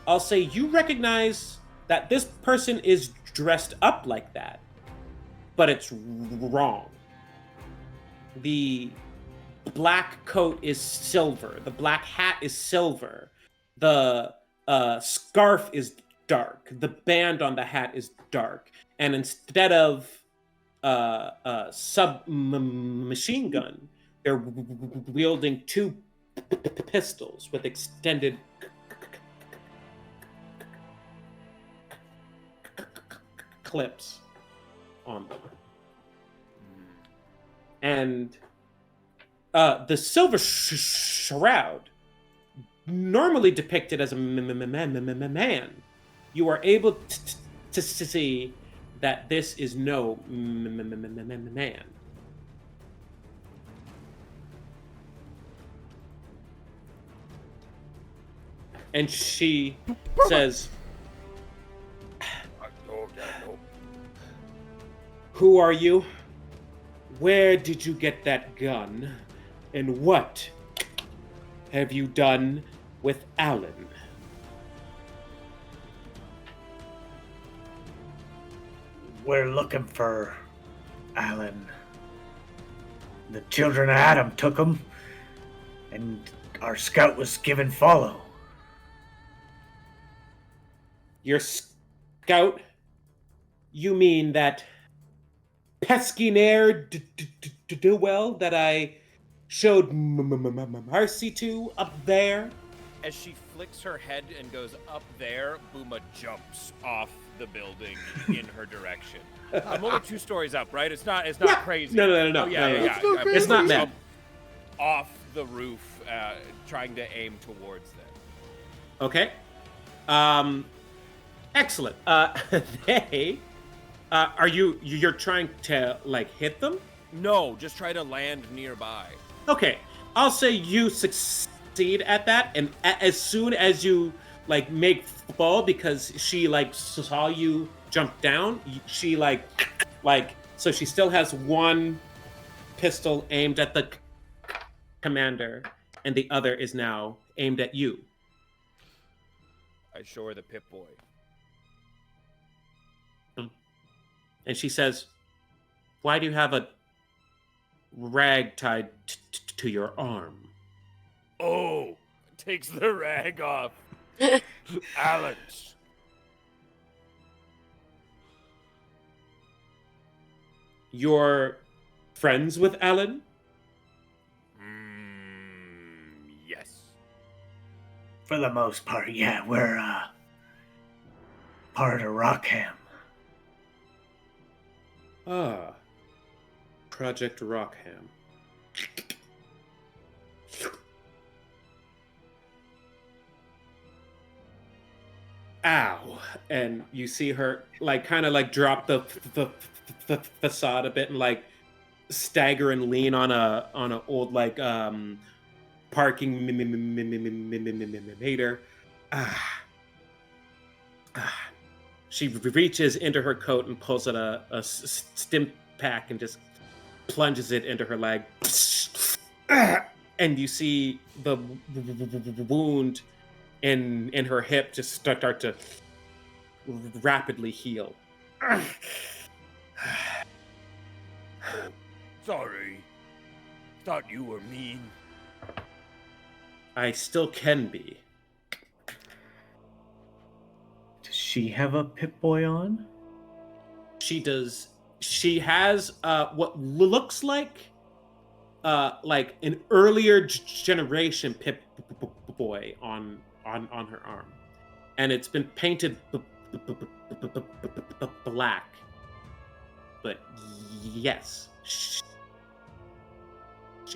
I'll say you recognize that this person is dressed up like that, but it's wrong. The black coat is silver. The black hat is silver. The scarf is dark. The band on the hat is dark. And instead of submachine gun, they're wielding 2 pistols with extended clips on them. And the Silver Shroud, normally depicted as a man, you are able to see that this is no man. And she says, "Who are you? Where did you get that gun? And what have you done with Alain?" We're looking for Alain. The children of Adam took him, and our scout was given follow. Your scout? You mean that pesky ne'er-do-well that I showed mercy to up there? As she flicks her head and goes up there, Booma jumps off the building in her direction. I'm only 2 stories up, right? It's not crazy. No. Oh, yeah. It's not Jump mad. off the roof, trying to aim towards them. Okay. Excellent. You're trying to, like, hit them? No, just try to land nearby. Okay. I'll say you succeed at that, and as soon as you, like, make fall, because she, like, saw you jump down, she, so she still has 1 pistol aimed at the commander, and the other is now aimed at you. I show her the Pip-Boy. And she says, "Why do you have a rag tied to your arm?" Oh, takes the rag off. Alex. You're friends with Alain? Yes. For the most part, yeah, we're part of Rockham. Ah. Project Rockham. Ow. And you see her like kind of like drop the facade a bit and like stagger and lean on a old like parking meter. She reaches into her coat and pulls out a stim pack and just plunges it into her leg. And you see the wound in her hip just start to rapidly heal. Sorry. Thought you were mean. I still can be. Does she have a Pip-Boy on? She does. She has what looks like an earlier generation Pip-Boy on her arm, and it's been painted black. But yes, she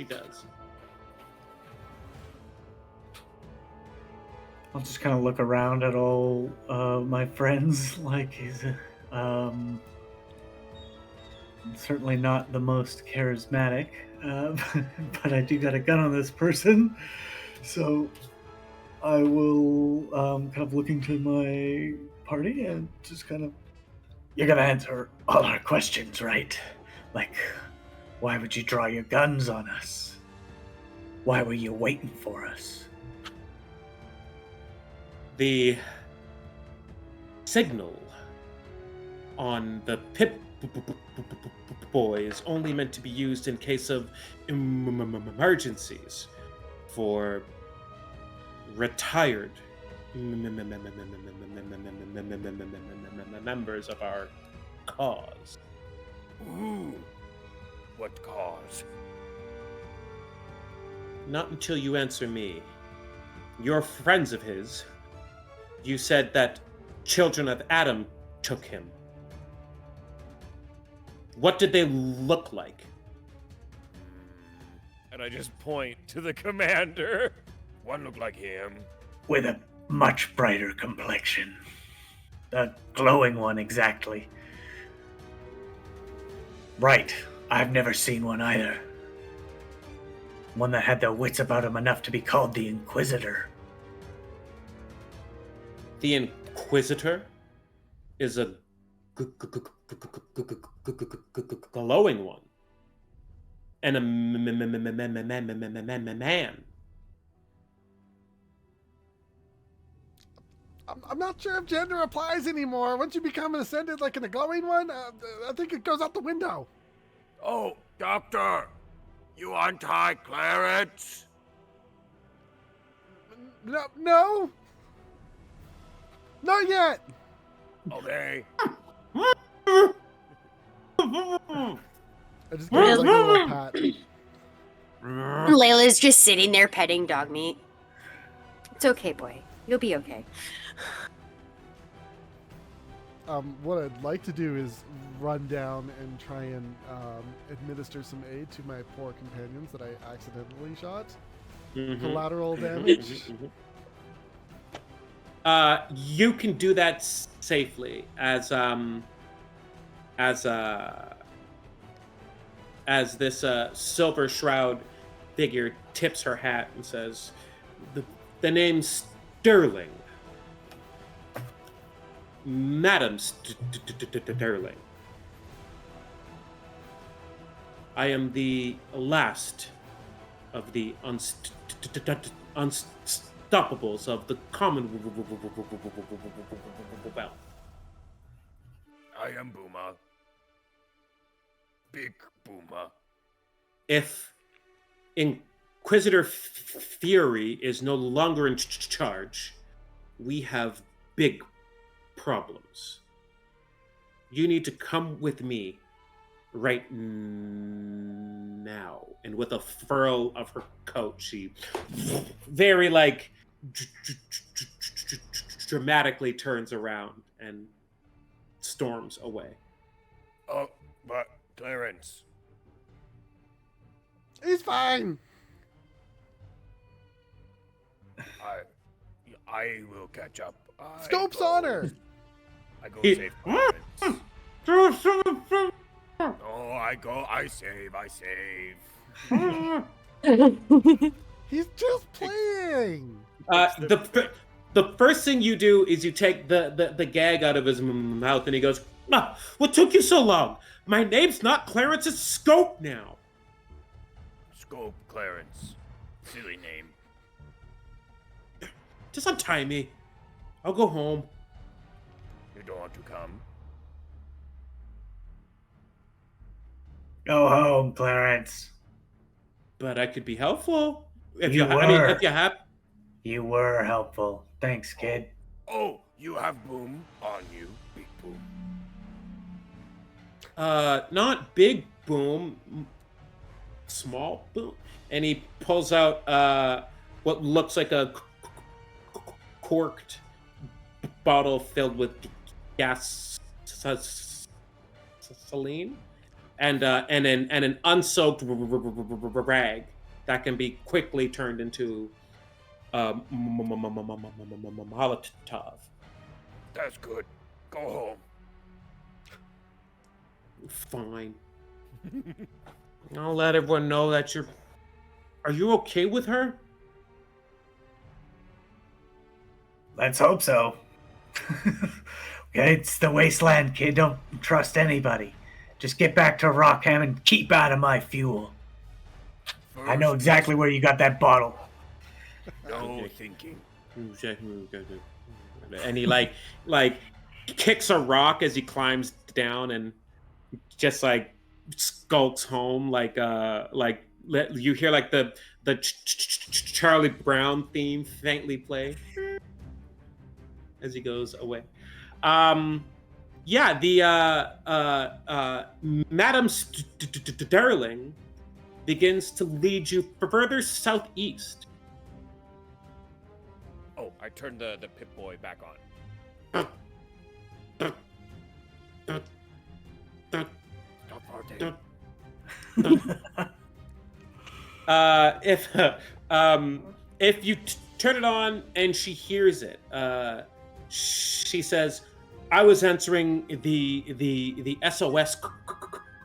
does. I'll just kind of look around at all my friends. Like, he's certainly not the most charismatic, but I do got a gun on this person. So I will kind of look into my party and just kind of... You're going to answer all our questions, right? Like, why would you draw your guns on us? Why were you waiting for us? The signal on the Pip-Boy is only meant to be used in case of emergencies for retired members of our cause. Ooh. What cause? Not until you answer me. You're friends of his. You said that children of Adam took him. What did they look like? And I just point to the commander. One looked like him. With a much brighter complexion. A glowing one, exactly. Right. I've never seen one either. One that had their wits about him enough to be called the Inquisitor. The Inquisitor is a glowing one. And a man. I'm not sure if gender applies anymore. Once you become an ascended, like in a glowing one, I think it goes out the window. Oh, Doctor! You anti-clerics? No. Not yet. Okay. I just give it like a little pat. Layla's just sitting there petting dog meat. It's okay, boy. You'll be okay. What I'd like to do is run down and try and administer some aid to my poor companions that I accidentally shot. Collateral damage. You can do that safely as this silver shroud figure tips her hat and says, "The name's Sterling, Madam Sterling. I am the last of the unstoppables of the Commonwealth. I am Booma. Big Booma. If Inquisitor Fury is no longer in charge, we have big problems. You need to come with me right now. And with a furl of her coat, she very like dramatically turns around and storms away. Oh, but Clarence. He's fine. I will catch up. Scope's on her. I go He- save Clarence. Oh, I save. He's just playing. The first thing you do is you take the gag out of his mouth, and he goes, "What took you so long? My name's not Clarence, it's Scope now." Scope Clarence. Silly name. Just untie me. I'll go home. You don't want to come? Go home, Clarence. But I could be helpful. If You I mean, were. if you have. You were helpful. Thanks, kid. Oh, you have Boom on you. Big Boom. Not Big Boom, Small Boom. And he pulls out what looks like a corked bottle filled with gasoline, and an unsoaked rag that can be quickly turned into Molotov. That's good. Go home. Fine. I'll let everyone know that you're. Are you okay with her? Let's hope so. Okay, it's the wasteland, kid. Don't trust anybody. Just get back to Rockham and keep out of my fuel. I know exactly where you got that bottle. No thinking. And he like kicks a rock as he climbs down and just like skulks home, you hear like the Charlie Brown theme faintly play as he goes away. Yeah, the Madam Sterling begins to lead you further southeast. Oh, I turned the Pip-Boy back on. Stop farting. If you turn it on and she hears it, she says, "I was answering the SOS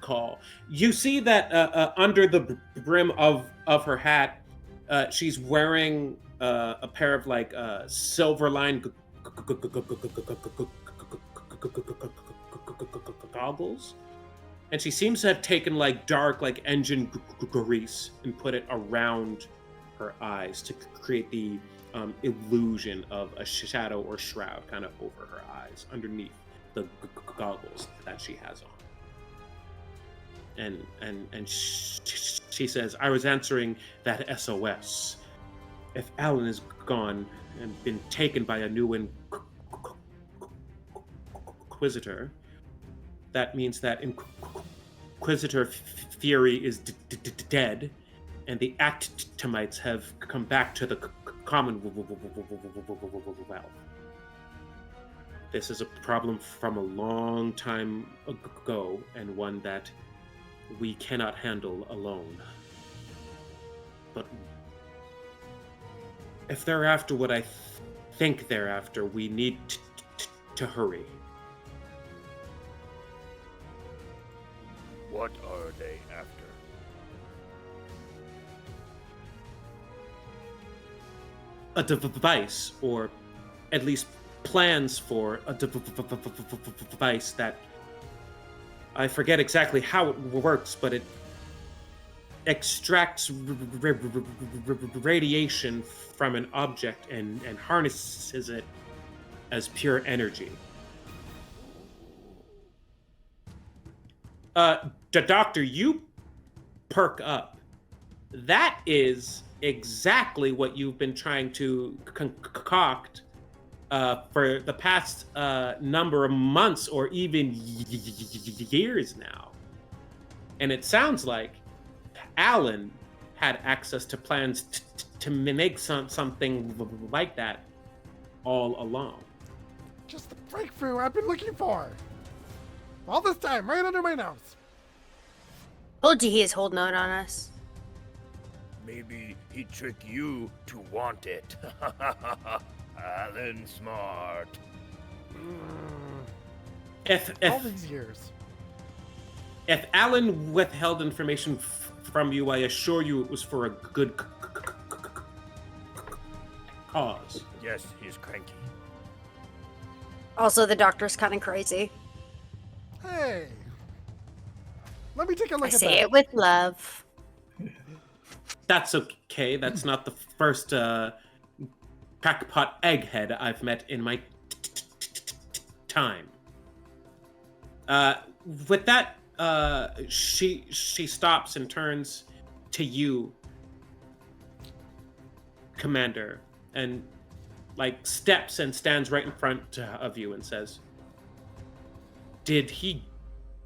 call." You see that under the brim of her hat, she's wearing a pair of like silver lined goggles, and she seems to have taken like dark like engine grease and put it around her eyes to create the illusion of a shadow or shroud kind of over her eyes underneath the goggles that she has on. And she says, "I was answering that SOS. If Alain is gone and been taken by a new Inquisitor, that means that Inquisitor Fury is dead, and the Actimites have come back to the Commonwealth. This is a problem from a long time ago, and one that we cannot handle alone. But if they're after what I think they're after, we need to hurry." What are they after? A device, or at least plans for a device that I forget exactly how it works, but it extracts radiation from an object and harnesses it as pure energy. Doctor, you perk up. That is exactly what you've been trying to concoct for the past number of months or even years now. And it sounds like Alain had access to plans to make something like that all along. Just the breakthrough I've been looking for. All this time, right under my nose. Told you he is holding out on us. Maybe he tricked you to want it. Alan Smart. All these years. If Alain withheld information from you, I assure you it was for a good cause. Yes, he's cranky. Also, the doctor's kind of crazy. Hey. Let me take a look I at say that. it with love. That's okay. That's not the first crackpot egghead I've met in my time. With that, she stops and turns to you, Commander, and like steps and stands right in front of you and says, "Did he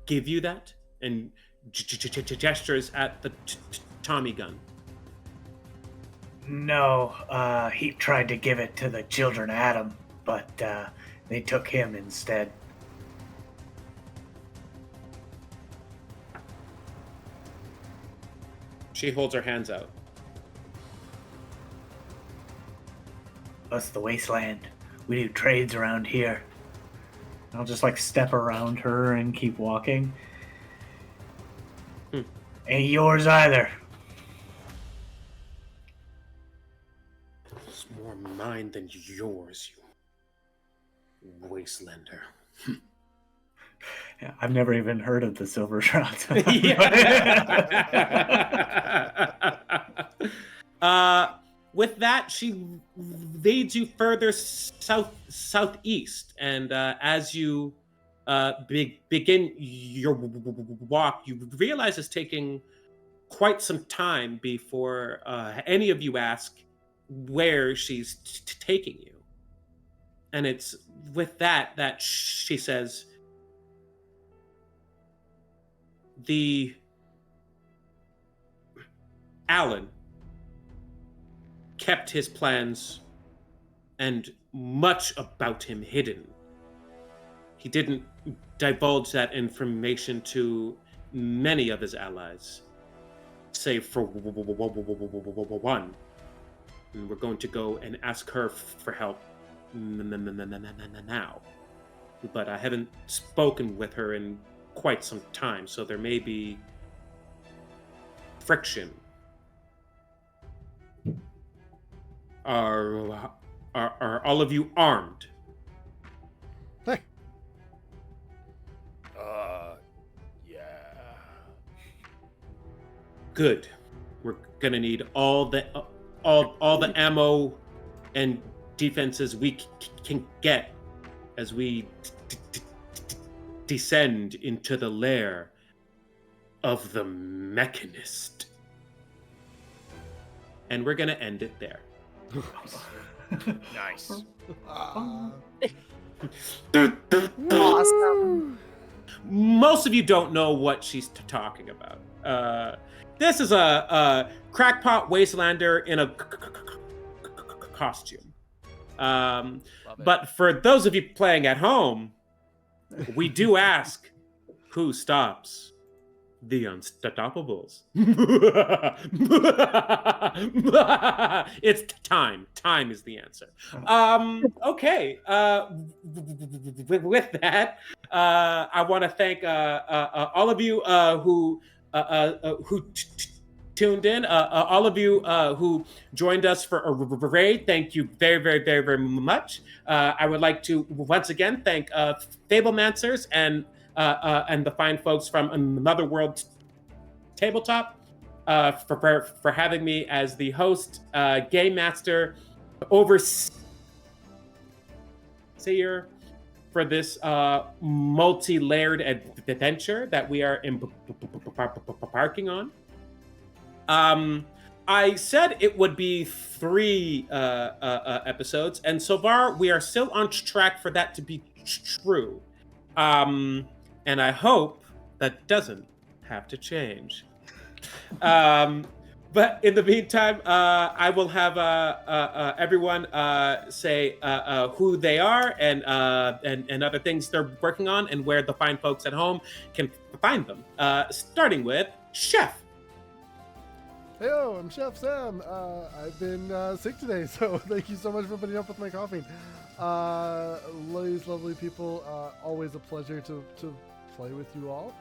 give you that?" And gestures at the Tommy gun. No, he tried to give it to the children of Adam, but they took him instead. She holds her hands out. Us, the wasteland. We do trades around here. I'll just like step around her and keep walking. Ain't yours either. It's more mine than yours, you wastelander. Yeah, I've never even heard of the Silver Shrouds. With that, she leads you further southeast, and as you begin your walk, you realize it's taking quite some time before any of you ask where she's taking you. And it's with that she says, the Alain kept his plans and much about him hidden. He didn't divulge that information to many of his allies, save for one. And we're going to go and ask her for help now. But I haven't spoken with her in quite some time, so there may be friction. Are all of you armed? Hey. Yeah. Good. We're gonna need all the ammo and defenses we can get as we descend into the lair of the Mechanist. And we're gonna end it there. Nice. Awesome. Most of you don't know what she's talking about. This is a crackpot wastelander in a costume. But for those of you playing at home, we do ask, who stops the Unstoppables? It's time. Time is the answer. Okay. With that, I want to thank all of you who tuned in. All of you who joined us for a raid, thank you very, very, very, very much. I would like to once again thank Fablemancers and the fine folks from Another World Tabletop for having me as the host, game master, overseer for this multi-layered adventure that we are embarking on. I said it would be 3 episodes, and so far we are still on track for that to be true. And I hope that doesn't have to change. But in the meantime, I will have everyone say who they are and other things they're working on and where the fine folks at home can find them. Starting with Chef. Heyo, I'm Chef Sam. I've been sick today, so thank you so much for putting up with my coughing. Ladies, lovely people, always a pleasure to play with you all.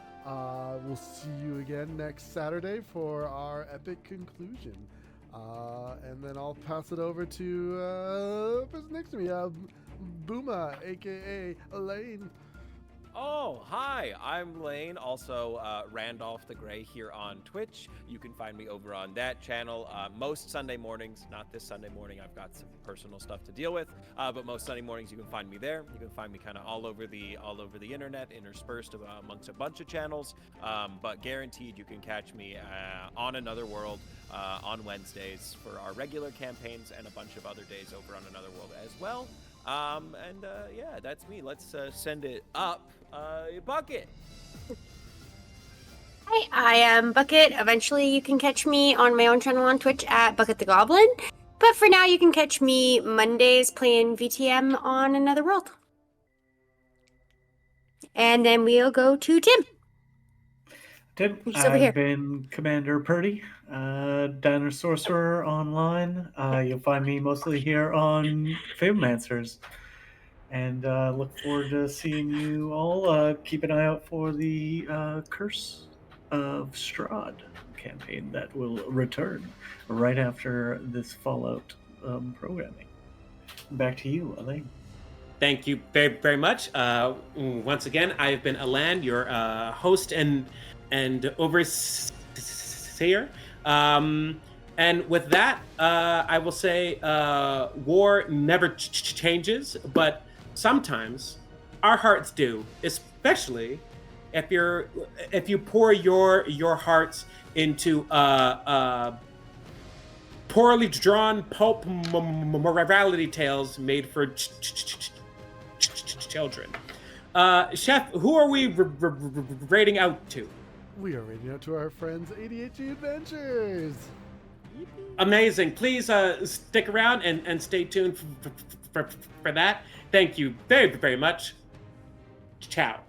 We'll see you again next Saturday for our epic conclusion. And then I'll pass it over to the person next to me, Booma, aka Alain. Oh, hi, I'm Lane, also Randolph the Grey here on Twitch. You can find me over on that channel most Sunday mornings. Not this Sunday morning, I've got some personal stuff to deal with, but most Sunday mornings you can find me there. You can find me kind of all over the internet, interspersed amongst a bunch of channels, but guaranteed you can catch me on Another World on Wednesdays for our regular campaigns and a bunch of other days over on Another World as well. Yeah, that's me. Let's send it up. Bucket. Hi, I am Bucket. Eventually, you can catch me on my own channel on Twitch at Bucket the Goblin. But for now, you can catch me Mondays playing VTM on Another World. And then we'll go to Tim. Tim, He's over I've here. been Commander Purdy, Diner Sorcerer online. You'll find me mostly here on Fabemancers. And look forward to seeing you all. Keep an eye out for the Curse of Strahd campaign that will return right after this Fallout programming. Back to you, Alain. Thank you very, very much. Once again, I've been Alain, your host and overseer. And with that, I will say war never changes, but sometimes our hearts do, especially if you pour your hearts into poorly drawn pulp morality tales made for children. Chef, who are we rating out to? We are rating out to our friends ADHD Adventures. Amazing. Please stick around and stay tuned for that. Thank you very, very much. Ciao.